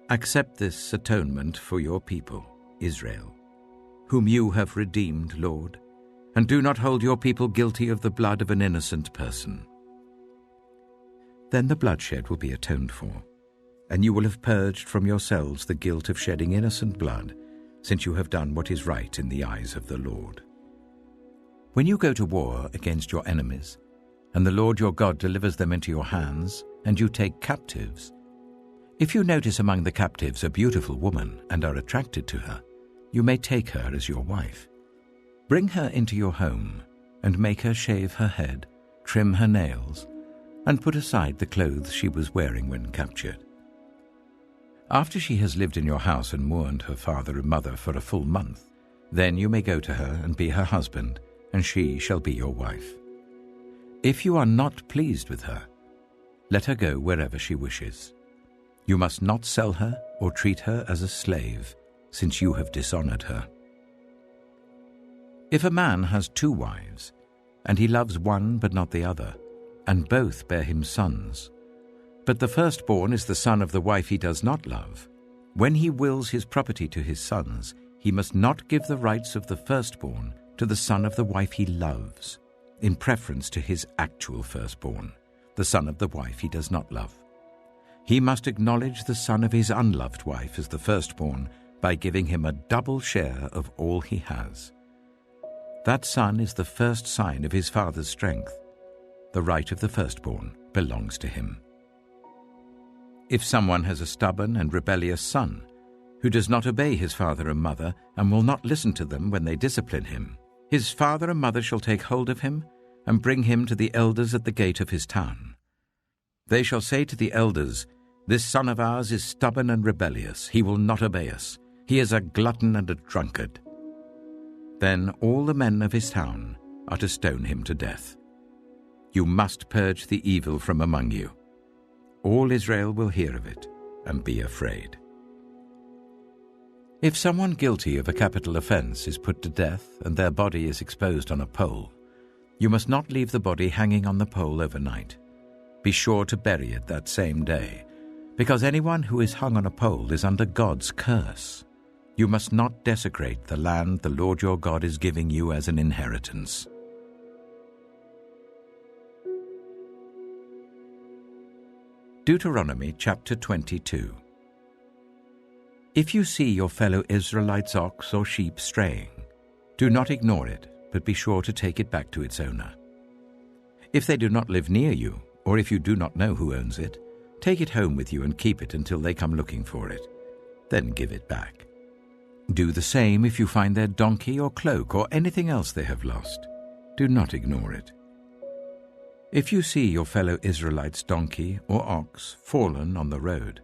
Accept this atonement for your people, Israel, whom you have redeemed, Lord, and do not hold your people guilty of the blood of an innocent person. Then the bloodshed will be atoned for, and you will have purged from yourselves the guilt of shedding innocent blood, since you have done what is right in the eyes of the Lord. When you go to war against your enemies, and the Lord your God delivers them into your hands, and you take captives, if you notice among the captives a beautiful woman and are attracted to her, you may take her as your wife. Bring her into your home, and make her shave her head, trim her nails, and put aside the clothes she was wearing when captured. After she has lived in your house and mourned her father and mother for a full month, then you may go to her and be her husband, and she shall be your wife. If you are not pleased with her, let her go wherever she wishes. You must not sell her or treat her as a slave, since you have dishonored her. If a man has 2 wives, and he loves one but not the other, and both bear him sons, but the firstborn is the son of the wife he does not love, when he wills his property to his sons, he must not give the rights of the firstborn to the son of the wife he loves, in preference to his actual firstborn, the son of the wife he does not love. he must acknowledge the son of his unloved wife as the firstborn by giving him a double share of all he has. That son is the first sign of his father's strength. The right of the firstborn belongs to him. If someone has a stubborn and rebellious son, who does not obey his father and mother and will not listen to them when they discipline him, his father and mother shall take hold of him and bring him to the elders at the gate of his town. They shall say to the elders, "This son of ours is stubborn and rebellious. He will not obey us. He is a glutton and a drunkard." Then all the men of his town are to stone him to death. You must purge the evil from among you. All Israel will hear of it and be afraid. If someone guilty of a capital offense is put to death and their body is exposed on a pole, you must not leave the body hanging on the pole overnight. Be sure to bury it that same day, because anyone who is hung on a pole is under God's curse. You must not desecrate the land the Lord your God is giving you as an inheritance. Deuteronomy chapter 22. If you see your fellow Israelite's ox or sheep straying, do not ignore it, but be sure to take it back to its owner. If they do not live near you, or if you do not know who owns it, take it home with you and keep it until they come looking for it. Then give it back. Do the same if you find their donkey or cloak or anything else they have lost. Do not ignore it. If you see your fellow Israelite's donkey or ox fallen on the road,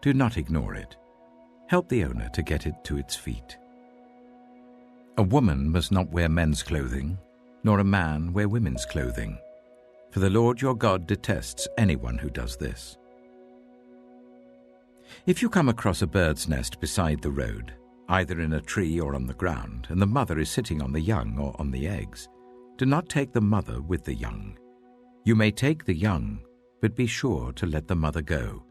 do not ignore it. Help the owner to get it to its feet. A woman must not wear men's clothing, nor a man wear women's clothing, for the Lord your God detests anyone who does this. If you come across a bird's nest beside the road, either in a tree or on the ground, and the mother is sitting on the young or on the eggs, do not take the mother with the young. You may take the young, but be sure to let the mother go,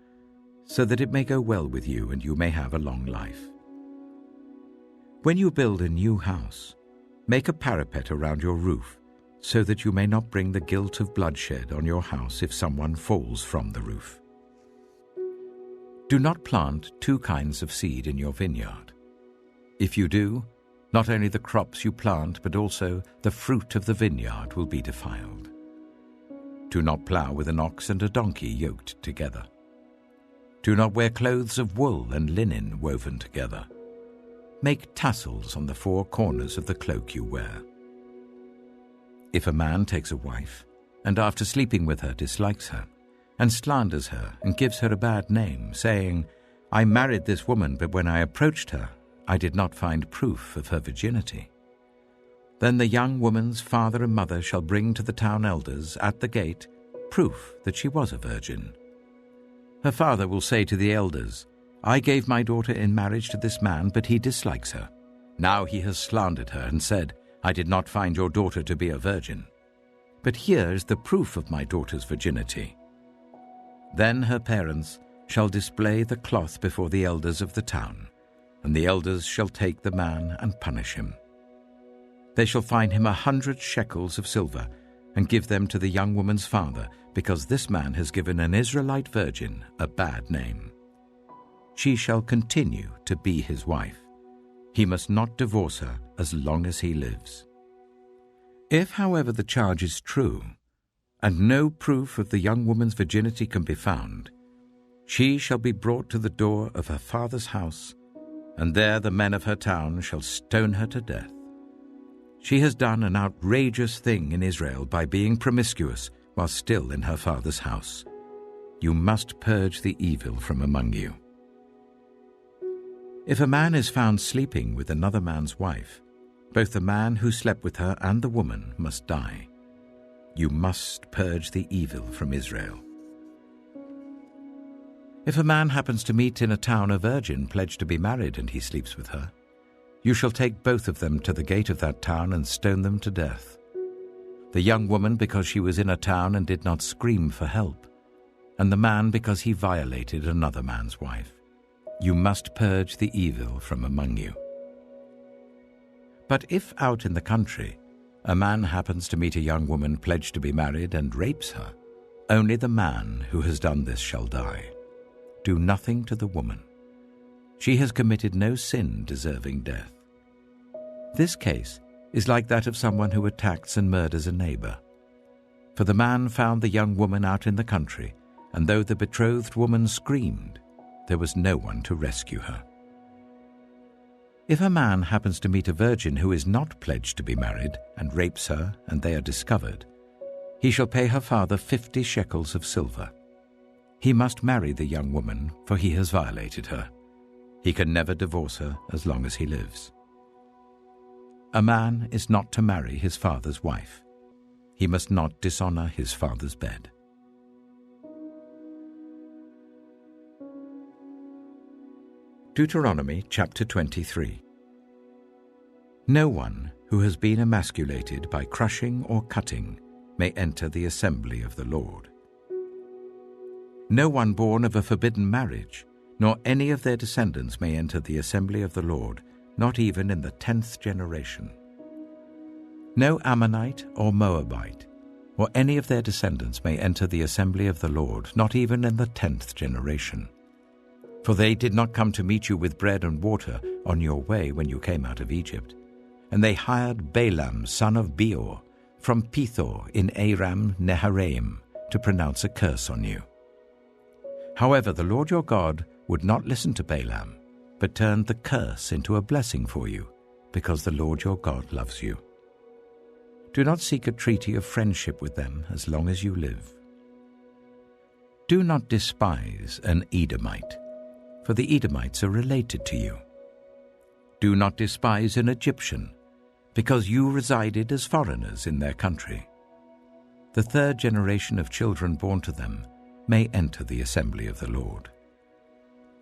so that it may go well with you and you may have a long life. When you build a new house, make a parapet around your roof, so that you may not bring the guilt of bloodshed on your house if someone falls from the roof. Do not plant two kinds of seed in your vineyard. If you do, not only the crops you plant, but also the fruit of the vineyard will be defiled. Do not plow with an ox and a donkey yoked together. Do not wear clothes of wool and linen woven together. Make tassels on the four corners of the cloak you wear. If a man takes a wife, and after sleeping with her dislikes her, and slanders her and gives her a bad name, saying, "I married this woman, but when I approached her, I did not find proof of her virginity," then the young woman's father and mother shall bring to the town elders at the gate proof that she was a virgin. Her father will say to the elders, "I gave my daughter in marriage to this man, but he dislikes her. Now he has slandered her and said, 'I did not find your daughter to be a virgin.' But here is the proof of my daughter's virginity." Then her parents shall display the cloth before the elders of the town, and the elders shall take the man and punish him. They shall fine him 100 shekels of silver and give them to the young woman's father, because this man has given an Israelite virgin a bad name. She shall continue to be his wife. He must not divorce her as long as he lives. If, however, the charge is true, and no proof of the young woman's virginity can be found, she shall be brought to the door of her father's house, and there the men of her town shall stone her to death. She has done an outrageous thing in Israel by being promiscuous while still in her father's house. You must purge the evil from among you. If a man is found sleeping with another man's wife, both the man who slept with her and the woman must die. You must purge the evil from Israel. If a man happens to meet in a town a virgin pledged to be married and he sleeps with her, you shall take both of them to the gate of that town and stone them to death. The young woman because she was in a town and did not scream for help, and the man because he violated another man's wife. You must purge the evil from among you. But if out in the country a man happens to meet a young woman pledged to be married and rapes her, only the man who has done this shall die. do nothing to the woman. She has committed no sin deserving death. This case is like that of someone who attacks and murders a neighbor. For the man found the young woman out in the country, and though the betrothed woman screamed, there was no one to rescue her. If a man happens to meet a virgin who is not pledged to be married and rapes her and they are discovered, he shall pay her father 50 shekels of silver. He must marry the young woman, for he has violated her. He can never divorce her as long as he lives. A man is not to marry his father's wife. He must not dishonor his father's bed. Deuteronomy chapter 23. No one who has been emasculated by crushing or cutting may enter the assembly of the Lord. No one born of a forbidden marriage, nor any of their descendants may enter the assembly of the Lord, not even in the 10th generation. No Ammonite or Moabite, or any of their descendants may enter the assembly of the Lord, not even in the 10th generation. For they did not come to meet you with bread and water on your way when you came out of Egypt. And they hired Balaam, son of Beor, from Pethor in Aram Naharaim, to pronounce a curse on you. However, the Lord your God would not listen to Balaam, but turned the curse into a blessing for you, because the Lord your God loves you. Do not seek a treaty of friendship with them as long as you live. Do not despise an Edomite, for the Edomites are related to you. Do not despise an Egyptian, because you resided as foreigners in their country. The 3rd generation of children born to them may enter the assembly of the Lord.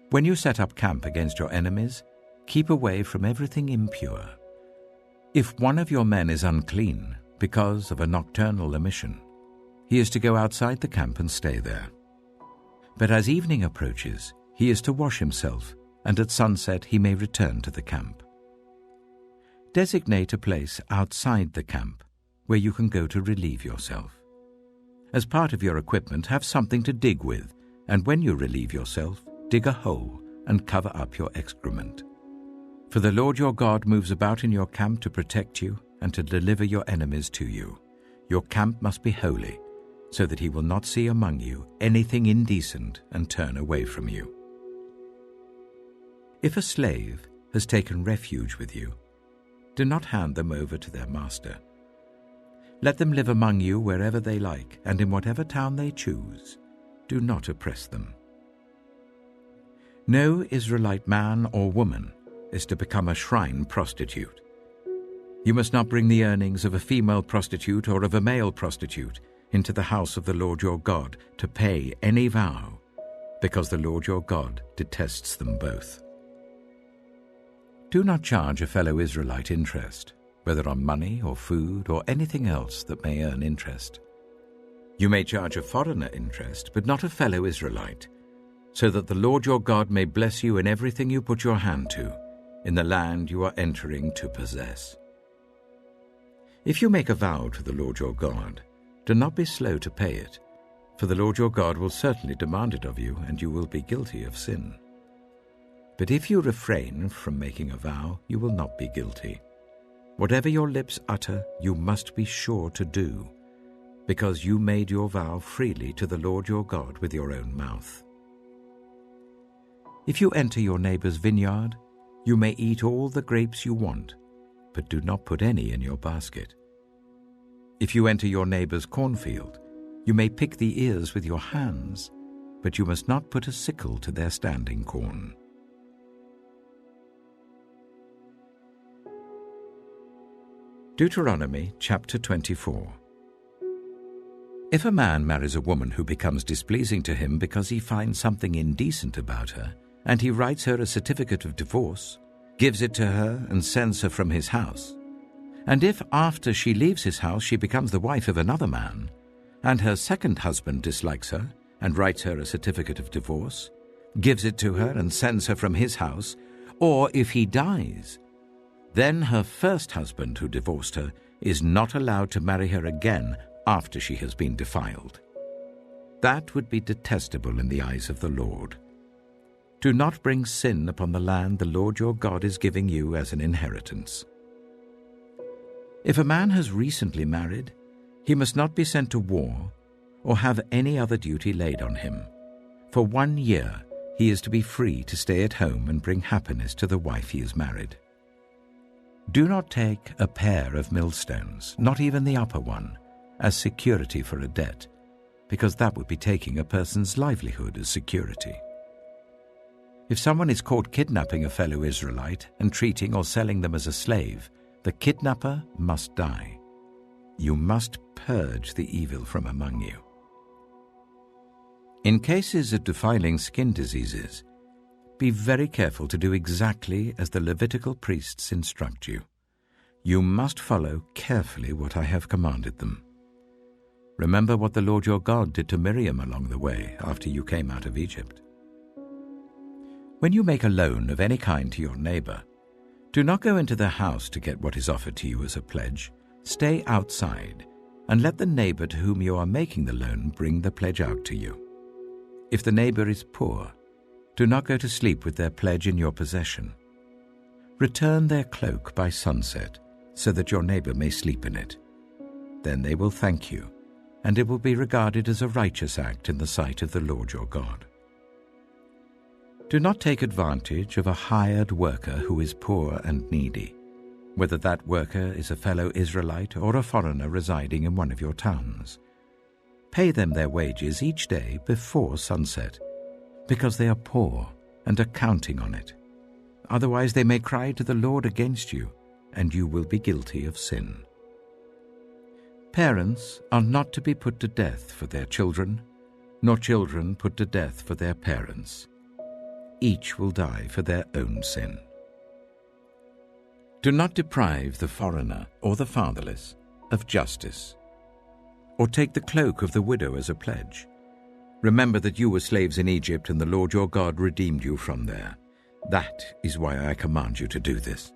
When you set up camp against your enemies, keep away from everything impure. If one of your men is unclean because of a nocturnal emission, he is to go outside the camp and stay there. But as evening approaches, he is to wash himself, and at sunset he may return to the camp. Designate a place outside the camp where you can go to relieve yourself. As part of your equipment, have something to dig with, and when you relieve yourself, dig a hole and cover up your excrement. For the Lord your God moves about in your camp to protect you and to deliver your enemies to you. Your camp must be holy, so that he will not see among you anything indecent and turn away from you. If a slave has taken refuge with you, do not hand them over to their master. Let them live among you wherever they like and in whatever town they choose. Do not oppress them. No Israelite man or woman is to become a shrine prostitute. You must not bring the earnings of a female prostitute or of a male prostitute into the house of the Lord your God to pay any vow, because the Lord your God detests them both. Do not charge a fellow Israelite interest, whether on money or food or anything else that may earn interest. You may charge a foreigner interest, but not a fellow Israelite, so that the Lord your God may bless you in everything you put your hand to, in the land you are entering to possess. If you make a vow to the Lord your God, do not be slow to pay it, for the Lord your God will certainly demand it of you, and you will be guilty of sin. But if you refrain from making a vow, you will not be guilty. Whatever your lips utter, you must be sure to do, because you made your vow freely to the Lord your God with your own mouth. If you enter your neighbor's vineyard, you may eat all the grapes you want, but do not put any in your basket. If you enter your neighbor's cornfield, you may pick the ears with your hands, but you must not put a sickle to their standing corn. Deuteronomy chapter 24. If a man marries a woman who becomes displeasing to him because he finds something indecent about her, and he writes her a certificate of divorce, gives it to her, and sends her from his house, and if after she leaves his house she becomes the wife of another man, and her second husband dislikes her, and writes her a certificate of divorce, gives it to her, and sends her from his house, or if he dies, then her first husband who divorced her is not allowed to marry her again after she has been defiled. That would be detestable in the eyes of the Lord. Do not bring sin upon the land the Lord your God is giving you as an inheritance. If a man has recently married, he must not be sent to war or have any other duty laid on him. For 1 year he is to be free to stay at home and bring happiness to the wife he has married. Do not take a pair of millstones, not even the upper one, as security for a debt, because that would be taking a person's livelihood as security. If someone is caught kidnapping a fellow Israelite and treating or selling them as a slave, the kidnapper must die. You must purge the evil from among you. In cases of defiling skin diseases, be very careful to do exactly as the Levitical priests instruct you. You must follow carefully what I have commanded them. Remember what the Lord your God did to Miriam along the way after you came out of Egypt. When you make a loan of any kind to your neighbor, do not go into the house to get what is offered to you as a pledge. Stay outside and let the neighbor to whom you are making the loan bring the pledge out to you. If the neighbor is poor, do not go to sleep with their pledge in your possession. Return their cloak by sunset, so that your neighbor may sleep in it. Then they will thank you, and it will be regarded as a righteous act in the sight of the Lord your God. Do not take advantage of a hired worker who is poor and needy, whether that worker is a fellow Israelite or a foreigner residing in one of your towns. Pay them their wages each day before sunset, because they are poor and are counting on it. Otherwise they may cry to the Lord against you, and you will be guilty of sin. Parents are not to be put to death for their children, nor children put to death for their parents. Each will die for their own sin. Do not deprive the foreigner or the fatherless of justice, or take the cloak of the widow as a pledge. Remember that you were slaves in Egypt, and the Lord your God redeemed you from there. That is why I command you to do this.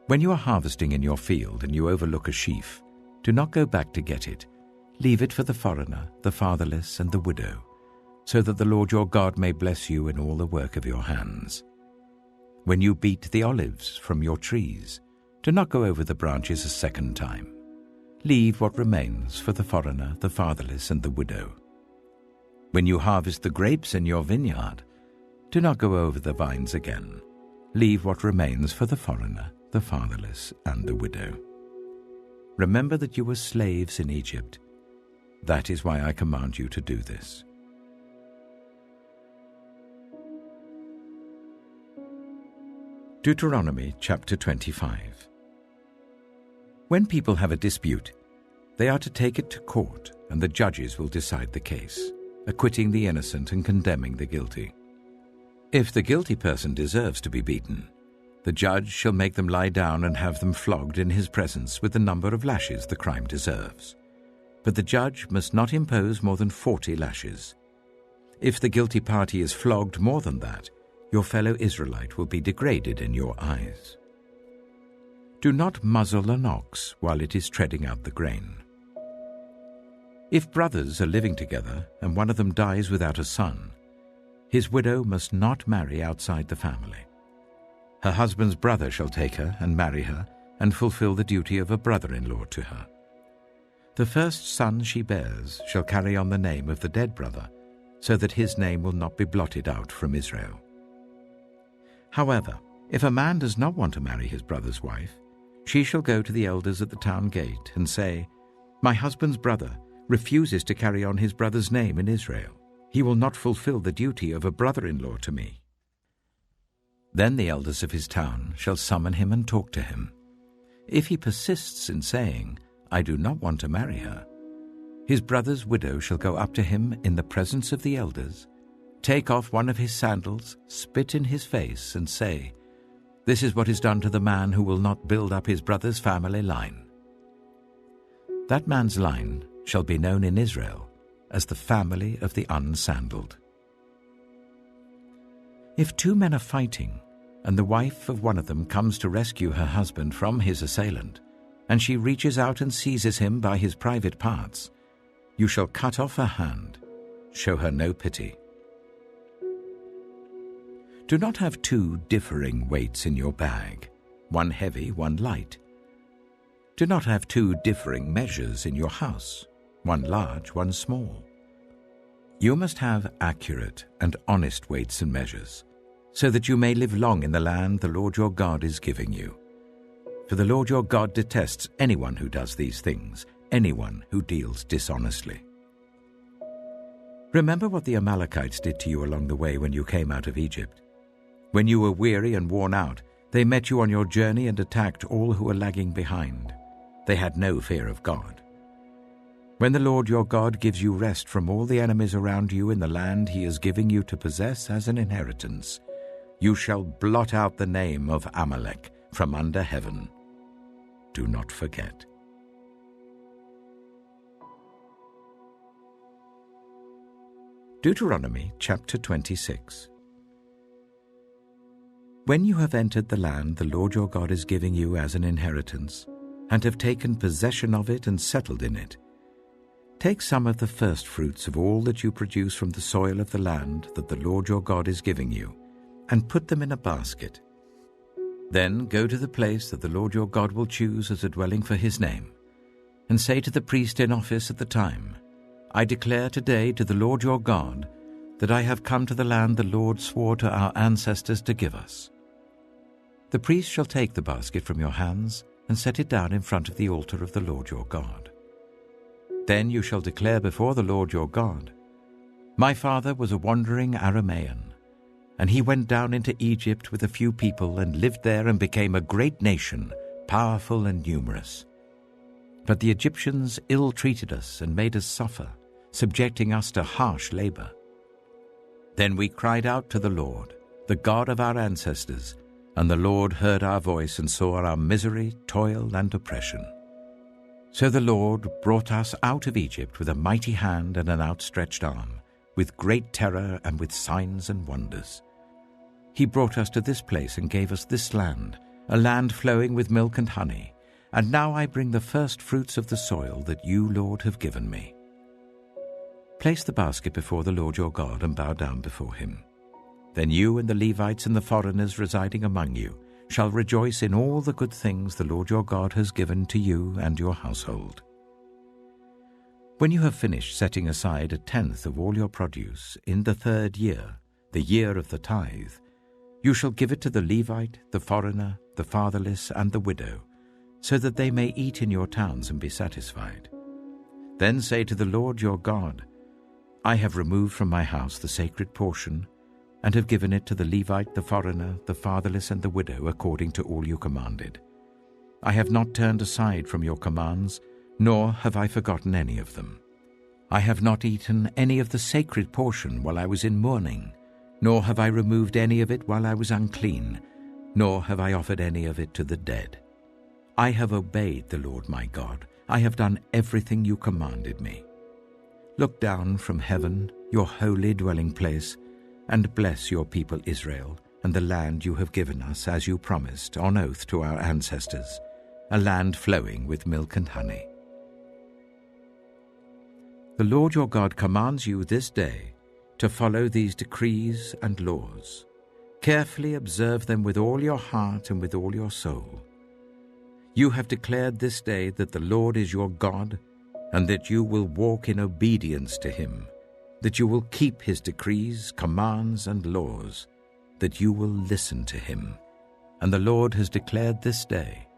When you are harvesting in your field and you overlook a sheaf, do not go back to get it. Leave it for the foreigner, the fatherless, and the widow, so that the Lord your God may bless you in all the work of your hands. When you beat the olives from your trees, do not go over the branches a second time. Leave what remains for the foreigner, the fatherless, and the widow. When you harvest the grapes in your vineyard, do not go over the vines again. Leave what remains for the foreigner, the fatherless, and the widow. Remember that you were slaves in Egypt. That is why I command you to do this. Deuteronomy chapter 25. When people have a dispute, they are to take it to court, and the judges will decide the case, acquitting the innocent and condemning the guilty. If the guilty person deserves to be beaten, the judge shall make them lie down and have them flogged in his presence with the number of lashes the crime deserves. But the judge must not impose more than 40 lashes. If the guilty party is flogged more than that, your fellow Israelite will be degraded in your eyes. Do not muzzle an ox while it is treading out the grain. If brothers are living together and one of them dies without a son, his widow must not marry outside the family. Her husband's brother shall take her and marry her and fulfill the duty of a brother-in-law to her. The first son she bears shall carry on the name of the dead brother, so that his name will not be blotted out from Israel. However, if a man does not want to marry his brother's wife, she shall go to the elders at the town gate and say, "My husband's brother refuses to carry on his brother's name in Israel. He will not fulfill the duty of a brother-in-law to me." Then the elders of his town shall summon him and talk to him. If he persists in saying, "I do not want to marry her," his brother's widow shall go up to him in the presence of the elders, take off one of his sandals, spit in his face, and say, "This is what is done to the man who will not build up his brother's family line." That man's line shall be known in Israel as the family of the unsandaled. If two men are fighting, and the wife of one of them comes to rescue her husband from his assailant, and she reaches out and seizes him by his private parts, you shall cut off her hand, show her no pity. Do not have 2 differing weights in your bag, one heavy, one light. Do not have 2 differing measures in your house, one large, one small. You must have accurate and honest weights and measures, so that you may live long in the land the Lord your God is giving you. For the Lord your God detests anyone who does these things, anyone who deals dishonestly. Remember what the Amalekites did to you along the way when you came out of Egypt. When you were weary and worn out, they met you on your journey and attacked all who were lagging behind. They had no fear of God. When the Lord your God gives you rest from all the enemies around you in the land he is giving you to possess as an inheritance, you shall blot out the name of Amalek from under heaven. Do not forget. Deuteronomy chapter 26. When you have entered the land the Lord your God is giving you as an inheritance, and have taken possession of it and settled in it, take some of the firstfruits of all that you produce from the soil of the land that the Lord your God is giving you, and put them in a basket. Then go to the place that the Lord your God will choose as a dwelling for his name, and say to the priest in office at the time, I declare today to the Lord your God that I have come to the land the Lord swore to our ancestors to give us. The priest shall take the basket from your hands and set it down in front of the altar of the Lord your God. Then you shall declare before the Lord your God, My father was a wandering Aramean, and he went down into Egypt with a few people and lived there and became a great nation, powerful and numerous. But the Egyptians ill-treated us and made us suffer, subjecting us to harsh labor. Then we cried out to the Lord, the God of our ancestors, and the Lord heard our voice and saw our misery, toil, and oppression. So the Lord brought us out of Egypt with a mighty hand and an outstretched arm, with great terror and with signs and wonders. He brought us to this place and gave us this land, a land flowing with milk and honey, and now I bring the first fruits of the soil that you, Lord, have given me. Place the basket before the Lord your God and bow down before him. Then you and the Levites and the foreigners residing among you shall rejoice in all the good things the Lord your God has given to you and your household. When you have finished setting aside 1/10 of all your produce in the 3rd year, the year of the tithe, you shall give it to the Levite, the foreigner, the fatherless, and the widow, so that they may eat in your towns and be satisfied. Then say to the Lord your God, I have removed from my house the sacred portion, and have given it to the Levite, the foreigner, the fatherless, and the widow, according to all you commanded. I have not turned aside from your commands, nor have I forgotten any of them. I have not eaten any of the sacred portion while I was in mourning, nor have I removed any of it while I was unclean, nor have I offered any of it to the dead. I have obeyed the Lord my God. I have done everything you commanded me. Look down from heaven, your holy dwelling place, and bless your people Israel and the land you have given us as you promised on oath to our ancestors, a land flowing with milk and honey. The Lord your God commands you this day to follow these decrees and laws. Carefully observe them with all your heart and with all your soul. You have declared this day that the Lord is your God, and that you will walk in obedience to him, that you will keep his decrees, commands, and laws, that you will listen to him. And the Lord has declared this day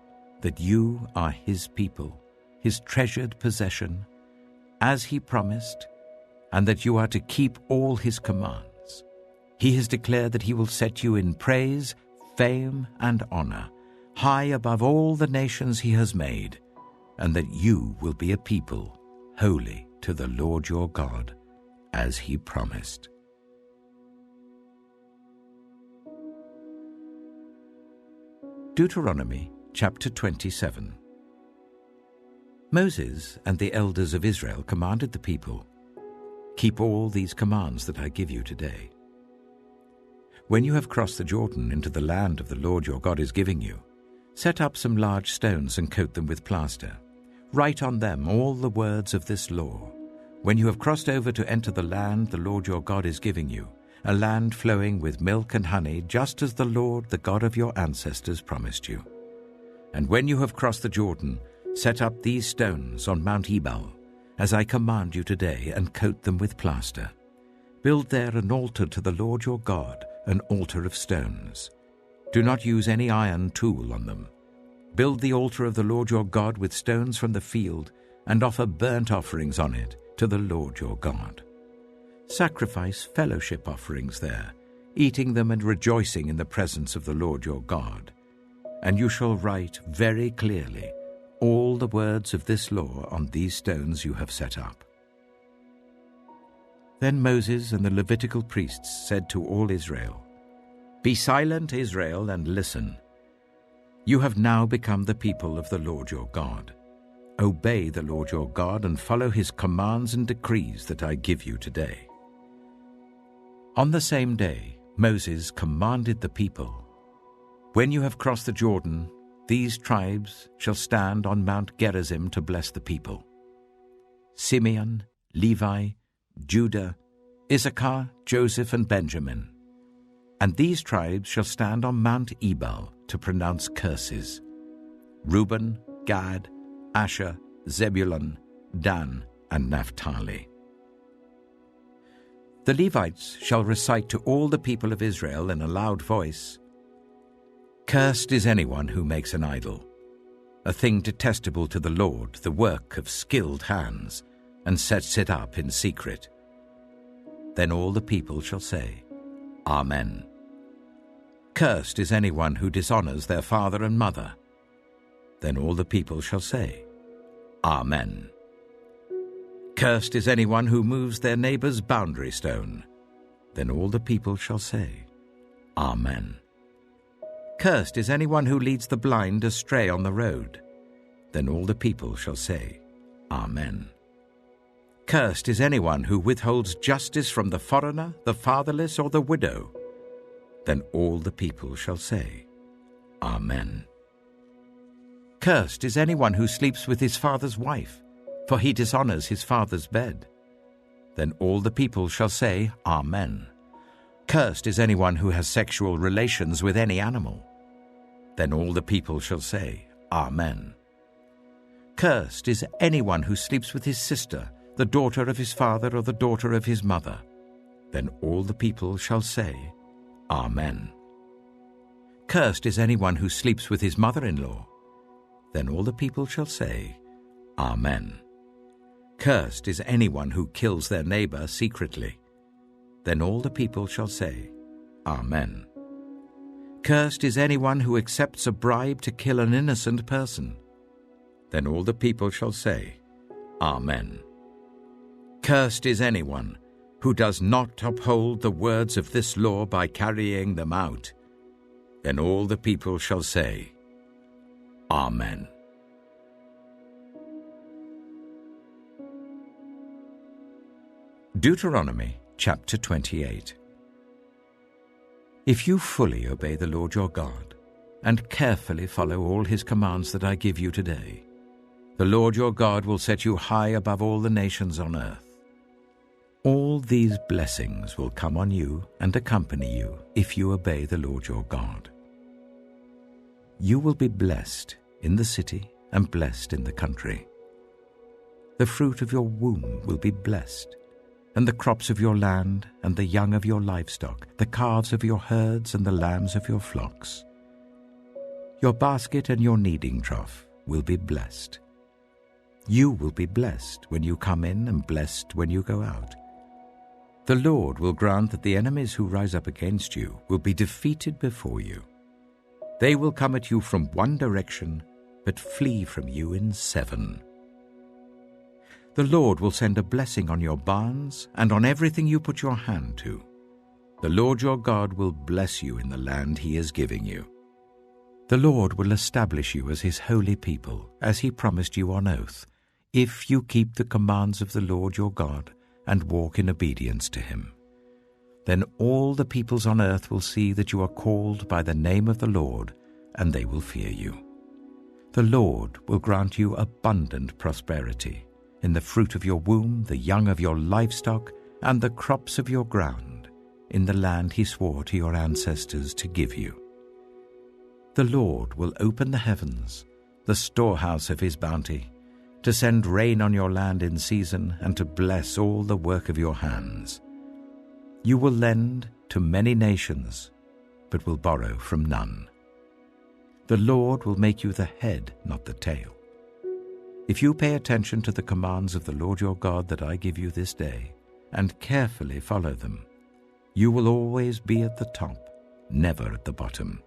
that you are his people, his treasured possession, as he promised, and that you are to keep all his commands. He has declared that he will set you in praise, fame, and honor, high above all the nations he has made, and that you will be a people holy to the Lord your God, as he promised. Deuteronomy chapter 27. Moses and the elders of Israel commanded the people, Keep all these commands that I give you today. When you have crossed the Jordan into the land of the Lord your God is giving you, set up some large stones and coat them with plaster. Write on them all the words of this law. When you have crossed over to enter the land the Lord your God is giving you, a land flowing with milk and honey, just as the Lord, the God of your ancestors, promised you. And when you have crossed the Jordan, set up these stones on Mount Ebal, as I command you today, and coat them with plaster. Build there an altar to the Lord your God, an altar of stones. Do not use any iron tool on them. Build the altar of the Lord your God with stones from the field, and offer burnt offerings on it to the Lord your God. Sacrifice fellowship offerings there, eating them and rejoicing in the presence of the Lord your God. And you shall write very clearly all the words of this law on these stones you have set up. Then Moses and the Levitical priests said to all Israel, Be silent, Israel, and listen. You have now become the people of the Lord your God. Obey the Lord your God and follow his commands and decrees that I give you today. On the same day, Moses commanded the people, When you have crossed the Jordan, these tribes shall stand on Mount Gerizim to bless the people: Simeon, Levi, Judah, Issachar, Joseph, and Benjamin. And these tribes shall stand on Mount Ebal to pronounce curses: Reuben, Gad, Asher, Zebulun, Dan, and Naphtali. The Levites shall recite to all the people of Israel in a loud voice, Cursed is anyone who makes an idol, a thing detestable to the Lord, the work of skilled hands, and sets it up in secret. Then all the people shall say, Amen. Cursed is anyone who dishonors their father and mother. Then all the people shall say, Amen. Cursed is anyone who moves their neighbor's boundary stone. Then all the people shall say, Amen. Cursed is anyone who leads the blind astray on the road. Then all the people shall say, Amen. Cursed is anyone who withholds justice from the foreigner, the fatherless, or the widow. Then all the people shall say, Amen. Cursed is anyone who sleeps with his father's wife, for he dishonors his father's bed. Then all the people shall say, Amen. Cursed is anyone who has sexual relations with any animal. Then all the people shall say, Amen. Cursed is anyone who sleeps with his sister, the daughter of his father or the daughter of his mother. Then all the people shall say, Amen. Cursed is anyone who sleeps with his mother-in-law. Then all the people shall say, Amen. Cursed is anyone who kills their neighbor secretly. Then all the people shall say, Amen. Cursed is anyone who accepts a bribe to kill an innocent person. Then all the people shall say, Amen. Cursed is anyone who does not uphold the words of this law by carrying them out. Then all the people shall say, Amen. Deuteronomy chapter 28. If you fully obey the Lord your God, and carefully follow all his commands that I give you today, the Lord your God will set you high above all the nations on earth. All these blessings will come on you and accompany you if you obey the Lord your God. You will be blessed in the city and blessed in the country. The fruit of your womb will be blessed, and the crops of your land and the young of your livestock, the calves of your herds and the lambs of your flocks. Your basket and your kneading trough will be blessed. You will be blessed when you come in and blessed when you go out. The Lord will grant that the enemies who rise up against you will be defeated before you. They will come at you from one direction, but flee from you in 7. The Lord will send a blessing on your barns and on everything you put your hand to. The Lord your God will bless you in the land he is giving you. The Lord will establish you as his holy people, as he promised you on oath, if you keep the commands of the Lord your God and walk in obedience to him. Then all the peoples on earth will see that you are called by the name of the Lord, and they will fear you. The Lord will grant you abundant prosperity in the fruit of your womb, the young of your livestock, and the crops of your ground, in the land he swore to your ancestors to give you. The Lord will open the heavens, the storehouse of his bounty, to send rain on your land in season and to bless all the work of your hands. You will lend to many nations, but will borrow from none. The Lord will make you the head, not the tail. If you pay attention to the commands of the Lord your God that I give you this day, and carefully follow them, you will always be at the top, never at the bottom.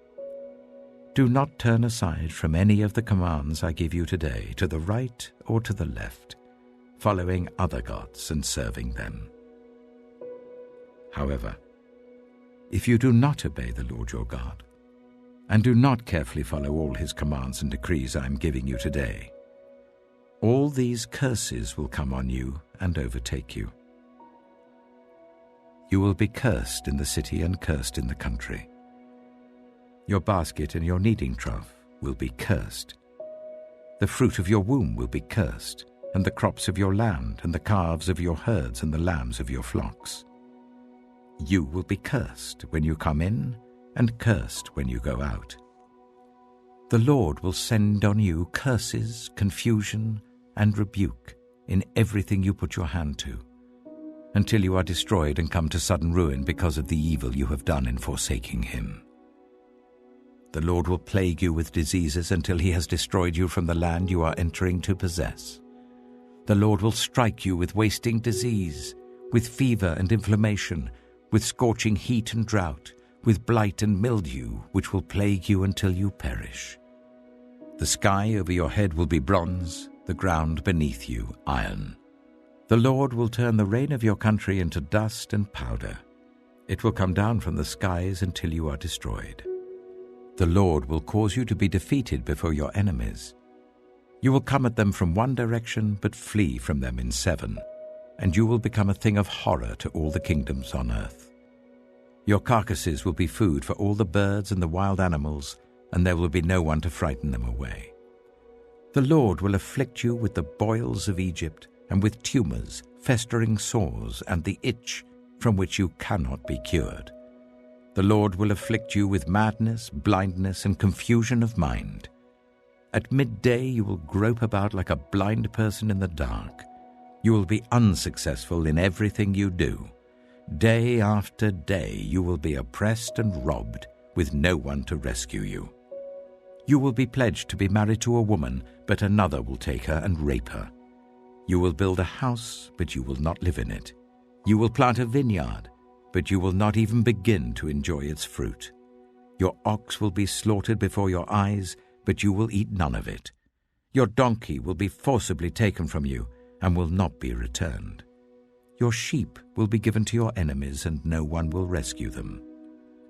Do not turn aside from any of the commands I give you today, to the right or to the left, following other gods and serving them. However, if you do not obey the Lord your God, and do not carefully follow all his commands and decrees I am giving you today, all these curses will come on you and overtake you. You will be cursed in the city and cursed in the country. Your basket and your kneading trough will be cursed. The fruit of your womb will be cursed, and the crops of your land, and the calves of your herds, and the lambs of your flocks. You will be cursed when you come in, and cursed when you go out. The Lord will send on you curses, confusion, and rebuke in everything you put your hand to, until you are destroyed and come to sudden ruin because of the evil you have done in forsaking him. The Lord will plague you with diseases until he has destroyed you from the land you are entering to possess. The Lord will strike you with wasting disease, with fever and inflammation, with scorching heat and drought, with blight and mildew, which will plague you until you perish. The sky over your head will be bronze, the ground beneath you iron. The Lord will turn the rain of your country into dust and powder. It will come down from the skies until you are destroyed. The Lord will cause you to be defeated before your enemies. You will come at them from one direction, but flee from them in 7, and you will become a thing of horror to all the kingdoms on earth. Your carcasses will be food for all the birds and the wild animals, and there will be no one to frighten them away. The Lord will afflict you with the boils of Egypt, and with tumors, festering sores, and the itch from which you cannot be cured. The Lord will afflict you with madness, blindness, and confusion of mind. At midday you will grope about like a blind person in the dark. You will be unsuccessful in everything you do. Day after day you will be oppressed and robbed, with no one to rescue you. You will be pledged to be married to a woman, but another will take her and rape her. You will build a house, but you will not live in it. You will plant a vineyard, but you will not even begin to enjoy its fruit. Your ox will be slaughtered before your eyes, but you will eat none of it. Your donkey will be forcibly taken from you and will not be returned. Your sheep will be given to your enemies, and no one will rescue them.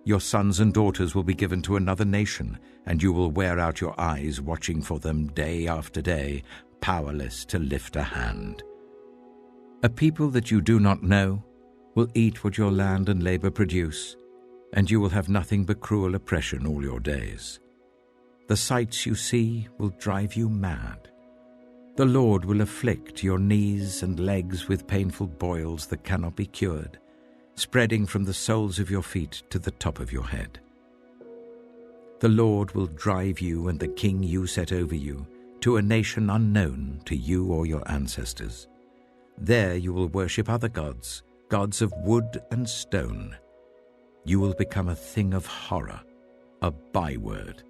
Your sons and daughters will be given to another nation, and you will wear out your eyes watching for them day after day, powerless to lift a hand. A people that you do not know will eat what your land and labor produce, and you will have nothing but cruel oppression all your days. The sights you see will drive you mad. The Lord will afflict your knees and legs with painful boils that cannot be cured, spreading from the soles of your feet to the top of your head. The Lord will drive you and the king you set over you to a nation unknown to you or your ancestors. There you will worship other gods, gods of wood and stone. You will become a thing of horror, a byword,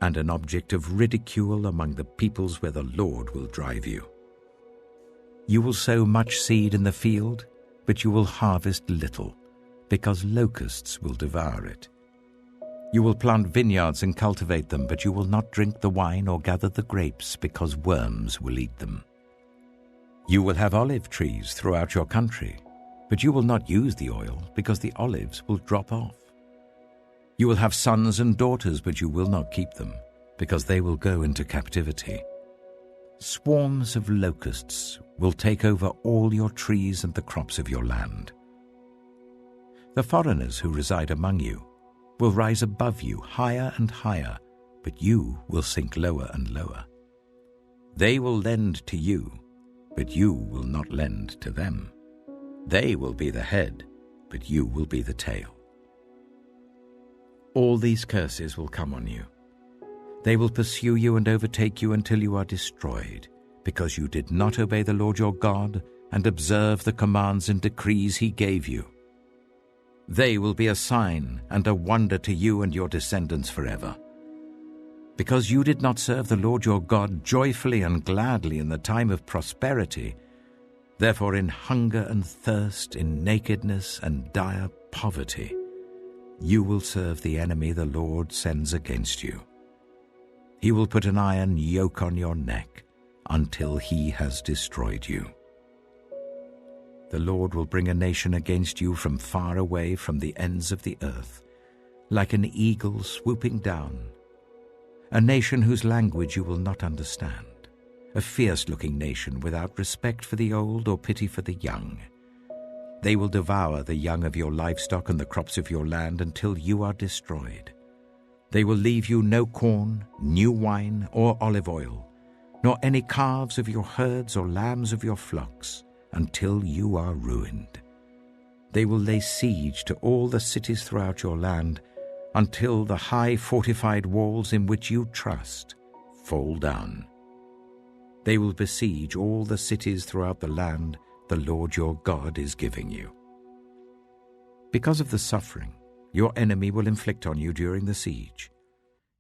and an object of ridicule among the peoples where the Lord will drive you. You will sow much seed in the field, but you will harvest little, because locusts will devour it. You will plant vineyards and cultivate them, but you will not drink the wine or gather the grapes, because worms will eat them. You will have olive trees throughout your country, but you will not use the oil, because the olives will drop off. You will have sons and daughters, but you will not keep them, because they will go into captivity. Swarms of locusts will take over all your trees and the crops of your land. The foreigners who reside among you will rise above you higher and higher, but you will sink lower and lower. They will lend to you, but you will not lend to them. They will be the head, but you will be the tail. All these curses will come on you. They will pursue you and overtake you until you are destroyed, because you did not obey the Lord your God and observe the commands and decrees he gave you. They will be a sign and a wonder to you and your descendants forever. Because you did not serve the Lord your God joyfully and gladly in the time of prosperity, therefore in hunger and thirst, in nakedness and dire poverty, you will serve the enemy the Lord sends against you. He will put an iron yoke on your neck until he has destroyed you. The Lord will bring a nation against you from far away, from the ends of the earth, like an eagle swooping down, a nation whose language you will not understand, a fierce-looking nation without respect for the old or pity for the young. They will devour the young of your livestock and the crops of your land until you are destroyed. They will leave you no corn, new wine, or olive oil, nor any calves of your herds or lambs of your flocks, until you are ruined. They will lay siege to all the cities throughout your land, until the high fortified walls in which you trust fall down. They will besiege all the cities throughout the land the Lord your God is giving you. Because of the suffering your enemy will inflict on you during the siege,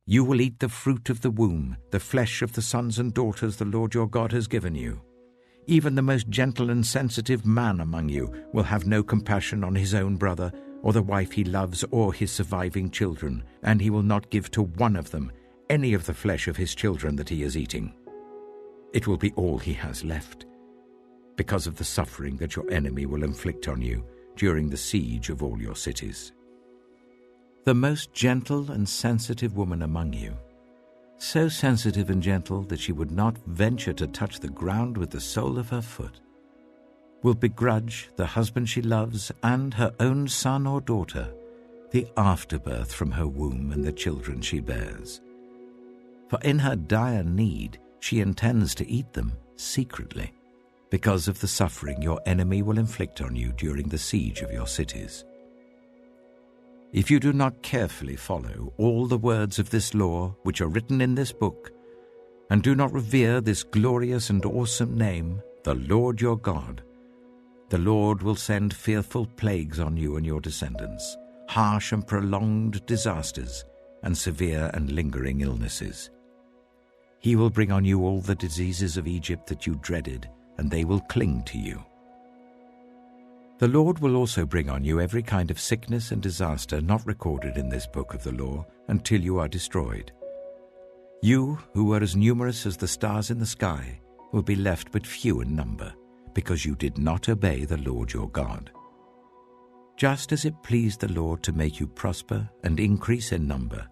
you will eat the fruit of the womb, the flesh of the sons and daughters the Lord your God has given you. Even the most gentle and sensitive man among you will have no compassion on his own brother, or the wife he loves, or his surviving children, and he will not give to one of them any of the flesh of his children that he is eating. It will be all he has left, because of the suffering that your enemy will inflict on you during the siege of all your cities. The most gentle and sensitive woman among you, so sensitive and gentle that she would not venture to touch the ground with the sole of her foot, will begrudge the husband she loves and her own son or daughter the afterbirth from her womb and the children she bears. For in her dire need she intends to eat them secretly, because of the suffering your enemy will inflict on you during the siege of your cities. If you do not carefully follow all the words of this law which are written in this book, and do not revere this glorious and awesome name, the Lord your God, the Lord will send fearful plagues on you and your descendants, harsh and prolonged disasters, and severe and lingering illnesses. He will bring on you all the diseases of Egypt that you dreaded, and they will cling to you. The Lord will also bring on you every kind of sickness and disaster not recorded in this book of the law until you are destroyed. You, who were as numerous as the stars in the sky, will be left but few in number, because you did not obey the Lord your God. Just as it pleased the Lord to make you prosper and increase in number,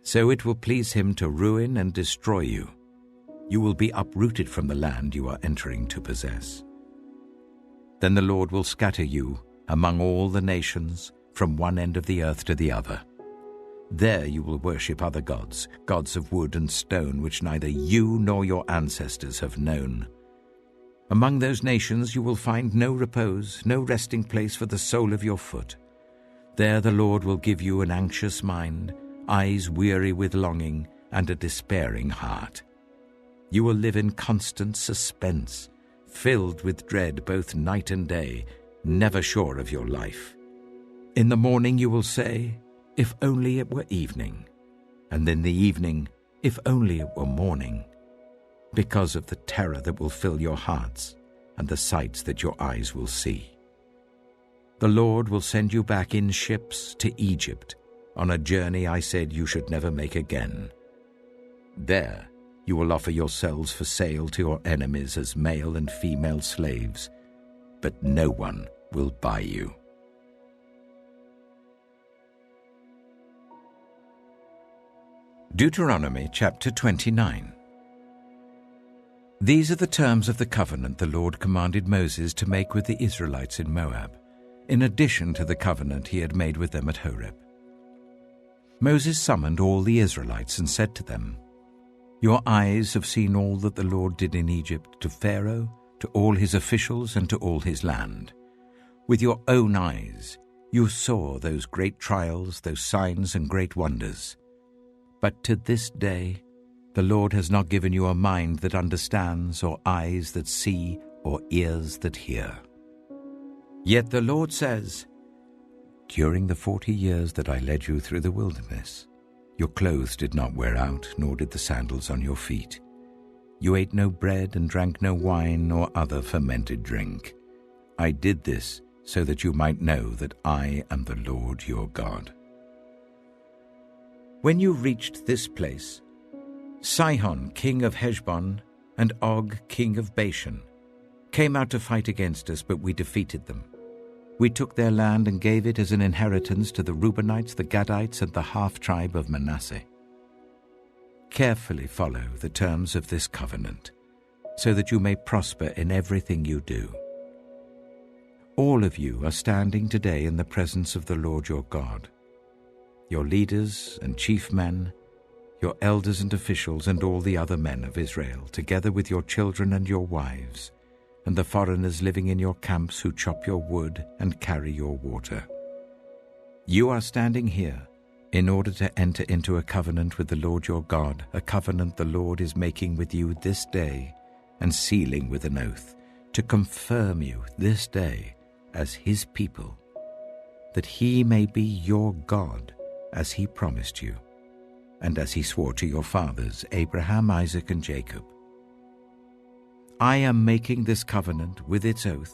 so it will please him to ruin and destroy you. You will be uprooted from the land you are entering to possess. Then the Lord will scatter you among all the nations, from one end of the earth to the other. There you will worship other gods, gods of wood and stone, which neither you nor your ancestors have known. Among those nations you will find no repose, no resting place for the sole of your foot. There the Lord will give you an anxious mind, eyes weary with longing, and a despairing heart. You will live in constant suspense, filled with dread both night and day, never sure of your life. In the morning you will say, "If only it were evening," and in the evening, "If only it were morning," because of the terror that will fill your hearts and the sights that your eyes will see. The Lord will send you back in ships to Egypt, on a journey I said you should never make again. There you will offer yourselves for sale to your enemies as male and female slaves, but no one will buy you. Deuteronomy chapter 29. These are the terms of the covenant the Lord commanded Moses to make with the Israelites in Moab, in addition to the covenant he had made with them at Horeb. Moses summoned all the Israelites and said to them, "Your eyes have seen all that the Lord did in Egypt to Pharaoh, to all his officials, and to all his land. With your own eyes you saw those great trials, those signs and great wonders. But to this day the Lord has not given you a mind that understands, or eyes that see, or ears that hear. Yet the Lord says, during the 40 years that I led you through the wilderness, your clothes did not wear out, nor did the sandals on your feet. You ate no bread and drank no wine or other fermented drink. I did this so that you might know that I am the Lord your God. When you reached this place, Sihon, king of Heshbon, and Og, king of Bashan, came out to fight against us, but we defeated them. We took their land and gave it as an inheritance to the Reubenites, the Gadites, and the half-tribe of Manasseh. Carefully follow the terms of this covenant, so that you may prosper in everything you do. All of you are standing today in the presence of the Lord your God. Your leaders and chief men, your elders and officials, and all the other men of Israel, together with your children and your wives, and the foreigners living in your camps who chop your wood and carry your water. You are standing here in order to enter into a covenant with the Lord your God, a covenant the Lord is making with you this day and sealing with an oath, to confirm you this day as his people, that he may be your God as he promised you, and as he swore to your fathers, Abraham, Isaac, and Jacob. I am making this covenant with its oath,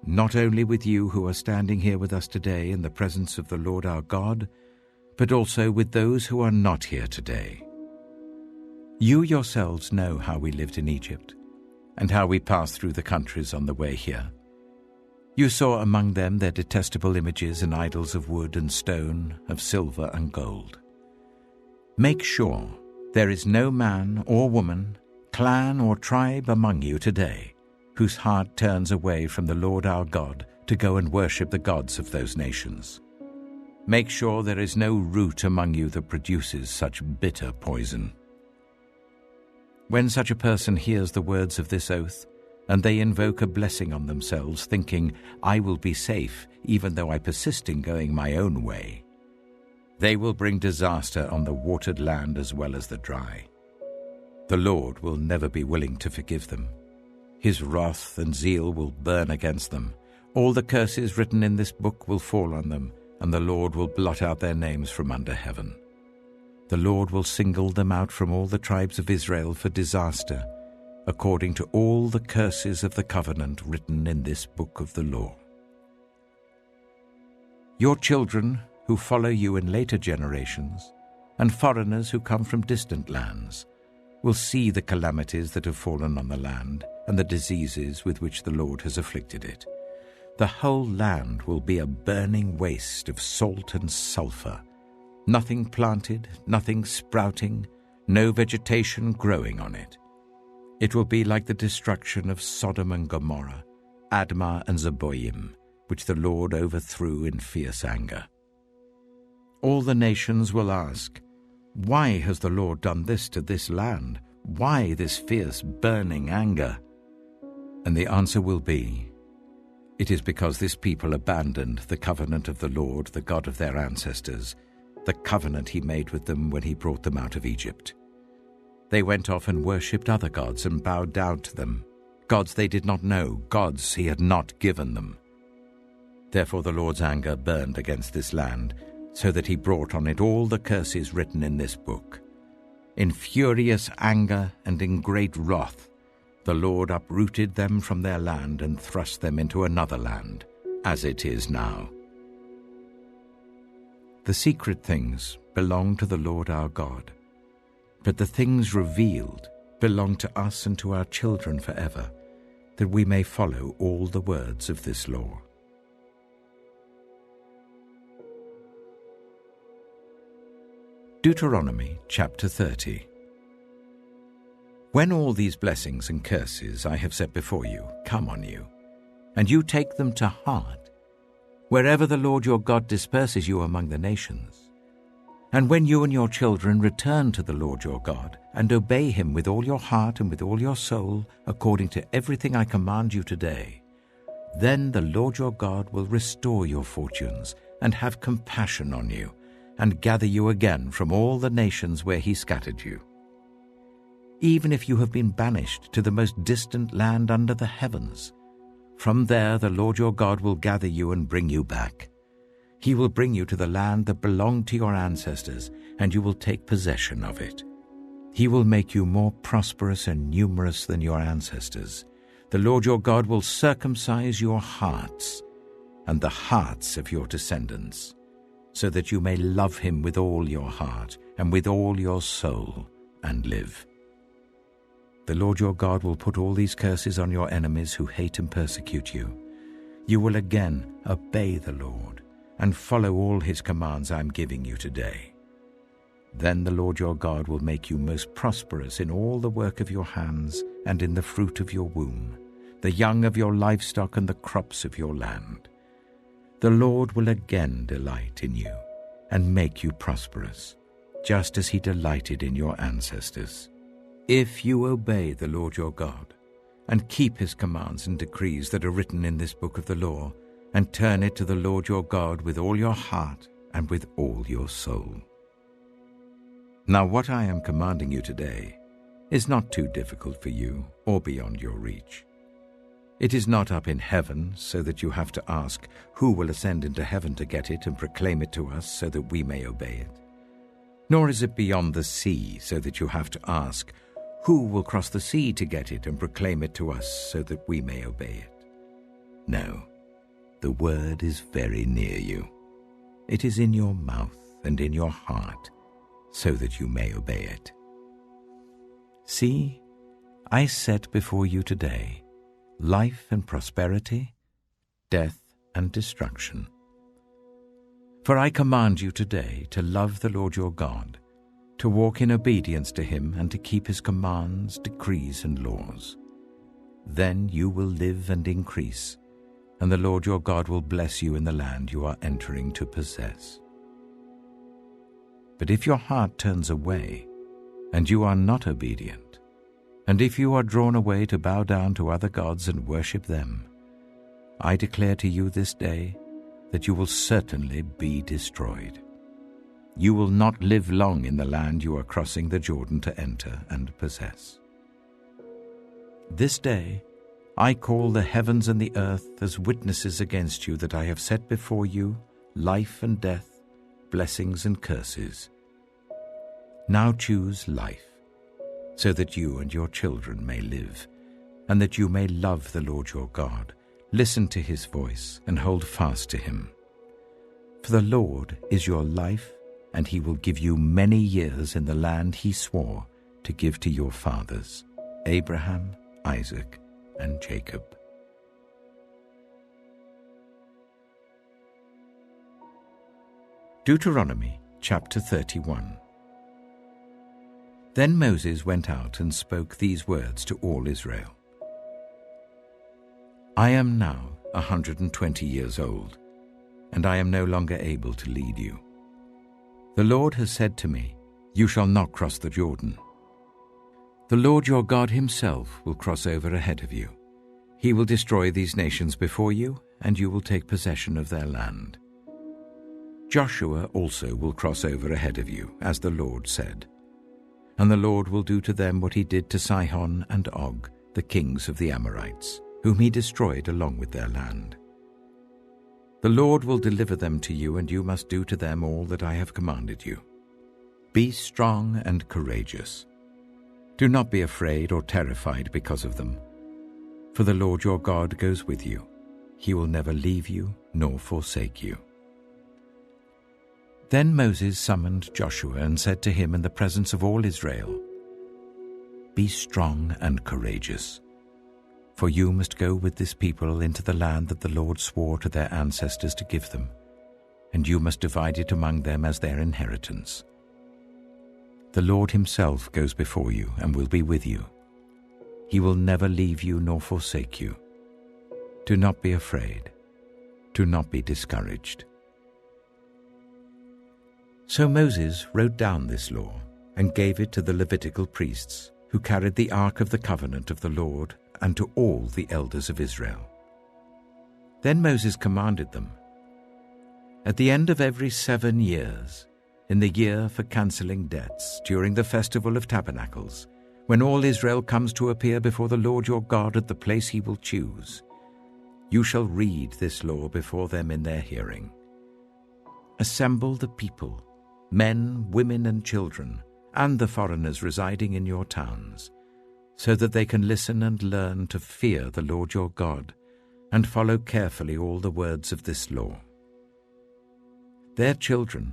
not only with you who are standing here with us today in the presence of the Lord our God, but also with those who are not here today. You yourselves know how we lived in Egypt, and how we passed through the countries on the way here. You saw among them their detestable images and idols of wood and stone, of silver and gold. Make sure there is no man or woman, clan or tribe among you today whose heart turns away from the Lord our God to go and worship the gods of those nations. Make sure there is no root among you that produces such bitter poison. When such a person hears the words of this oath, and they invoke a blessing on themselves, thinking, I will be safe, even though I persist in going my own way, they will bring disaster on the watered land as well as the dry. The Lord will never be willing to forgive them. His wrath and zeal will burn against them. All the curses written in this book will fall on them, and the Lord will blot out their names from under heaven. The Lord will single them out from all the tribes of Israel for disaster, according to all the curses of the covenant written in this book of the law. Your children who follow you in later generations, and foreigners who come from distant lands, will see the calamities that have fallen on the land and the diseases with which the Lord has afflicted it. The whole land will be a burning waste of salt and sulfur, nothing planted, nothing sprouting, no vegetation growing on it. It will be like the destruction of Sodom and Gomorrah, Admah and Zeboim, which the Lord overthrew in fierce anger. All the nations will ask, why has the Lord done this to this land? Why this fierce burning anger? And the answer will be, it is because this people abandoned the covenant of the Lord, the God of their ancestors, the covenant he made with them when he brought them out of Egypt. They went off and worshipped other gods and bowed down to them, gods they did not know, gods he had not given them. Therefore the Lord's anger burned against this land, so that he brought on it all the curses written in this book. In furious anger and in great wrath, the Lord uprooted them from their land and thrust them into another land, as it is now. The secret things belong to the Lord our God, but the things revealed belong to us and to our children forever, that we may follow all the words of this law. Deuteronomy chapter 30. When all these blessings and curses I have set before you come on you, and you take them to heart, wherever the Lord your God disperses you among the nations, and when you and your children return to the Lord your God, and obey him with all your heart and with all your soul, according to everything I command you today, Then the Lord your God will restore your fortunes and have compassion on you, and gather you again from all the nations where he scattered you. Even if you have been banished to the most distant land under the heavens, from there the Lord your God will gather you and bring you back. He will bring you to the land that belonged to your ancestors, and you will take possession of it. He will make you more prosperous and numerous than your ancestors. The Lord your God will circumcise your hearts and the hearts of your descendants, so that you may love him with all your heart and with all your soul and live. The Lord your God will put all these curses on your enemies who hate and persecute you. You will again obey the Lord and follow all his commands I am giving you today. Then the Lord your God will make you most prosperous in all the work of your hands and in the fruit of your womb, the young of your livestock and the crops of your land. The Lord will again delight in you and make you prosperous, just as he delighted in your ancestors. If you obey the Lord your God and keep his commands and decrees that are written in this book of the law, and turn it to the Lord your God with all your heart and with all your soul. Now what I am commanding you today is not too difficult for you or beyond your reach. It is not up in heaven so that you have to ask, who will ascend into heaven to get it and proclaim it to us so that we may obey it? Nor is it beyond the sea so that you have to ask, who will cross the sea to get it and proclaim it to us so that we may obey it? No, the word is very near you. It is in your mouth and in your heart, so that you may obey it. See, I set before you today life and prosperity, death and destruction. For I command you today to love the Lord your God, to walk in obedience to him and to keep his commands, decrees, and laws. Then you will live and increase, and the Lord your God will bless you in the land you are entering to possess. But if your heart turns away, and you are not obedient, and if you are drawn away to bow down to other gods and worship them, I declare to you this day that you will certainly be destroyed. You will not live long in the land you are crossing the Jordan to enter and possess. This day I call the heavens and the earth as witnesses against you that I have set before you life and death, blessings and curses. Now choose life, so that you and your children may live, and that you may love the Lord your God, listen to his voice, and hold fast to him. For the Lord is your life, and he will give you many years in the land he swore to give to your fathers, Abraham, Isaac, and Jacob. Deuteronomy chapter 31. Then Moses went out and spoke these words to all Israel. I am now 120 years old, and I am no longer able to lead you. The Lord has said to me, you shall not cross the Jordan. The Lord your God himself will cross over ahead of you. He will destroy these nations before you, and you will take possession of their land. Joshua also will cross over ahead of you, as the Lord said. And the Lord will do to them what he did to Sihon and Og, the kings of the Amorites, whom he destroyed along with their land. The Lord will deliver them to you, and you must do to them all that I have commanded you. Be strong and courageous. Do not be afraid or terrified because of them, for the Lord your God goes with you. He will never leave you nor forsake you. Then Moses summoned Joshua and said to him in the presence of all Israel, Be strong and courageous, for you must go with this people into the land that the Lord swore to their ancestors to give them, and you must divide it among them as their inheritance. The Lord himself goes before you and will be with you. He will never leave you nor forsake you. Do not be afraid. Do not be discouraged. So Moses wrote down this law and gave it to the Levitical priests, who carried the ark of the covenant of the Lord, and to all the elders of Israel. Then Moses commanded them, "At the end of every 7 years, in the year for cancelling debts, during the festival of tabernacles, when all Israel comes to appear before the Lord your God at the place he will choose, you shall read this law before them in their hearing. Assemble the people, men, women, and children, and the foreigners residing in your towns, so that they can listen and learn to fear the Lord your God, and follow carefully all the words of this law. Their children,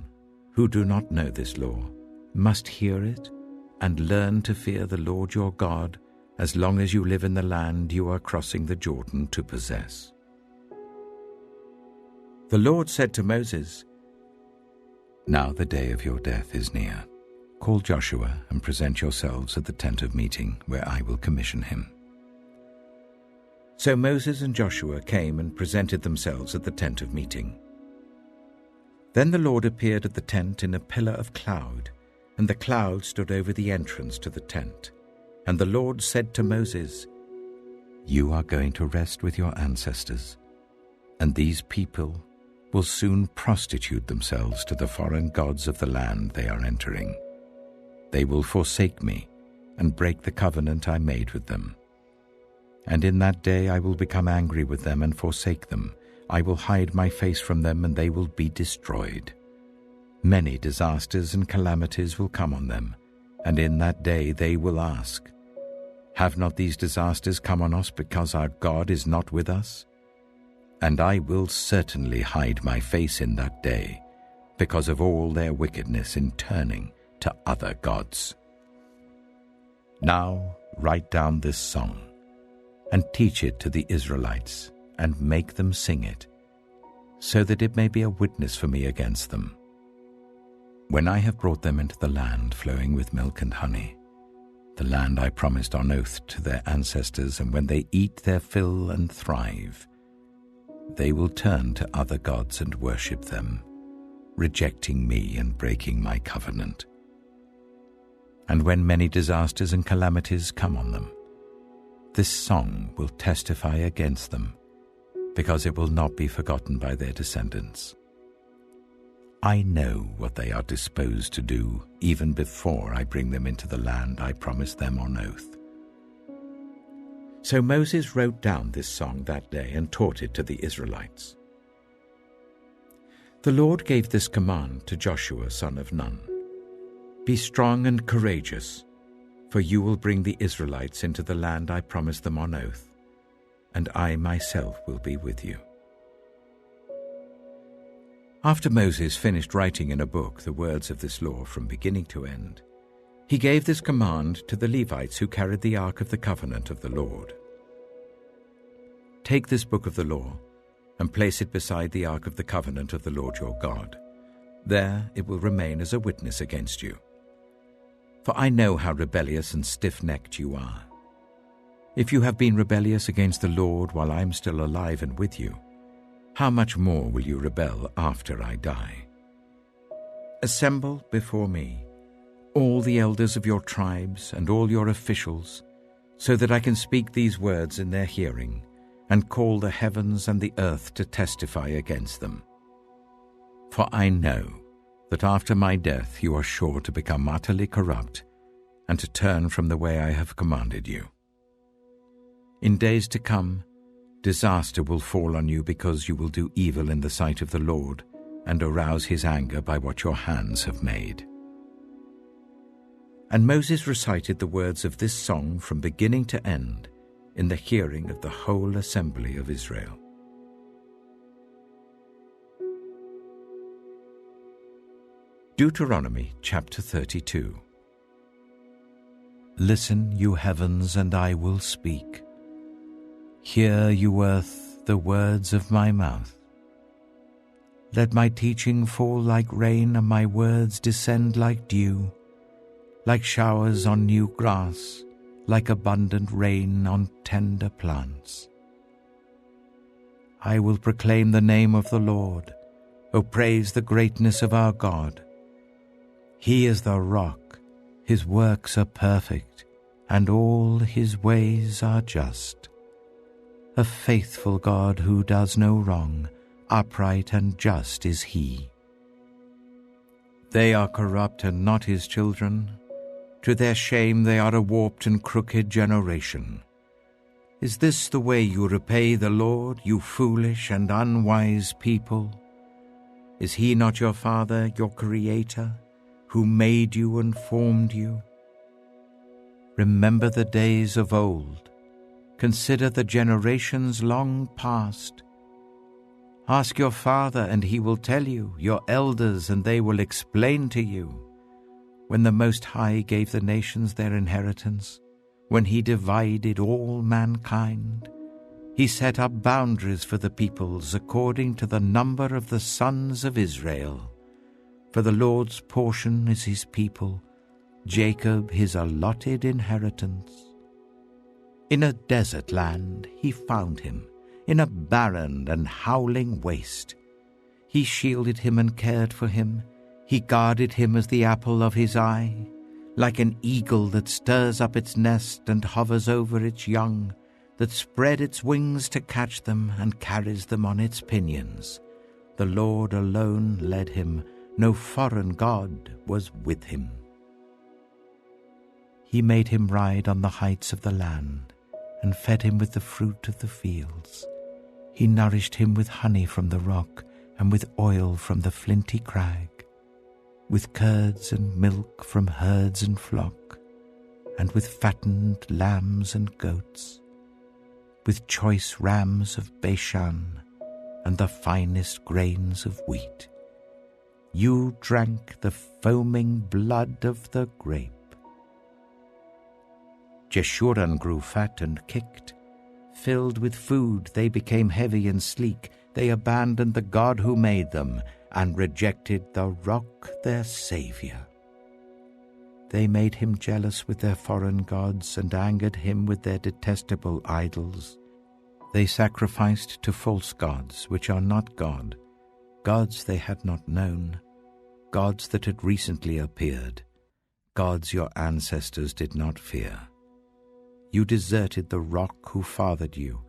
who do not know this law, must hear it and learn to fear the Lord your God as long as you live in the land you are crossing the Jordan to possess." The Lord said to Moses, "Now the day of your death is near. Call Joshua and present yourselves at the tent of meeting, where I will commission him." So Moses and Joshua came and presented themselves at the tent of meeting. Then the Lord appeared at the tent in a pillar of cloud, and the cloud stood over the entrance to the tent. And the Lord said to Moses, "You are going to rest with your ancestors, and these people will soon prostitute themselves to the foreign gods of the land they are entering. They will forsake me and break the covenant I made with them. And in that day I will become angry with them and forsake them. I will hide my face from them, and they will be destroyed. Many disasters and calamities will come on them, and in that day they will ask, 'Have not these disasters come on us because our God is not with us?' And I will certainly hide my face in that day, because of all their wickedness in turning to other gods." Now write down this song, and teach it to the Israelites, and make them sing it, so that it may be a witness for me against them. When I have brought them into the land flowing with milk and honey, the land I promised on oath to their ancestors, and when they eat their fill and thrive, they will turn to other gods and worship them, rejecting me and breaking my covenant. And when many disasters and calamities come on them, this song will testify against them, because it will not be forgotten by their descendants. I know what they are disposed to do even before I bring them into the land I promised them on oath. So Moses wrote down this song that day and taught it to the Israelites. The Lord gave this command to Joshua son of Nun: "Be strong and courageous, for you will bring the Israelites into the land I promised them on oath, and I myself will be with you." After Moses finished writing in a book the words of this law from beginning to end, he gave this command to the Levites who carried the Ark of the Covenant of the Lord. "Take this book of the law and place it beside the Ark of the Covenant of the Lord your God. There it will remain as a witness against you. For I know how rebellious and stiff-necked you are. If you have been rebellious against the Lord while I am still alive and with you, how much more will you rebel after I die? Assemble before me all the elders of your tribes and all your officials, so that I can speak these words in their hearing, and call the heavens and the earth to testify against them. For I know that after my death you are sure to become utterly corrupt and to turn from the way I have commanded you. In days to come, disaster will fall on you because you will do evil in the sight of the Lord and arouse his anger by what your hands have made." And Moses recited the words of this song from beginning to end in the hearing of the whole assembly of Israel. Deuteronomy chapter 32. Listen, you heavens, and I will speak. Hear, you earth, the words of my mouth. Let my teaching fall like rain, and my words descend like dew, like showers on new grass, like abundant rain on tender plants. I will proclaim the name of the Lord. O praise the greatness of our God. He is the rock, his works are perfect, and all his ways are just. a faithful God who does no wrong, upright and just is he. They are corrupt and not his children. To their shame they are a warped and crooked generation. Is this the way you repay the Lord, you foolish and unwise people? Is he not your Father, your Creator, who made you and formed you? Remember the days of old. Consider the generations long past. Ask your father, and he will tell you, your elders, and they will explain to you. When the Most High gave the nations their inheritance, when he divided all mankind, he set up boundaries for the peoples according to the number of the sons of Israel. For the Lord's portion is his people, Jacob his allotted inheritance. In a desert land he found him, in a barren and howling waste. He shielded him and cared for him. He guarded him as the apple of his eye. Like an eagle that stirs up its nest and hovers over its young, that spread its wings to catch them and carries them on its pinions. The Lord alone led him, no foreign god was with him. He made him ride on the heights of the land, and fed him with the fruit of the fields. He nourished him with honey from the rock, and with oil from the flinty crag, with curds and milk from herds and flock, and with fattened lambs and goats, with choice rams of Bashan, and the finest grains of wheat. You drank the foaming blood of the grape. Jeshurun grew fat and kicked. Filled with food, they became heavy and sleek. They abandoned the God who made them and rejected the rock, their Savior. They made him jealous with their foreign gods and angered him with their detestable idols. They sacrificed to false gods, which are not God, gods they had not known, gods that had recently appeared, gods your ancestors did not fear. You deserted the rock who fathered you.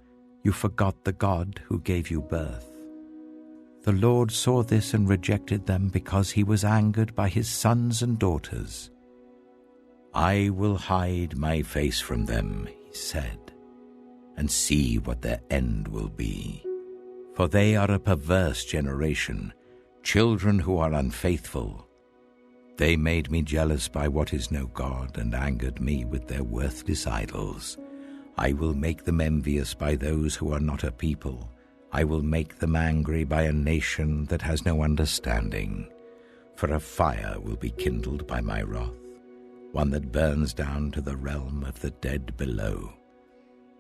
You forgot the God who gave you birth. The Lord saw this and rejected them because he was angered by his sons and daughters. I will hide my face from them, he said, and see what their end will be. For they are a perverse generation, children who are unfaithful. They made me jealous by what is no God and angered me with their worthless idols. I will make them envious by those who are not a people. I will make them angry by a nation that has no understanding. For a fire will be kindled by my wrath, one that burns down to the realm of the dead below.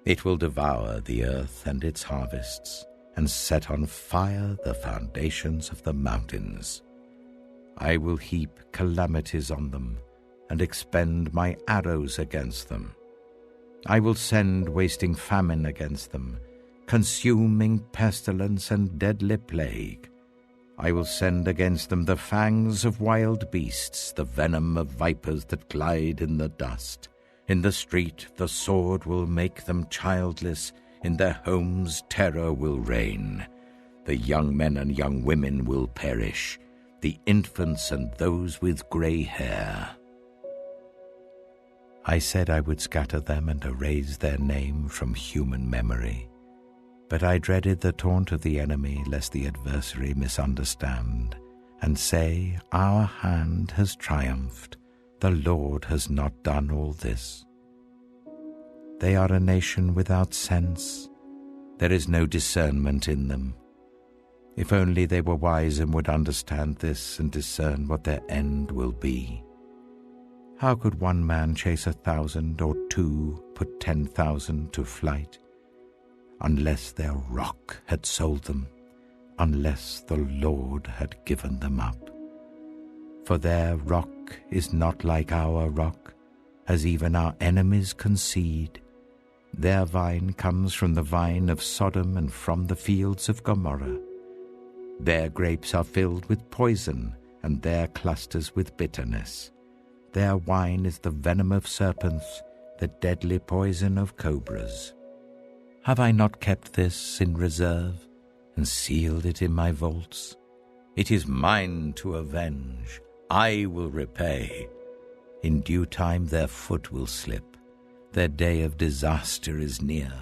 It will devour the earth and its harvests, and set on fire the foundations of the mountains. I will heap calamities on them, and expend my arrows against them. I will send wasting famine against them, consuming pestilence and deadly plague. I will send against them the fangs of wild beasts, the venom of vipers that glide in the dust. In the street the sword will make them childless, in their homes terror will reign. The young men and young women will perish, the infants and those with gray hair. I said I would scatter them and erase their name from human memory, but I dreaded the taunt of the enemy lest the adversary misunderstand and say, our hand has triumphed, the Lord has not done all this. They are a nation without sense, there is no discernment in them. If only they were wise and would understand this and discern what their end will be. How could one man chase 1,000 or two put 10,000 to flight? Unless their rock had sold them, unless the Lord had given them up. For their rock is not like our rock, as even our enemies concede. Their vine comes from the vine of Sodom and from the fields of Gomorrah. Their grapes are filled with poison, and their clusters with bitterness. Their wine is the venom of serpents, the deadly poison of cobras. Have I not kept this in reserve and sealed it in my vaults? It is mine to avenge. I will repay. In due time their foot will slip. Their day of disaster is near,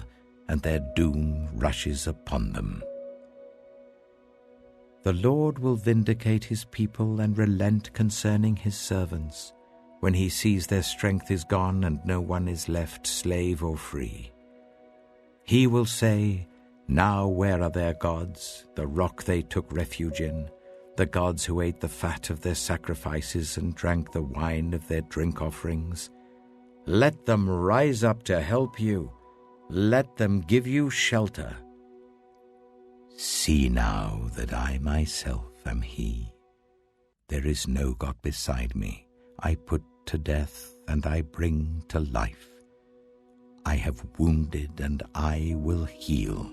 and their doom rushes upon them. The Lord will vindicate his people and relent concerning his servants, when he sees their strength is gone and no one is left slave or free. He will say, "Now where are their gods, the rock they took refuge in, the gods who ate the fat of their sacrifices and drank the wine of their drink offerings? Let them rise up to help you. Let them give you shelter. See now that I myself am he. There is no God beside me. I put to death and I bring to life. I have wounded and I will heal,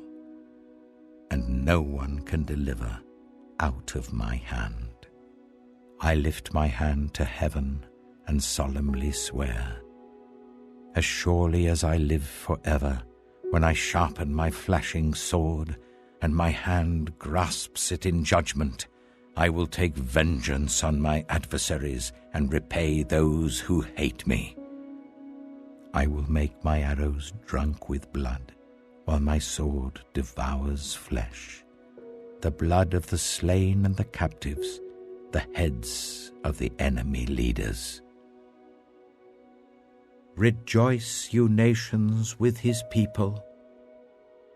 and no one can deliver out of my hand. I lift my hand to heaven and solemnly swear, as surely as I live forever, when I sharpen my flashing sword and my hand grasps it in judgment, I will take vengeance on my adversaries and repay those who hate me. I will make my arrows drunk with blood, while my sword devours flesh, the blood of the slain and the captives, the heads of the enemy leaders. Rejoice, you nations, with his people,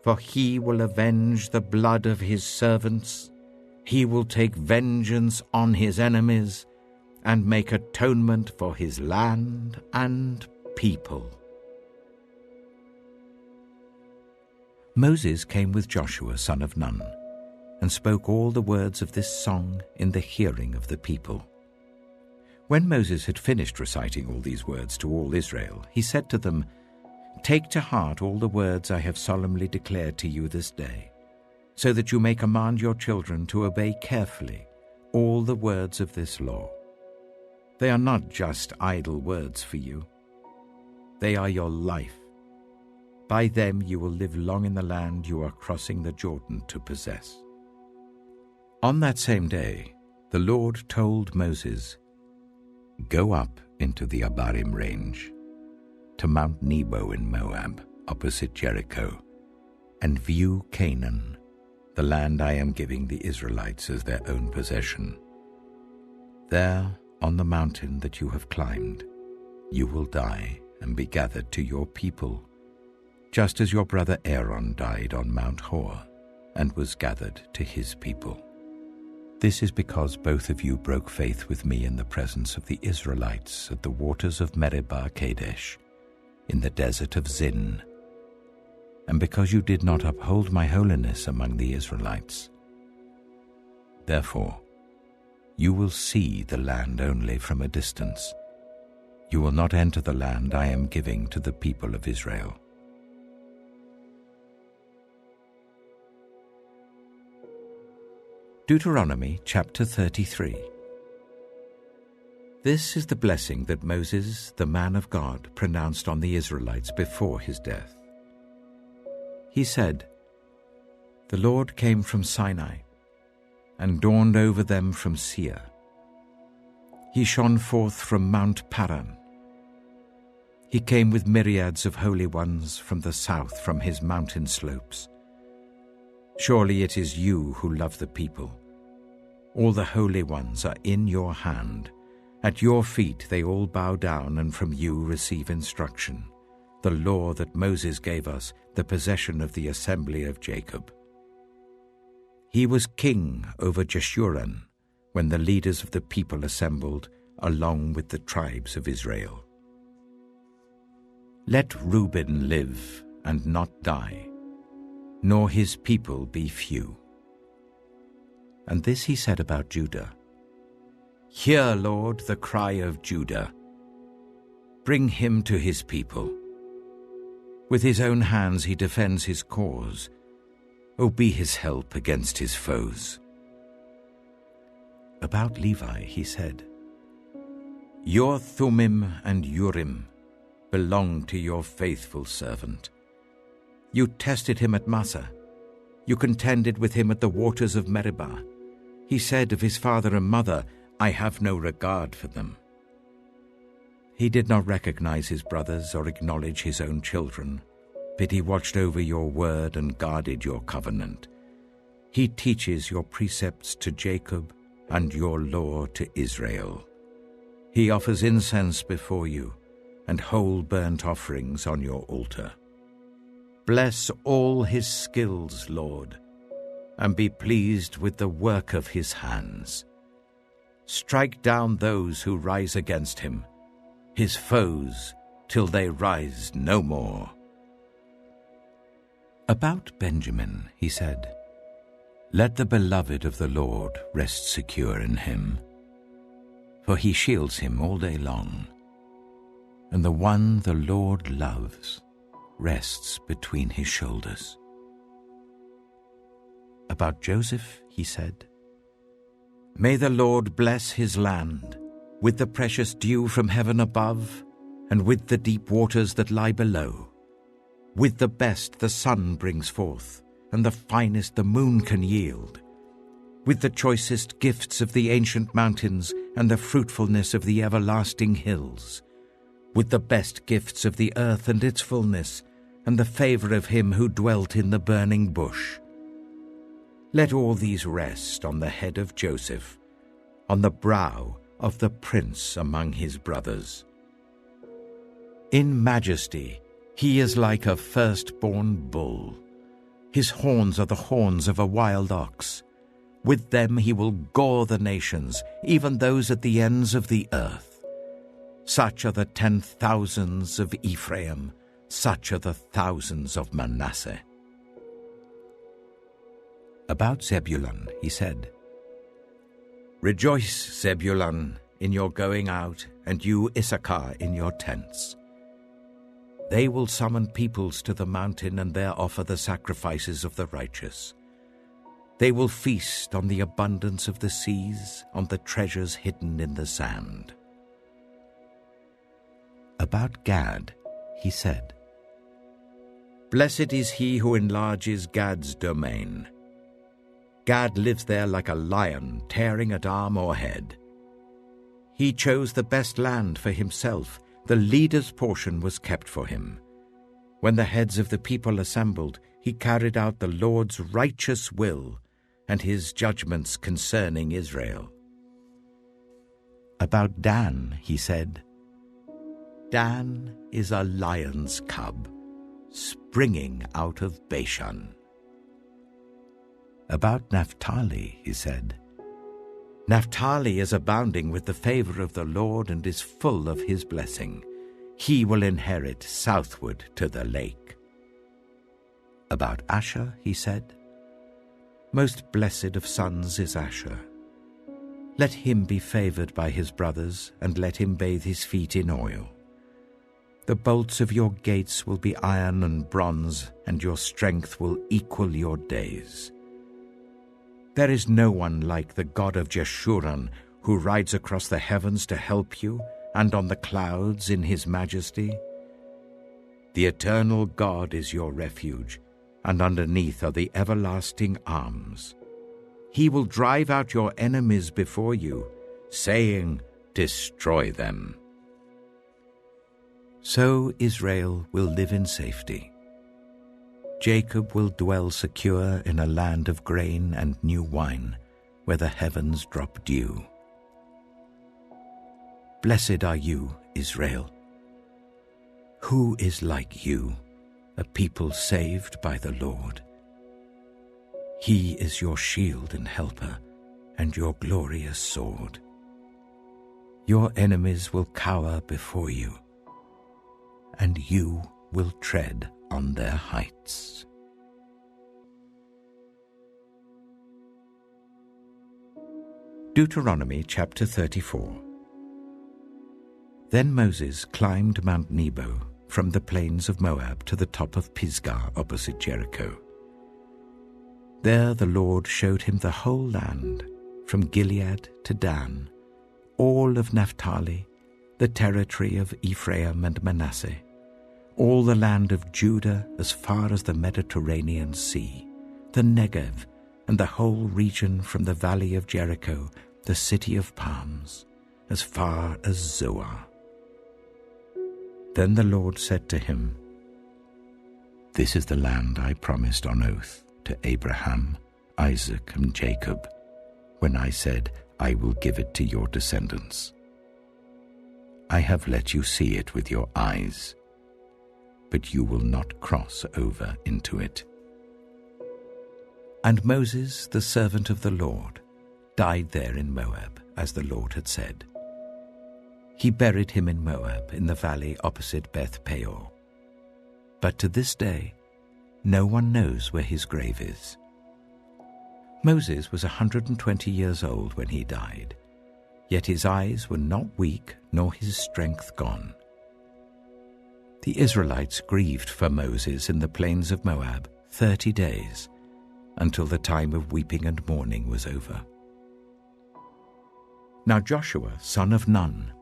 for he will avenge the blood of his servants. He will take vengeance on his enemies and make atonement for his land and people. Moses came with Joshua son of Nun and spoke all the words of this song in the hearing of the people. When Moses had finished reciting all these words to all Israel, he said to them, "Take to heart all the words I have solemnly declared to you this day, so that you may command your children to obey carefully all the words of this law. They are not just idle words for you. They are your life. By them you will live long in the land you are crossing the Jordan to possess." On that same day, the Lord told Moses, "Go up into the Abarim range, to Mount Nebo in Moab, opposite Jericho, and view Canaan, the land I am giving the Israelites as their own possession. There, on the mountain that you have climbed, you will die and be gathered to your people, just as your brother Aaron died on Mount Hor and was gathered to his people. This is because both of you broke faith with me in the presence of the Israelites at the waters of Meribah Kadesh, in the desert of Zin, and because you did not uphold my holiness among the Israelites. Therefore, you will see the land only from a distance. You will not enter the land I am giving to the people of Israel." Deuteronomy chapter 33. This is the blessing that Moses, the man of God, pronounced on the Israelites before his death. He said, "The Lord came from Sinai and dawned over them from Seir. He shone forth from Mount Paran. He came with myriads of holy ones from the south, from his mountain slopes. Surely it is you who love the people. All the holy ones are in your hand. At your feet they all bow down and from you receive instruction, the law that Moses gave us, the possession of the assembly of Jacob. He was king over Jeshurun when the leaders of the people assembled along with the tribes of Israel. Let Reuben live and not die, nor his people be few." And this he said about Judah, "Hear, Lord, the cry of Judah. Bring him to his people. With his own hands he defends his cause. O be his help against his foes." About Levi he said, "Your Thummim and Urim belong to your faithful servant. You tested him at Massah. You contended with him at the waters of Meribah. He said of his father and mother, I have no regard for them. He did not recognize his brothers or acknowledge his own children, but he watched over your word and guarded your covenant. He teaches your precepts to Jacob and your law to Israel. He offers incense before you and whole burnt offerings on your altar. Bless all his skills, Lord, and be pleased with the work of his hands. Strike down those who rise against him, his foes, till they rise no more. About Benjamin, he said, let the beloved of the Lord rest secure in him, for he shields him all day long, and the one the Lord loves rests between his shoulders. About Joseph, he said, may the Lord bless his land with the precious dew from heaven above, and with the deep waters that lie below. With the best the sun brings forth, and the finest the moon can yield. With the choicest gifts of the ancient mountains, and the fruitfulness of the everlasting hills. With the best gifts of the earth and its fullness, and the favor of him who dwelt in the burning bush. Let all these rest on the head of Joseph, on the brow of the prince among his brothers. In majesty he is like a firstborn bull. His horns are the horns of a wild ox. With them he will gore the nations, even those at the ends of the earth. Such are the 10,000s of Ephraim, such are the thousands of Manasseh. About Zebulun, he said, rejoice, Zebulun, in your going out, and you, Issachar, in your tents. They will summon peoples to the mountain and there offer the sacrifices of the righteous. They will feast on the abundance of the seas, on the treasures hidden in the sand. About Gad, he said, blessed is he who enlarges Gad's domain. Gad lives there like a lion, tearing at arm or head. He chose the best land for himself. The leader's portion was kept for him. When the heads of the people assembled, he carried out the Lord's righteous will and his judgments concerning Israel. About Dan, he said, Dan is a lion's cub, springing out of Bashan. About Naphtali, he said, Naphtali is abounding with the favor of the Lord and is full of his blessing. He will inherit southward to the lake. About Asher, he said, most blessed of sons is Asher. Let him be favored by his brothers, and let him bathe his feet in oil. The bolts of your gates will be iron and bronze, and your strength will equal your days. There is no one like the God of Jeshurun, who rides across the heavens to help you, and on the clouds in his majesty. The eternal God is your refuge, and underneath are the everlasting arms. He will drive out your enemies before you, saying, destroy them. So Israel will live in safety. Jacob will dwell secure in a land of grain and new wine, where the heavens drop dew. Blessed are you, Israel. Who is like you, a people saved by the Lord? He is your shield and helper, and your glorious sword. Your enemies will cower before you, and you will tread on their heights. Deuteronomy chapter 34. Then Moses climbed Mount Nebo from the plains of Moab to the top of Pisgah opposite Jericho. There the Lord showed him the whole land, from Gilead to Dan, all of Naphtali, the territory of Ephraim and Manasseh, all the land of Judah as far as the Mediterranean Sea, the Negev, and the whole region from the valley of Jericho, the city of palms, as far as Zoar." Then the Lord said to him, "This is the land I promised on oath to Abraham, Isaac, and Jacob, when I said, 'I will give it to your descendants.' I have let you see it with your eyes, but you will not cross over into it." And Moses, the servant of the Lord, died there in Moab, as the Lord had said. He buried him in Moab, in the valley opposite Beth Peor. But to this day, no one knows where his grave is. Moses was 120 years old when he died, yet his eyes were not weak nor his strength gone. The Israelites grieved for Moses in the plains of Moab 30 days, until the time of weeping and mourning was over. Now Joshua, son of Nun,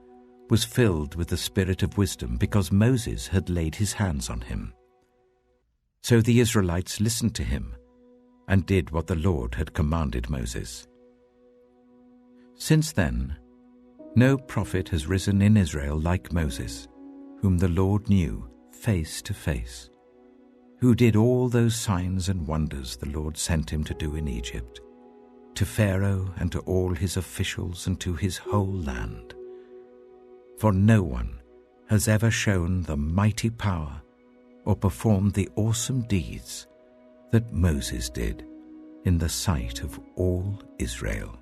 was filled with the spirit of wisdom because Moses had laid his hands on him. So the Israelites listened to him and did what the Lord had commanded Moses. Since then, no prophet has risen in Israel like Moses, whom the Lord knew face to face, who did all those signs and wonders the Lord sent him to do in Egypt, to Pharaoh and to all his officials and to his whole land. For no one has ever shown the mighty power or performed the awesome deeds that Moses did in the sight of all Israel.